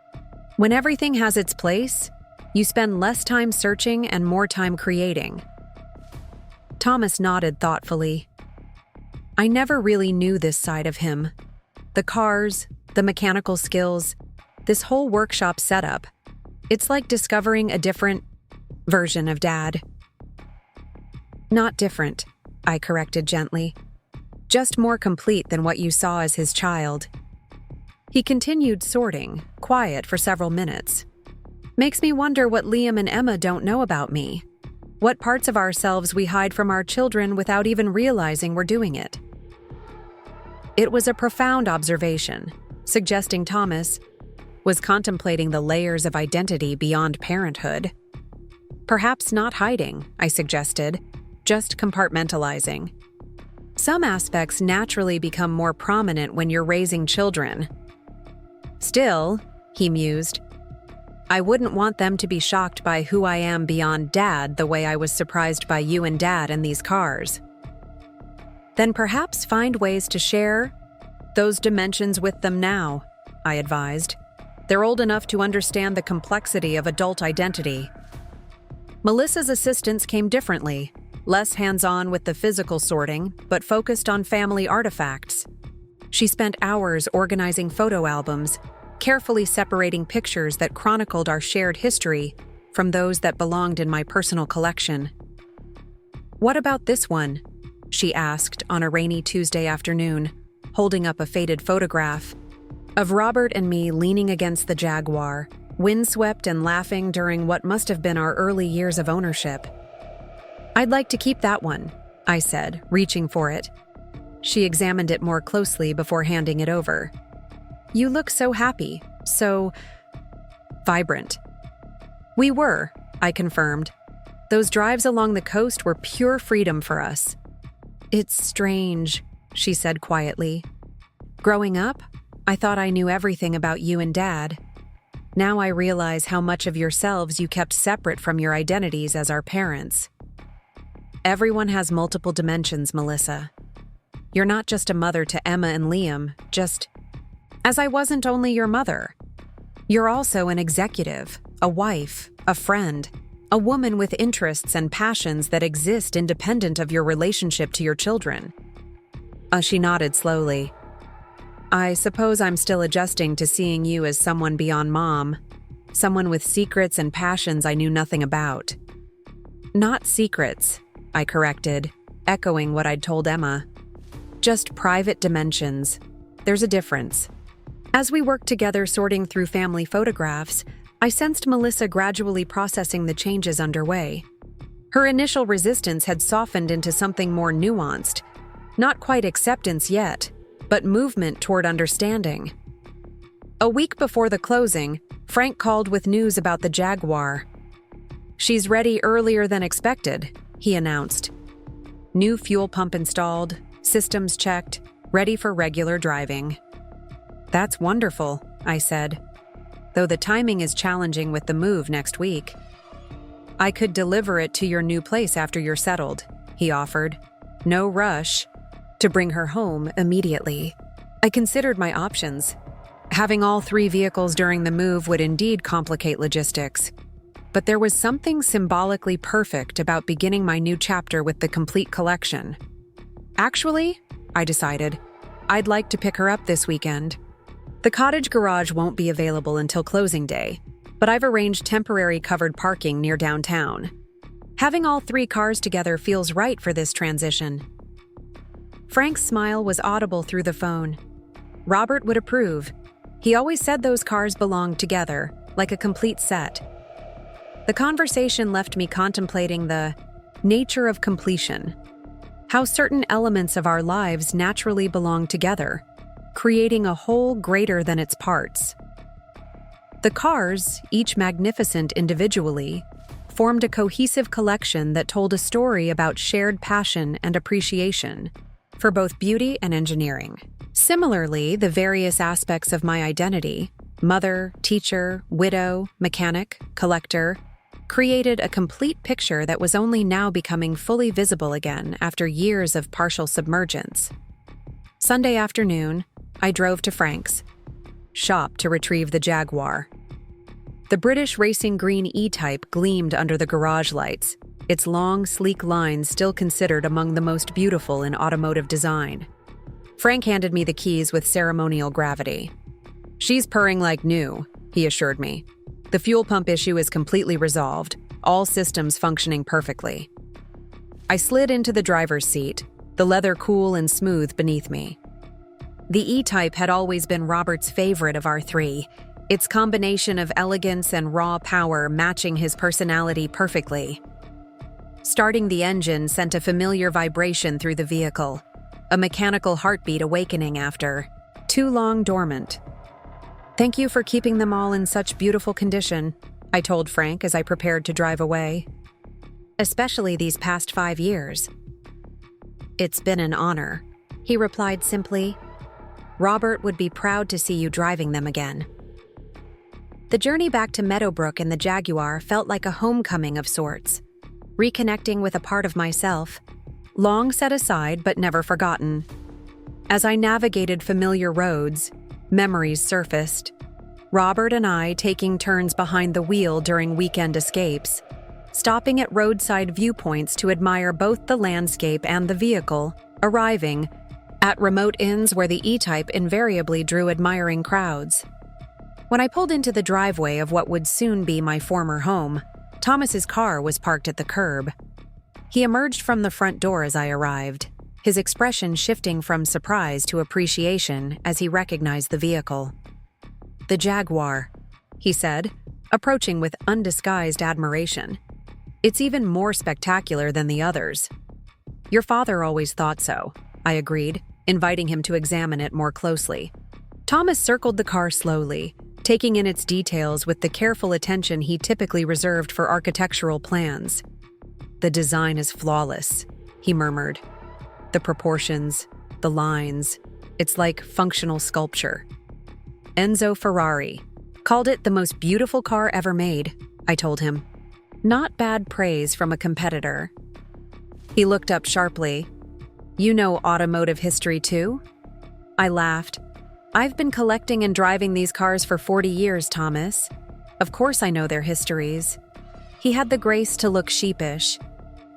"When everything has its place, you spend less time searching and more time creating." Thomas nodded thoughtfully. I never really knew this side of him. The cars, the mechanical skills, this whole workshop setup. It's like discovering a different version of Dad. "Not different," I corrected gently. "Just more complete than what you saw as his child." He continued sorting, quiet for several minutes. "Makes me wonder what Liam and Emma don't know about me. What parts of ourselves we hide from our children without even realizing we're doing it." It was a profound observation, suggesting Thomas was contemplating the layers of identity beyond parenthood. Perhaps not hiding, I suggested, just compartmentalizing. Some aspects naturally become more prominent when you're raising children. Still, he mused, I wouldn't want them to be shocked by who I am beyond Dad the way I was surprised by you and Dad in these cars. Then perhaps find ways to share those dimensions with them now, I advised. They're old enough to understand the complexity of adult identity. Melissa's assistance came differently, less hands-on with the physical sorting, but focused on family artifacts. She spent hours organizing photo albums, carefully separating pictures that chronicled our shared history from those that belonged in my personal collection. What about this one? She asked on a rainy Tuesday afternoon, holding up a faded photograph of Robert and me leaning against the Jaguar, windswept and laughing during what must have been our early years of ownership. I'd like to keep that one, I said, reaching for it. She examined it more closely before handing it over. You look so happy, so vibrant. We were, I confirmed. Those drives along the coast were pure freedom for us. It's strange, she said quietly. Growing up, I thought I knew everything about you and Dad. Now I realize how much of yourselves you kept separate from your identities as our parents. Everyone has multiple dimensions, Melissa. You're not just a mother to Emma and Liam, as I wasn't only your mother. You're also an executive, a wife, a friend, a woman with interests and passions that exist independent of your relationship to your children. She nodded slowly. I suppose I'm still adjusting to seeing you as someone beyond Mom, someone with secrets and passions I knew nothing about. Not secrets, I corrected, echoing what I'd told Emma. Just private dimensions. There's a difference. As we worked together sorting through family photographs, I sensed Melissa gradually processing the changes underway. Her initial resistance had softened into something more nuanced. Not quite acceptance yet, but movement toward understanding. A week before the closing, Frank called with news about the Jaguar. She's ready earlier than expected, he announced. New fuel pump installed, systems checked, ready for regular driving. That's wonderful, I said, though the timing is challenging with the move next week. I could deliver it to your new place after you're settled, he offered. No rush to bring her home immediately. I considered my options. Having all 3 vehicles during the move would indeed complicate logistics. But there was something symbolically perfect about beginning my new chapter with the complete collection. Actually, I decided, I'd like to pick her up this weekend. The cottage garage won't be available until closing day, but I've arranged temporary covered parking near downtown. Having all 3 cars together feels right for this transition. Frank's smile was audible through the phone. Robert would approve. He always said those cars belonged together, like a complete set. The conversation left me contemplating the nature of completion, how certain elements of our lives naturally belong together, creating a whole greater than its parts. The cars, each magnificent individually, formed a cohesive collection that told a story about shared passion and appreciation for both beauty and engineering. Similarly, the various aspects of my identity, mother, teacher, widow, mechanic, collector, created a complete picture that was only now becoming fully visible again after years of partial submergence. Sunday afternoon, I drove to Frank's shop to retrieve the Jaguar. The British racing green E-Type gleamed under the garage lights, its long, sleek lines still considered among the most beautiful in automotive design. Frank handed me the keys with ceremonial gravity. She's purring like new, he assured me. The fuel pump issue is completely resolved, all systems functioning perfectly. I slid into the driver's seat, the leather cool and smooth beneath me. The E-Type had always been Robert's favorite of our 3, its combination of elegance and raw power matching his personality perfectly. Starting the engine sent a familiar vibration through the vehicle. a mechanical heartbeat awakening after too long dormant. "Thank you for keeping them all in such beautiful condition," I told Frank as I prepared to drive away. "Especially these past 5 years." "It's been an honor," he replied simply. "Robert would be proud to see you driving them again." The journey back to Meadowbrook in the Jaguar felt like a homecoming of sorts, reconnecting with a part of myself, long set aside but never forgotten. As I navigated familiar roads, memories surfaced. Robert and I taking turns behind the wheel during weekend escapes, stopping at roadside viewpoints to admire both the landscape and the vehicle, arriving at remote inns where the E-Type invariably drew admiring crowds. When I pulled into the driveway of what would soon be my former home, Thomas's car was parked at the curb. He emerged from the front door as I arrived, his expression shifting from surprise to appreciation as he recognized the vehicle. "The Jaguar," he said, approaching with undisguised admiration. "It's even more spectacular than the others." "Your father always thought so," I agreed, inviting him to examine it more closely. Thomas circled the car slowly, taking in its details with the careful attention he typically reserved for architectural plans. "The design is flawless," he murmured. "The proportions, the lines, it's like functional sculpture." Enzo Ferrari called it the most beautiful car ever made, I told him. Not bad praise from a competitor. He looked up sharply. "You know automotive history too?" I laughed. "I've been collecting and driving these cars for 40 years, Thomas. Of course I know their histories." He had the grace to look sheepish.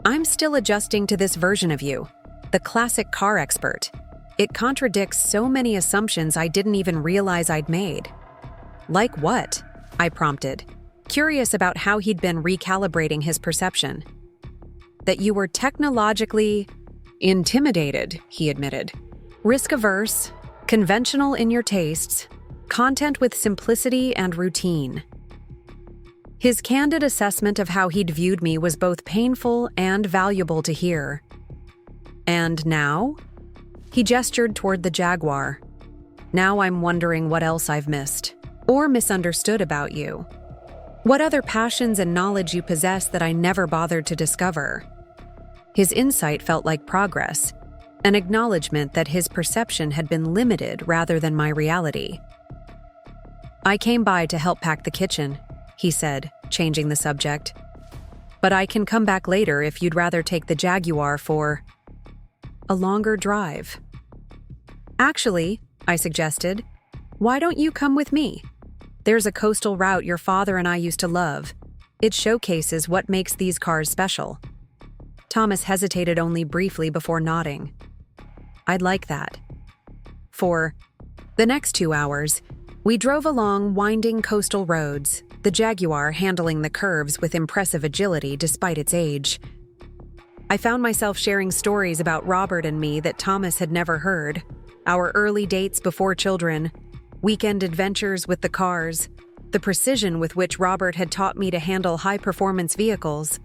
"I'm still adjusting to this version of you, the classic car expert. It contradicts so many assumptions I didn't even realize I'd made." "Like what?" I prompted, curious about how he'd been recalibrating his perception. "That you were technologically intimidated," he admitted. "Risk-averse, conventional in your tastes, content with simplicity and routine." His candid assessment of how he'd viewed me was both painful and valuable to hear. "And now?" He gestured toward the Jaguar. "Now I'm wondering what else I've missed or misunderstood about you. What other passions and knowledge you possess that I never bothered to discover." His insight felt like progress, an acknowledgement that his perception had been limited rather than my reality. "I came by to help pack the kitchen," he said, changing the subject. "But I can come back later if you'd rather take the Jaguar for a longer drive." "Actually," I suggested, "why don't you come with me? There's a coastal route your father and I used to love. It showcases what makes these cars special." Thomas hesitated only briefly before nodding. "I'd like that." For the next 2 hours, we drove along winding coastal roads, the Jaguar handling the curves with impressive agility despite its age. I found myself sharing stories about Robert and me that Thomas had never heard, our early dates before children, weekend adventures with the cars, the precision with which Robert had taught me to handle high-performance vehicles.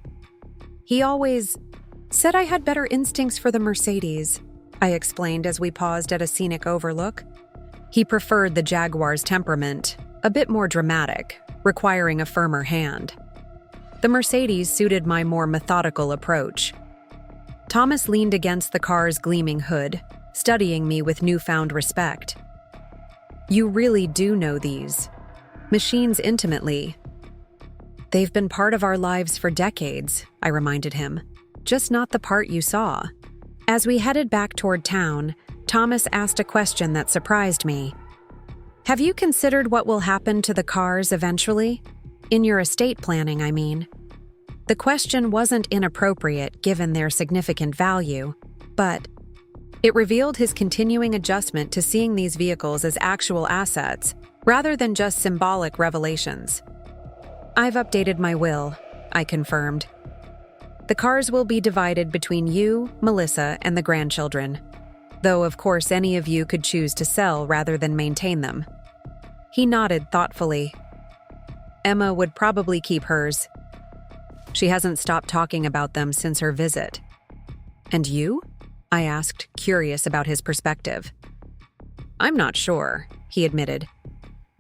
He always said I had better instincts for the Mercedes, I explained as we paused at a scenic overlook. He preferred the Jaguar's temperament, a bit more dramatic, requiring a firmer hand. The Mercedes suited my more methodical approach. Thomas leaned against the car's gleaming hood, studying me with newfound respect. "You really do know these machines intimately." "They've been part of our lives for decades," I reminded him, "just not the part you saw." As we headed back toward town, Thomas asked a question that surprised me. "Have you considered what will happen to the cars eventually? In your estate planning, I mean." The question wasn't inappropriate given their significant value, but it revealed his continuing adjustment to seeing these vehicles as actual assets rather than just symbolic revelations. "I've updated my will," I confirmed. "The cars will be divided between you, Melissa, and the grandchildren, though of course any of you could choose to sell rather than maintain them." He nodded thoughtfully. "Emma would probably keep hers. She hasn't stopped talking about them since her visit." "And you?" I asked, curious about his perspective. I'm not sure, he admitted.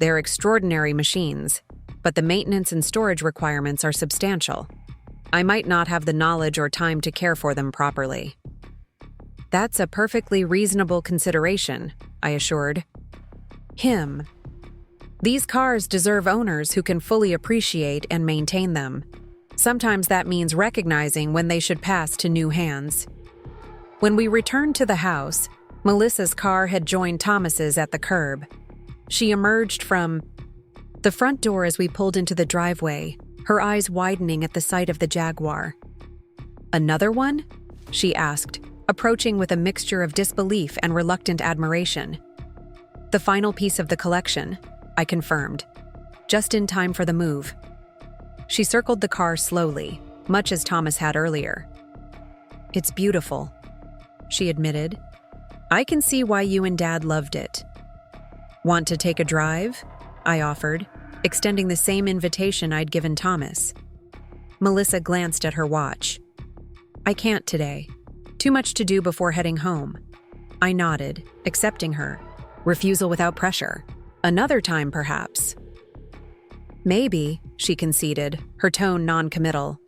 They're extraordinary machines, but the maintenance and storage requirements are substantial. I might not have the knowledge or time to care for them properly. That's a perfectly reasonable consideration, I assured him. These cars deserve owners who can fully appreciate and maintain them. Sometimes that means recognizing when they should pass to new hands. When we returned to the house, Melissa's car had joined Thomas's at the curb. She emerged from the front door as we pulled into the driveway, her eyes widening at the sight of the Jaguar. Another one? She asked, approaching with a mixture of disbelief and reluctant admiration. The final piece of the collection, I confirmed, just in time for the move. She circled the car slowly, much as Thomas had earlier. It's beautiful, she admitted. I can see why you and Dad loved it. Want to take a drive? I offered, extending the same invitation I'd given Thomas. Melissa glanced at her watch. I can't today. Too much to do before heading home. I nodded, accepting her. Refusal without pressure. Another time, perhaps. Maybe, she conceded, her tone non-committal.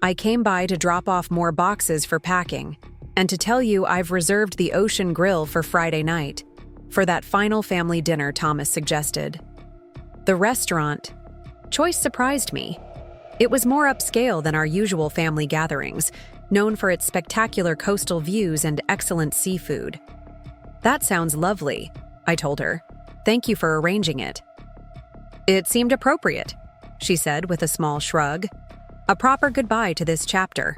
I came by to drop off more boxes for packing, and to tell you I've reserved the Ocean Grill for Friday night, for that final family dinner Thomas suggested. The restaurant choice surprised me. It was more upscale than our usual family gatherings, known for its spectacular coastal views and excellent seafood. That sounds lovely, I told her. Thank you for arranging it. It seemed appropriate, she said with a small shrug. A proper goodbye to this chapter.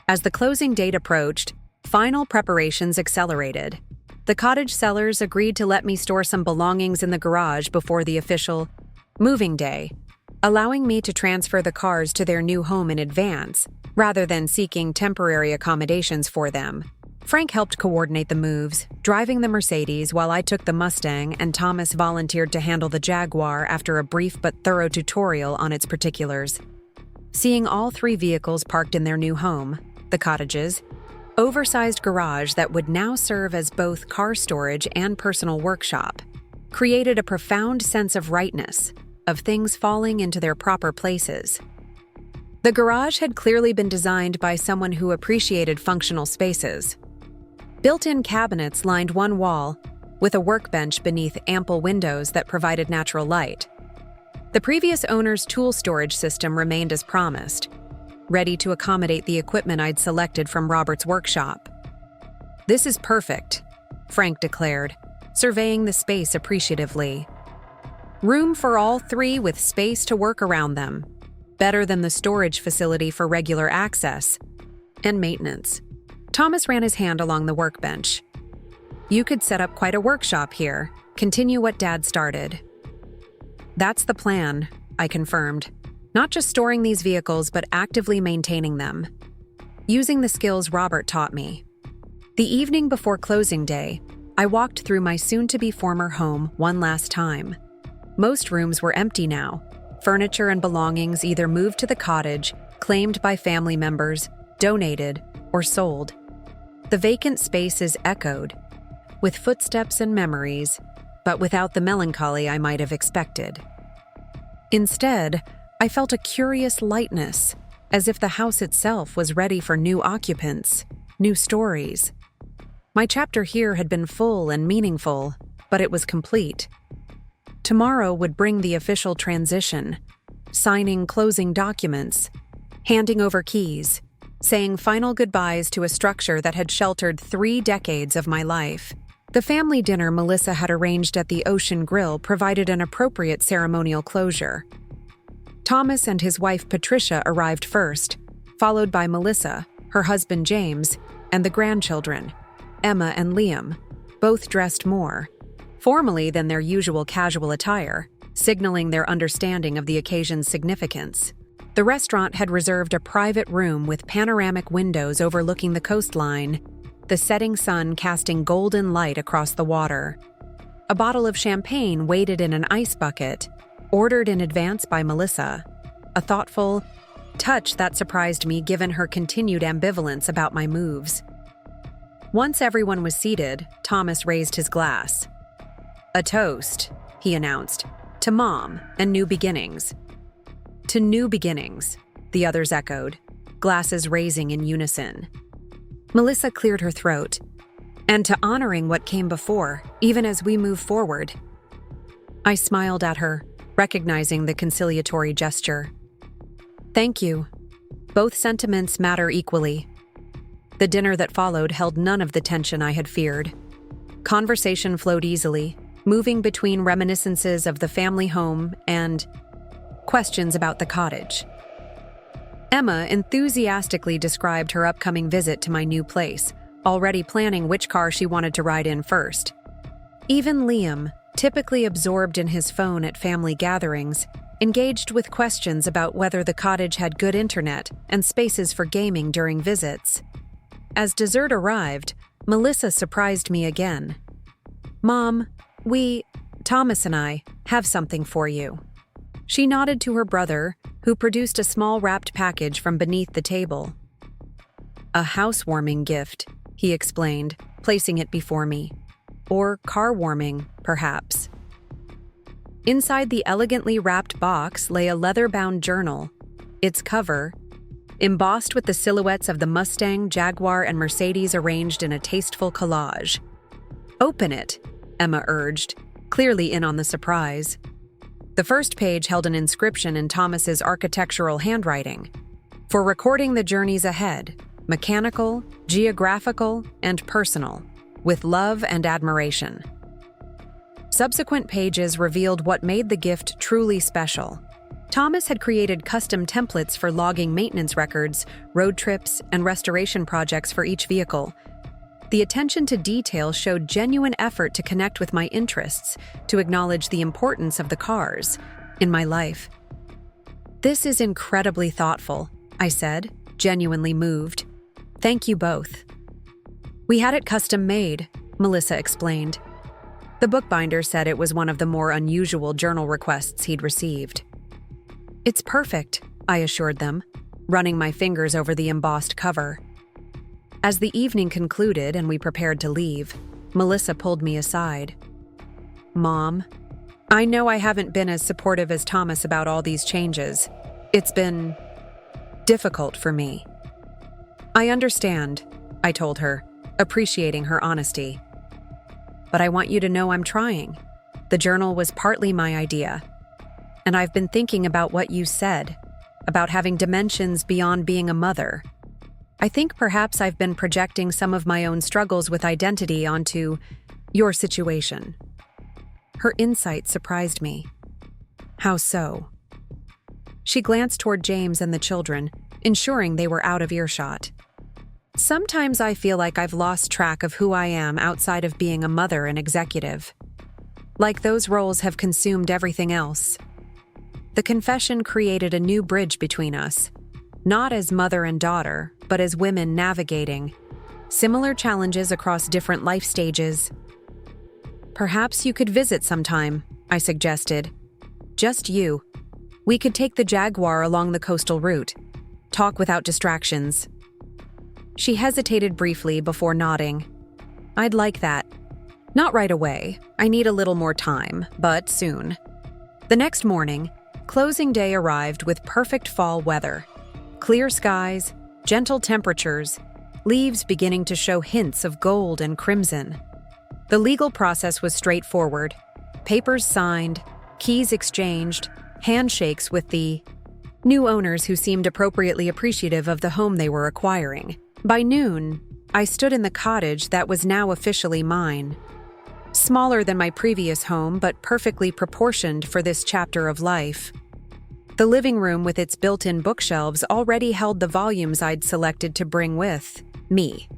As the closing date approached, final preparations accelerated. The cottage sellers agreed to let me store some belongings in the garage before the official moving day, allowing me to transfer the cars to their new home in advance, rather than seeking temporary accommodations for them. Frank helped coordinate the moves, driving the Mercedes while I took the Mustang, and Thomas volunteered to handle the Jaguar after a brief but thorough tutorial on its particulars. Seeing all three vehicles parked in their new home, the cottage's oversized garage that would now serve as both car storage and personal workshop, created a profound sense of rightness, of things falling into their proper places. The garage had clearly been designed by someone who appreciated functional spaces. Built-in cabinets lined one wall, with a workbench beneath ample windows that provided natural light. The previous owner's tool storage system remained as promised, ready to accommodate the equipment I'd selected from Robert's workshop. This is perfect, Frank declared, surveying the space appreciatively. Room for all three with space to work around them. Better than the storage facility for regular access and maintenance. Thomas ran his hand along the workbench. You could set up quite a workshop here, continue what Dad started. That's the plan, I confirmed. Not just storing these vehicles, but actively maintaining them. Using the skills Robert taught me. The evening before closing day, I walked through my soon-to-be former home one last time. Most rooms were empty now. Furniture and belongings either moved to the cottage, claimed by family members, donated, or sold. The vacant spaces echoed, with footsteps and memories, but without the melancholy I might have expected. Instead, I felt a curious lightness, as if the house itself was ready for new occupants, new stories. My chapter here had been full and meaningful, but it was complete. Tomorrow would bring the official transition, signing closing documents, handing over keys, saying final goodbyes to a structure that had sheltered 3 decades of my life. The family dinner Melissa had arranged at the Ocean Grill provided an appropriate ceremonial closure. Thomas and his wife Patricia arrived first, followed by Melissa, her husband James, and the grandchildren, Emma and Liam, both dressed more formally than their usual casual attire, signaling their understanding of the occasion's significance. The restaurant had reserved a private room with panoramic windows overlooking the coastline, the setting sun casting golden light across the water. A bottle of champagne waited in an ice bucket, ordered in advance by Melissa, a thoughtful touch that surprised me given her continued ambivalence about my moves. Once everyone was seated, Thomas raised his glass. "A toast," he announced, "to Mom and new beginnings." "To new beginnings," the others echoed, glasses raising in unison. Melissa cleared her throat. "And to honoring what came before, even as we move forward." I smiled at her, recognizing the conciliatory gesture. "Thank you. Both sentiments matter equally." The dinner that followed held none of the tension I had feared. Conversation flowed easily, moving between reminiscences of the family home and questions about the cottage. Emma enthusiastically described her upcoming visit to my new place, already planning which car she wanted to ride in first. Even Liam, typically absorbed in his phone at family gatherings, engaged with questions about whether the cottage had good internet and spaces for gaming during visits. As dessert arrived, Melissa surprised me again. "Mom, Thomas and I, have something for you." She nodded to her brother, who produced a small wrapped package from beneath the table. "A housewarming gift," he explained, placing it before me. "Or car warming, perhaps." Inside the elegantly wrapped box lay a leather-bound journal. Its cover, embossed with the silhouettes of the Mustang, Jaguar, and Mercedes arranged in a tasteful collage. "Open it," Emma urged, clearly in on the surprise. The first page held an inscription in Thomas's architectural handwriting. "For recording the journeys ahead, mechanical, geographical, and personal, with love and admiration." Subsequent pages revealed what made the gift truly special. Thomas had created custom templates for logging maintenance records, road trips, and restoration projects for each vehicle. The attention to detail showed genuine effort to connect with my interests, to acknowledge the importance of the cars in my life. "This is incredibly thoughtful," I said, genuinely moved. "Thank you both." "We had it custom made," Melissa explained. The bookbinder said it was one of the more unusual journal requests he'd received. "It's perfect," I assured them, running my fingers over the embossed cover. As the evening concluded and we prepared to leave, Melissa pulled me aside. "Mom, I know I haven't been as supportive as Thomas about all these changes. It's been difficult for me." "I understand," I told her, appreciating her honesty. "But I want you to know I'm trying. The journal was partly my idea. And I've been thinking about what you said, about having dimensions beyond being a mother. I think perhaps I've been projecting some of my own struggles with identity onto your situation." Her insight surprised me. "How so?" She glanced toward James and the children, ensuring they were out of earshot. "Sometimes I feel like I've lost track of who I am outside of being a mother and executive. Like those roles have consumed everything else." The confession created a new bridge between us, not as mother and daughter, but as women navigating similar challenges across different life stages. "Perhaps you could visit sometime," I suggested. "Just you. We could take the Jaguar along the coastal route. Talk without distractions." She hesitated briefly before nodding. "I'd like that. Not right away. I need a little more time, but soon." The next morning, closing day arrived with perfect fall weather. Clear skies, gentle temperatures, leaves beginning to show hints of gold and crimson. The legal process was straightforward. Papers signed, keys exchanged, handshakes with the new owners who seemed appropriately appreciative of the home they were acquiring. By noon, I stood in the cottage that was now officially mine. Smaller than my previous home, but perfectly proportioned for this chapter of life. The living room with its built-in bookshelves already held the volumes I'd selected to bring with me.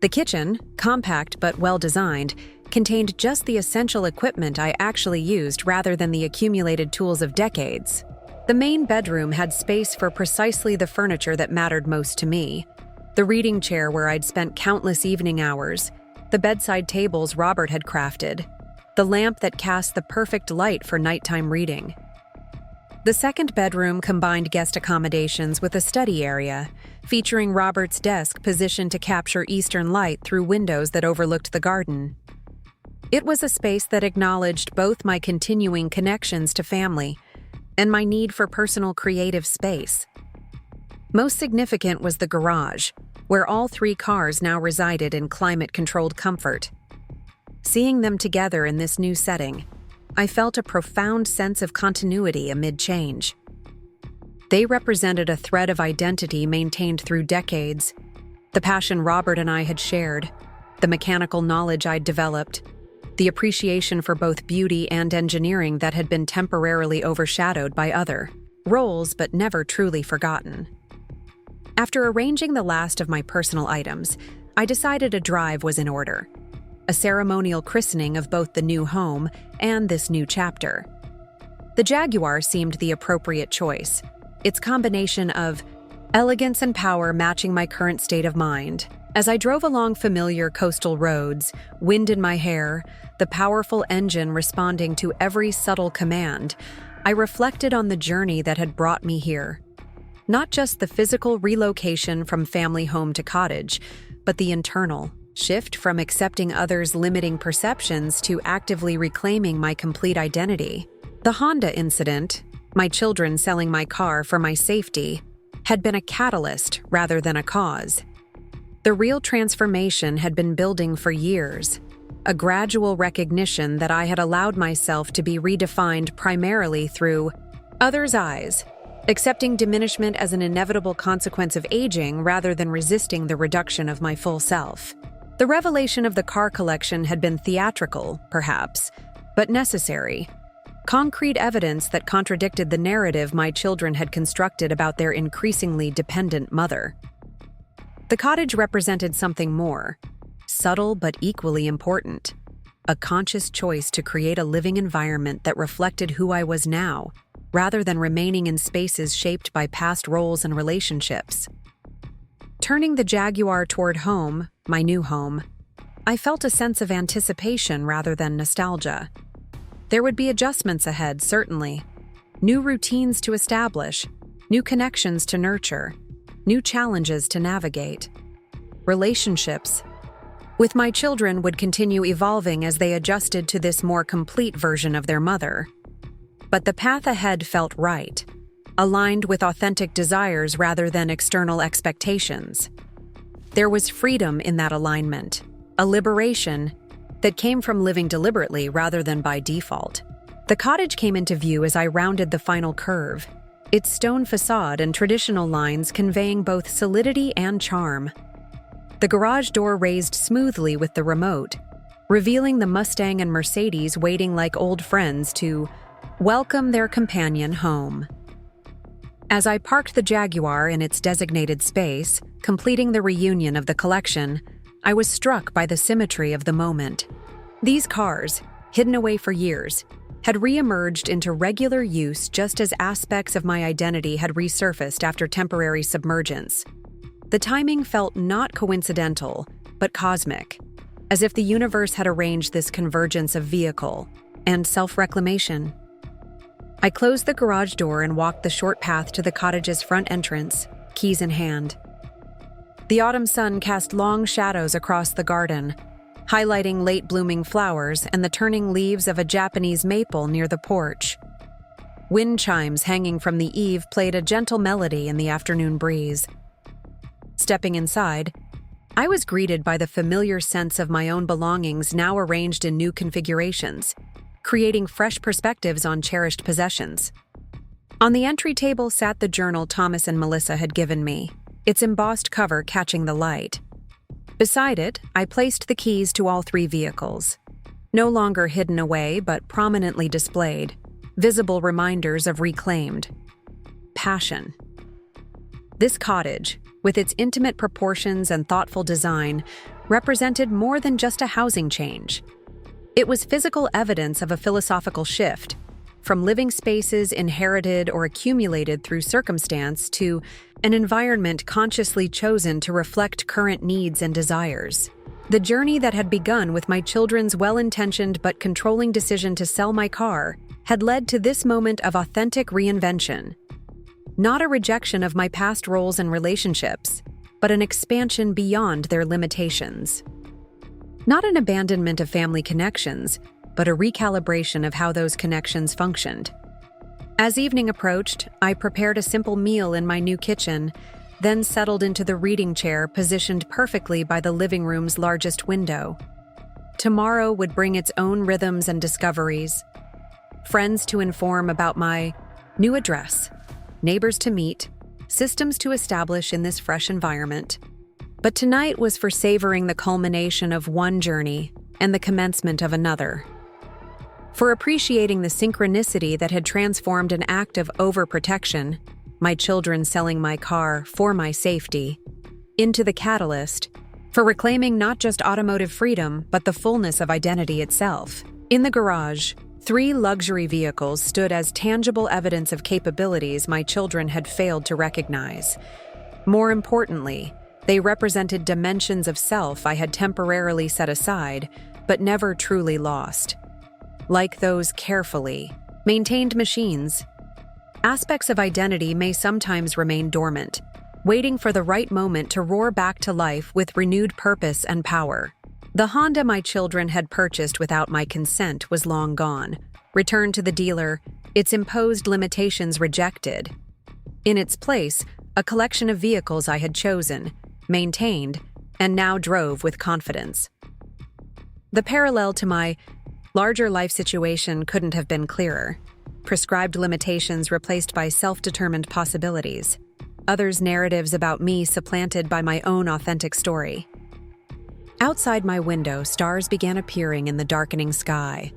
The kitchen, compact but well-designed, contained just the essential equipment I actually used rather than the accumulated tools of decades. The main bedroom had space for precisely the furniture that mattered most to me. The reading chair where I'd spent countless evening hours, the bedside tables Robert had crafted, the lamp that cast the perfect light for nighttime reading. The second bedroom combined guest accommodations with a study area, featuring Robert's desk positioned to capture eastern light through windows that overlooked the garden. It was a space that acknowledged both my continuing connections to family and my need for personal creative space. Most significant was the garage, where all 3 cars now resided in climate-controlled comfort. Seeing them together in this new setting, I felt a profound sense of continuity amid change. They represented a thread of identity maintained through decades, the passion Robert and I had shared, the mechanical knowledge I'd developed, the appreciation for both beauty and engineering that had been temporarily overshadowed by other roles but never truly forgotten. After arranging the last of my personal items, I decided a drive was in order, a ceremonial christening of both the new home and this new chapter. The Jaguar seemed the appropriate choice, its combination of elegance and power matching my current state of mind. As I drove along familiar coastal roads, wind in my hair, the powerful engine responding to every subtle command, I reflected on the journey that had brought me here. Not just the physical relocation from family home to cottage, but the internal shift from accepting others' limiting perceptions to actively reclaiming my complete identity. The Honda incident, my children selling my car for my safety, had been a catalyst rather than a cause. The real transformation had been building for years, a gradual recognition that I had allowed myself to be redefined primarily through others' eyes, accepting diminishment as an inevitable consequence of aging rather than resisting the reduction of my full self. The revelation of the car collection had been theatrical, perhaps, but necessary. Concrete evidence that contradicted the narrative my children had constructed about their increasingly dependent mother. The cottage represented something more, subtle but equally important, a conscious choice to create a living environment that reflected who I was now, rather than remaining in spaces shaped by past roles and relationships. Turning the Jaguar toward home, my new home, I felt a sense of anticipation rather than nostalgia. There would be adjustments ahead, certainly. New routines to establish, new connections to nurture, new challenges to navigate. Relationships with my children would continue evolving as they adjusted to this more complete version of their mother. But the path ahead felt right, aligned with authentic desires rather than external expectations. There was freedom in that alignment, a liberation that came from living deliberately rather than by default. The cottage came into view as I rounded the final curve, its stone facade and traditional lines conveying both solidity and charm. The garage door raised smoothly with the remote, revealing the Mustang and Mercedes waiting like old friends to welcome their companion home. As I parked the Jaguar in its designated space, completing the reunion of the collection, I was struck by the symmetry of the moment. These cars, hidden away for years, had re-emerged into regular use just as aspects of my identity had resurfaced after temporary submergence. The timing felt not coincidental, but cosmic, as if the universe had arranged this convergence of vehicle and self-reclamation. I closed the garage door and walked the short path to the cottage's front entrance, keys in hand. The autumn sun cast long shadows across the garden, highlighting late-blooming flowers and the turning leaves of a Japanese maple near the porch. Wind chimes hanging from the eave played a gentle melody in the afternoon breeze. Stepping inside, I was greeted by the familiar sense of my own belongings now arranged in new configurations, creating fresh perspectives on cherished possessions. On the entry table sat the journal Thomas and Melissa had given me, its embossed cover catching the light. Beside it, I placed the keys to all 3 vehicles, no longer hidden away but prominently displayed, visible reminders of reclaimed passion. This cottage, with its intimate proportions and thoughtful design, represented more than just a housing change. It was physical evidence of a philosophical shift, from living spaces inherited or accumulated through circumstance to an environment consciously chosen to reflect current needs and desires. The journey that had begun with my children's well-intentioned but controlling decision to sell my car had led to this moment of authentic reinvention. Not a rejection of my past roles and relationships, but an expansion beyond their limitations. Not an abandonment of family connections, but a recalibration of how those connections functioned. As evening approached, I prepared a simple meal in my new kitchen, then settled into the reading chair positioned perfectly by the living room's largest window. Tomorrow would bring its own rhythms and discoveries. Friends to inform about my new address, neighbors to meet, systems to establish in this fresh environment. But tonight was for savoring the culmination of one journey and the commencement of another. For appreciating the synchronicity that had transformed an act of overprotection, my children selling my car for my safety, into the catalyst for reclaiming not just automotive freedom, but the fullness of identity itself. In the garage, 3 luxury vehicles stood as tangible evidence of capabilities my children had failed to recognize. More importantly, they represented dimensions of self I had temporarily set aside, but never truly lost. Like those carefully maintained machines, aspects of identity may sometimes remain dormant, waiting for the right moment to roar back to life with renewed purpose and power. The Honda my children had purchased without my consent was long gone, returned to the dealer, its imposed limitations rejected. In its place, a collection of vehicles I had chosen, maintained, and now drove with confidence. The parallel to my larger life situation couldn't have been clearer. Prescribed limitations replaced by self-determined possibilities. Others' narratives about me supplanted by my own authentic story. Outside my window, stars began appearing in the darkening sky.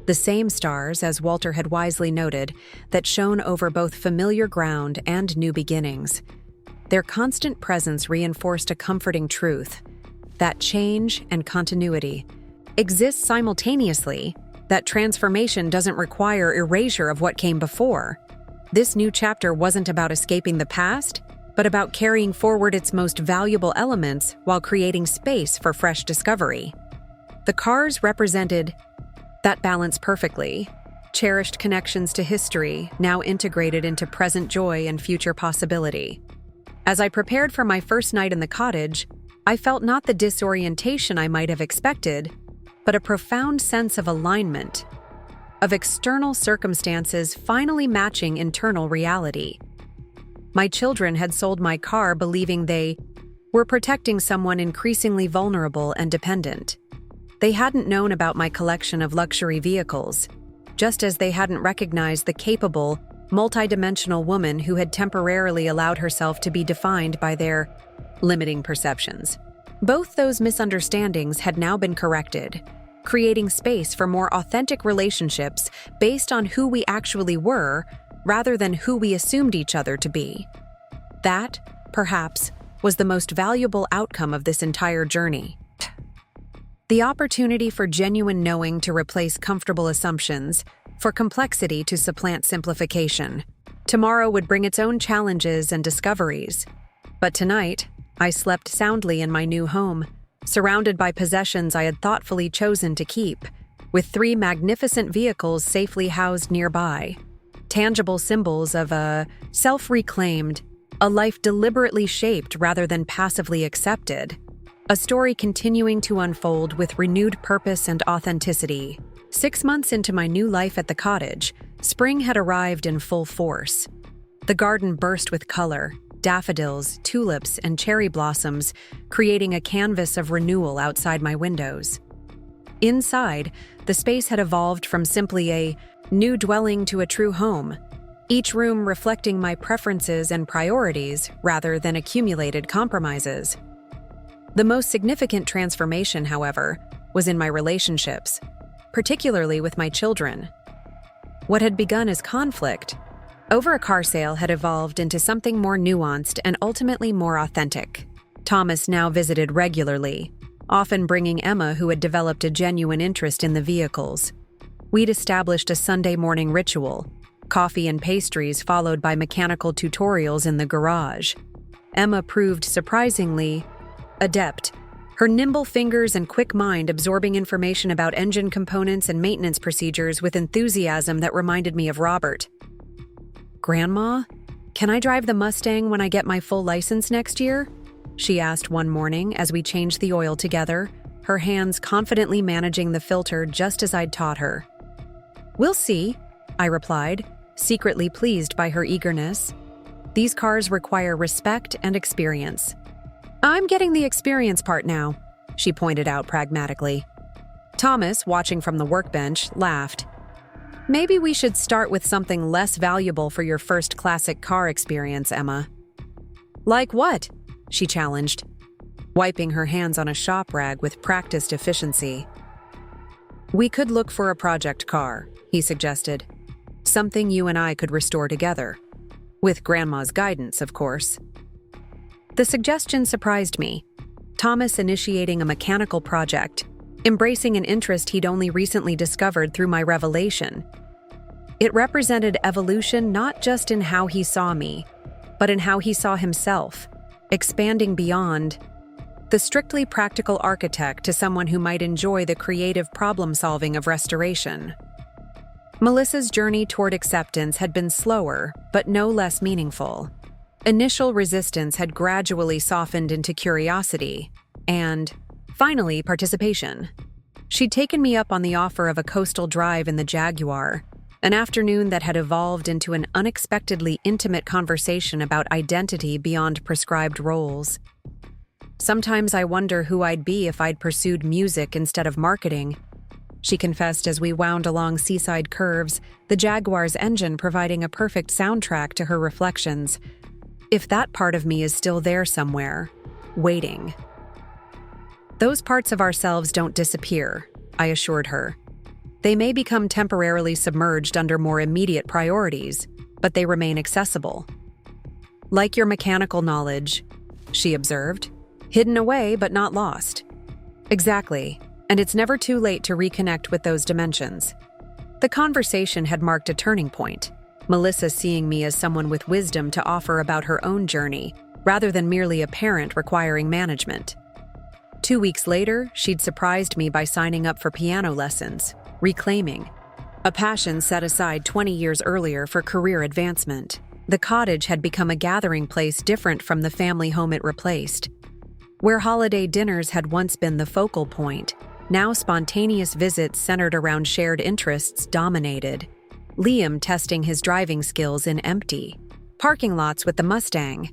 The same stars, as Walter had wisely noted, that shone over both familiar ground and new beginnings. Their constant presence reinforced a comforting truth, that change and continuity exists simultaneously, that transformation doesn't require erasure of what came before. This new chapter wasn't about escaping the past, but about carrying forward its most valuable elements while creating space for fresh discovery. The cars represented that balance perfectly, cherished connections to history now integrated into present joy and future possibility. As I prepared for my first night in the cottage, I felt not the disorientation I might have expected, but a profound sense of alignment, of external circumstances finally matching internal reality. My children had sold my car believing they were protecting someone increasingly vulnerable and dependent. They hadn't known about my collection of luxury vehicles, just as they hadn't recognized the capable, multidimensional woman who had temporarily allowed herself to be defined by their limiting perceptions. Both those misunderstandings had now been corrected, creating space for more authentic relationships based on who we actually were rather than who we assumed each other to be. That, perhaps, was the most valuable outcome of this entire journey. The opportunity for genuine knowing to replace comfortable assumptions, for complexity to supplant simplification. Tomorrow would bring its own challenges and discoveries. But tonight, I slept soundly in my new home, surrounded by possessions I had thoughtfully chosen to keep, with 3 magnificent vehicles safely housed nearby. Tangible symbols of a self-reclaimed, a life deliberately shaped rather than passively accepted, a story continuing to unfold with renewed purpose and authenticity. 6 months into my new life at the cottage, spring had arrived in full force. The garden burst with color, daffodils, tulips, and cherry blossoms, creating a canvas of renewal outside my windows. Inside, the space had evolved from simply a new dwelling to a true home, each room reflecting my preferences and priorities rather than accumulated compromises. The most significant transformation, however, was in my relationships, particularly with my children. What had begun as conflict over a car sale had evolved into something more nuanced and ultimately more authentic. Thomas now visited regularly, often bringing Emma, who had developed a genuine interest in the vehicles. We'd established a Sunday morning ritual, coffee and pastries followed by mechanical tutorials in the garage. Emma proved surprisingly adept, her nimble fingers and quick mind absorbing information about engine components and maintenance procedures with enthusiasm that reminded me of Robert. "Grandma, can I drive the Mustang when I get my full license next year?" she asked one morning as we changed the oil together, her hands confidently managing the filter just as I'd taught her. "We'll see," I replied, secretly pleased by her eagerness. These cars require respect and experience. "I'm getting the experience part now," she pointed out pragmatically. Thomas, watching from the workbench, laughed. "Maybe we should start with something less valuable for your first classic car experience, Emma." "Like what?" she challenged, wiping her hands on a shop rag with practiced efficiency. "We could look for a project car," he suggested. "Something you and I could restore together. With Grandma's guidance, of course." The suggestion surprised me. Thomas initiating a mechanical project, embracing an interest he'd only recently discovered through my revelation. It represented evolution not just in how he saw me, but in how he saw himself, expanding beyond the strictly practical architect to someone who might enjoy the creative problem-solving of restoration. Melissa's journey toward acceptance had been slower, but no less meaningful. Initial resistance had gradually softened into curiosity, and, finally, participation. She'd taken me up on the offer of a coastal drive in the Jaguar, an afternoon that had evolved into an unexpectedly intimate conversation about identity beyond prescribed roles. "Sometimes I wonder who I'd be if I'd pursued music instead of marketing," she confessed as we wound along seaside curves, the Jaguar's engine providing a perfect soundtrack to her reflections. "If that part of me is still there somewhere, waiting." "Those parts of ourselves don't disappear," I assured her. "They may become temporarily submerged under more immediate priorities, but they remain accessible." "Like your mechanical knowledge," she observed. "Hidden away but not lost." "Exactly, and it's never too late to reconnect with those dimensions." The conversation had marked a turning point, Melissa seeing me as someone with wisdom to offer about her own journey, rather than merely a parent requiring management. 2 weeks later, she'd surprised me by signing up for piano lessons, reclaiming a passion set aside 20 years earlier for career advancement. The cottage had become a gathering place different from the family home it replaced. Where holiday dinners had once been the focal point, now spontaneous visits centered around shared interests dominated. Liam testing his driving skills in empty parking lots with the Mustang.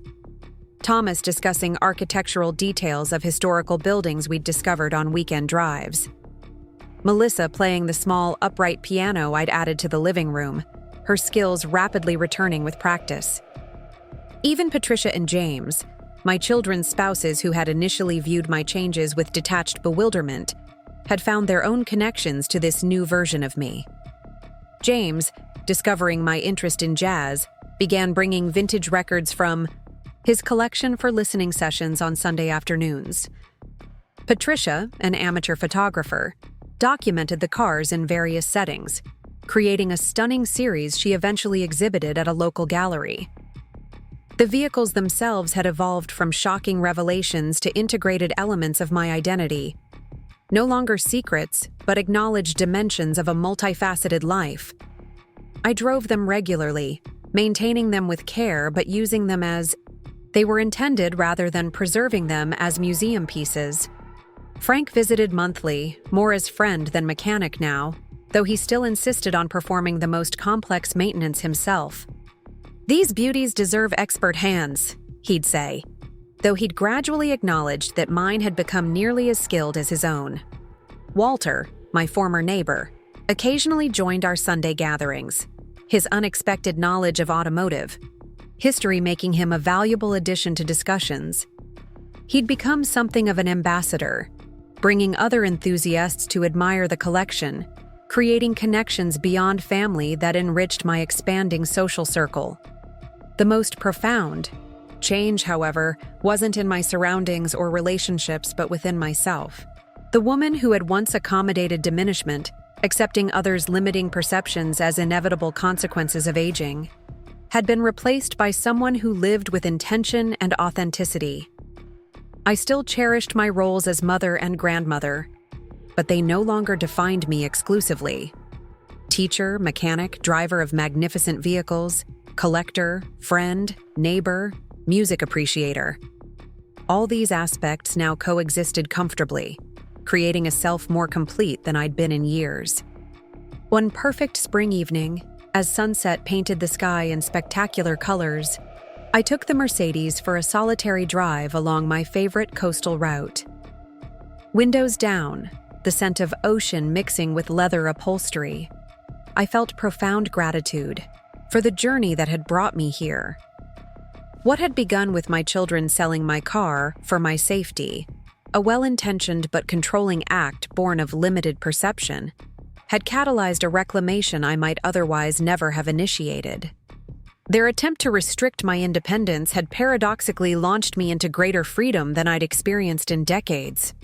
Thomas discussing architectural details of historical buildings we'd discovered on weekend drives. Melissa playing the small, upright piano I'd added to the living room, her skills rapidly returning with practice. Even Patricia and James, my children's spouses who had initially viewed my changes with detached bewilderment, had found their own connections to this new version of me. James, discovering my interest in jazz, began bringing vintage records from his collection for listening sessions on Sunday afternoons. Patricia, an amateur photographer, documented the cars in various settings, creating a stunning series she eventually exhibited at a local gallery. The vehicles themselves had evolved from shocking revelations to integrated elements of my identity. No longer secrets, but acknowledged dimensions of a multifaceted life. I drove them regularly, maintaining them with care but using them as they were intended rather than preserving them as museum pieces. Frank visited monthly, more as friend than mechanic now, though he still insisted on performing the most complex maintenance himself. "These beauties deserve expert hands," he'd say, though he'd gradually acknowledged that mine had become nearly as skilled as his own. Walter, my former neighbor, occasionally joined our Sunday gatherings, his unexpected knowledge of automotive history making him a valuable addition to discussions. He'd become something of an ambassador, bringing other enthusiasts to admire the collection, creating connections beyond family that enriched my expanding social circle. The most profound change, however, wasn't in my surroundings or relationships but within myself. The woman who had once accommodated diminishment, accepting others' limiting perceptions as inevitable consequences of aging, had been replaced by someone who lived with intention and authenticity. I still cherished my roles as mother and grandmother, but they no longer defined me exclusively. Teacher, mechanic, driver of magnificent vehicles, collector, friend, neighbor, music appreciator. All these aspects now coexisted comfortably, creating a self more complete than I'd been in years. One perfect spring evening, as sunset painted the sky in spectacular colors, I took the Mercedes for a solitary drive along my favorite coastal route. Windows down, the scent of ocean mixing with leather upholstery, I felt profound gratitude for the journey that had brought me here. What had begun with my children selling my car for my safety, a well-intentioned but controlling act born of limited perception, had catalyzed a reclamation I might otherwise never have initiated. Their attempt to restrict my independence had paradoxically launched me into greater freedom than I'd experienced in decades.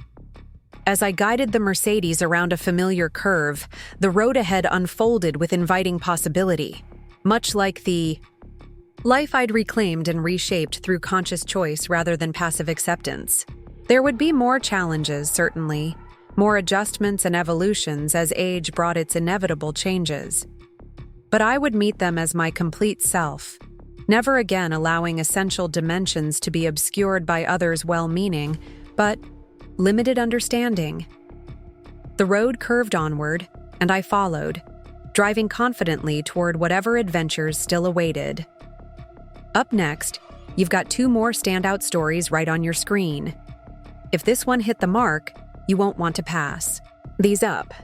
As I guided the Mercedes around a familiar curve, the road ahead unfolded with inviting possibility, much like the life I'd reclaimed and reshaped through conscious choice rather than passive acceptance. There would be more challenges, certainly, more adjustments and evolutions as age brought its inevitable changes. But I would meet them as my complete self, never again allowing essential dimensions to be obscured by others' well-meaning, but limited understanding. The road curved onward, and I followed, driving confidently toward whatever adventures still awaited. Up next, you've got 2 more standout stories right on your screen. If this one hit the mark, you won't want to pass these up.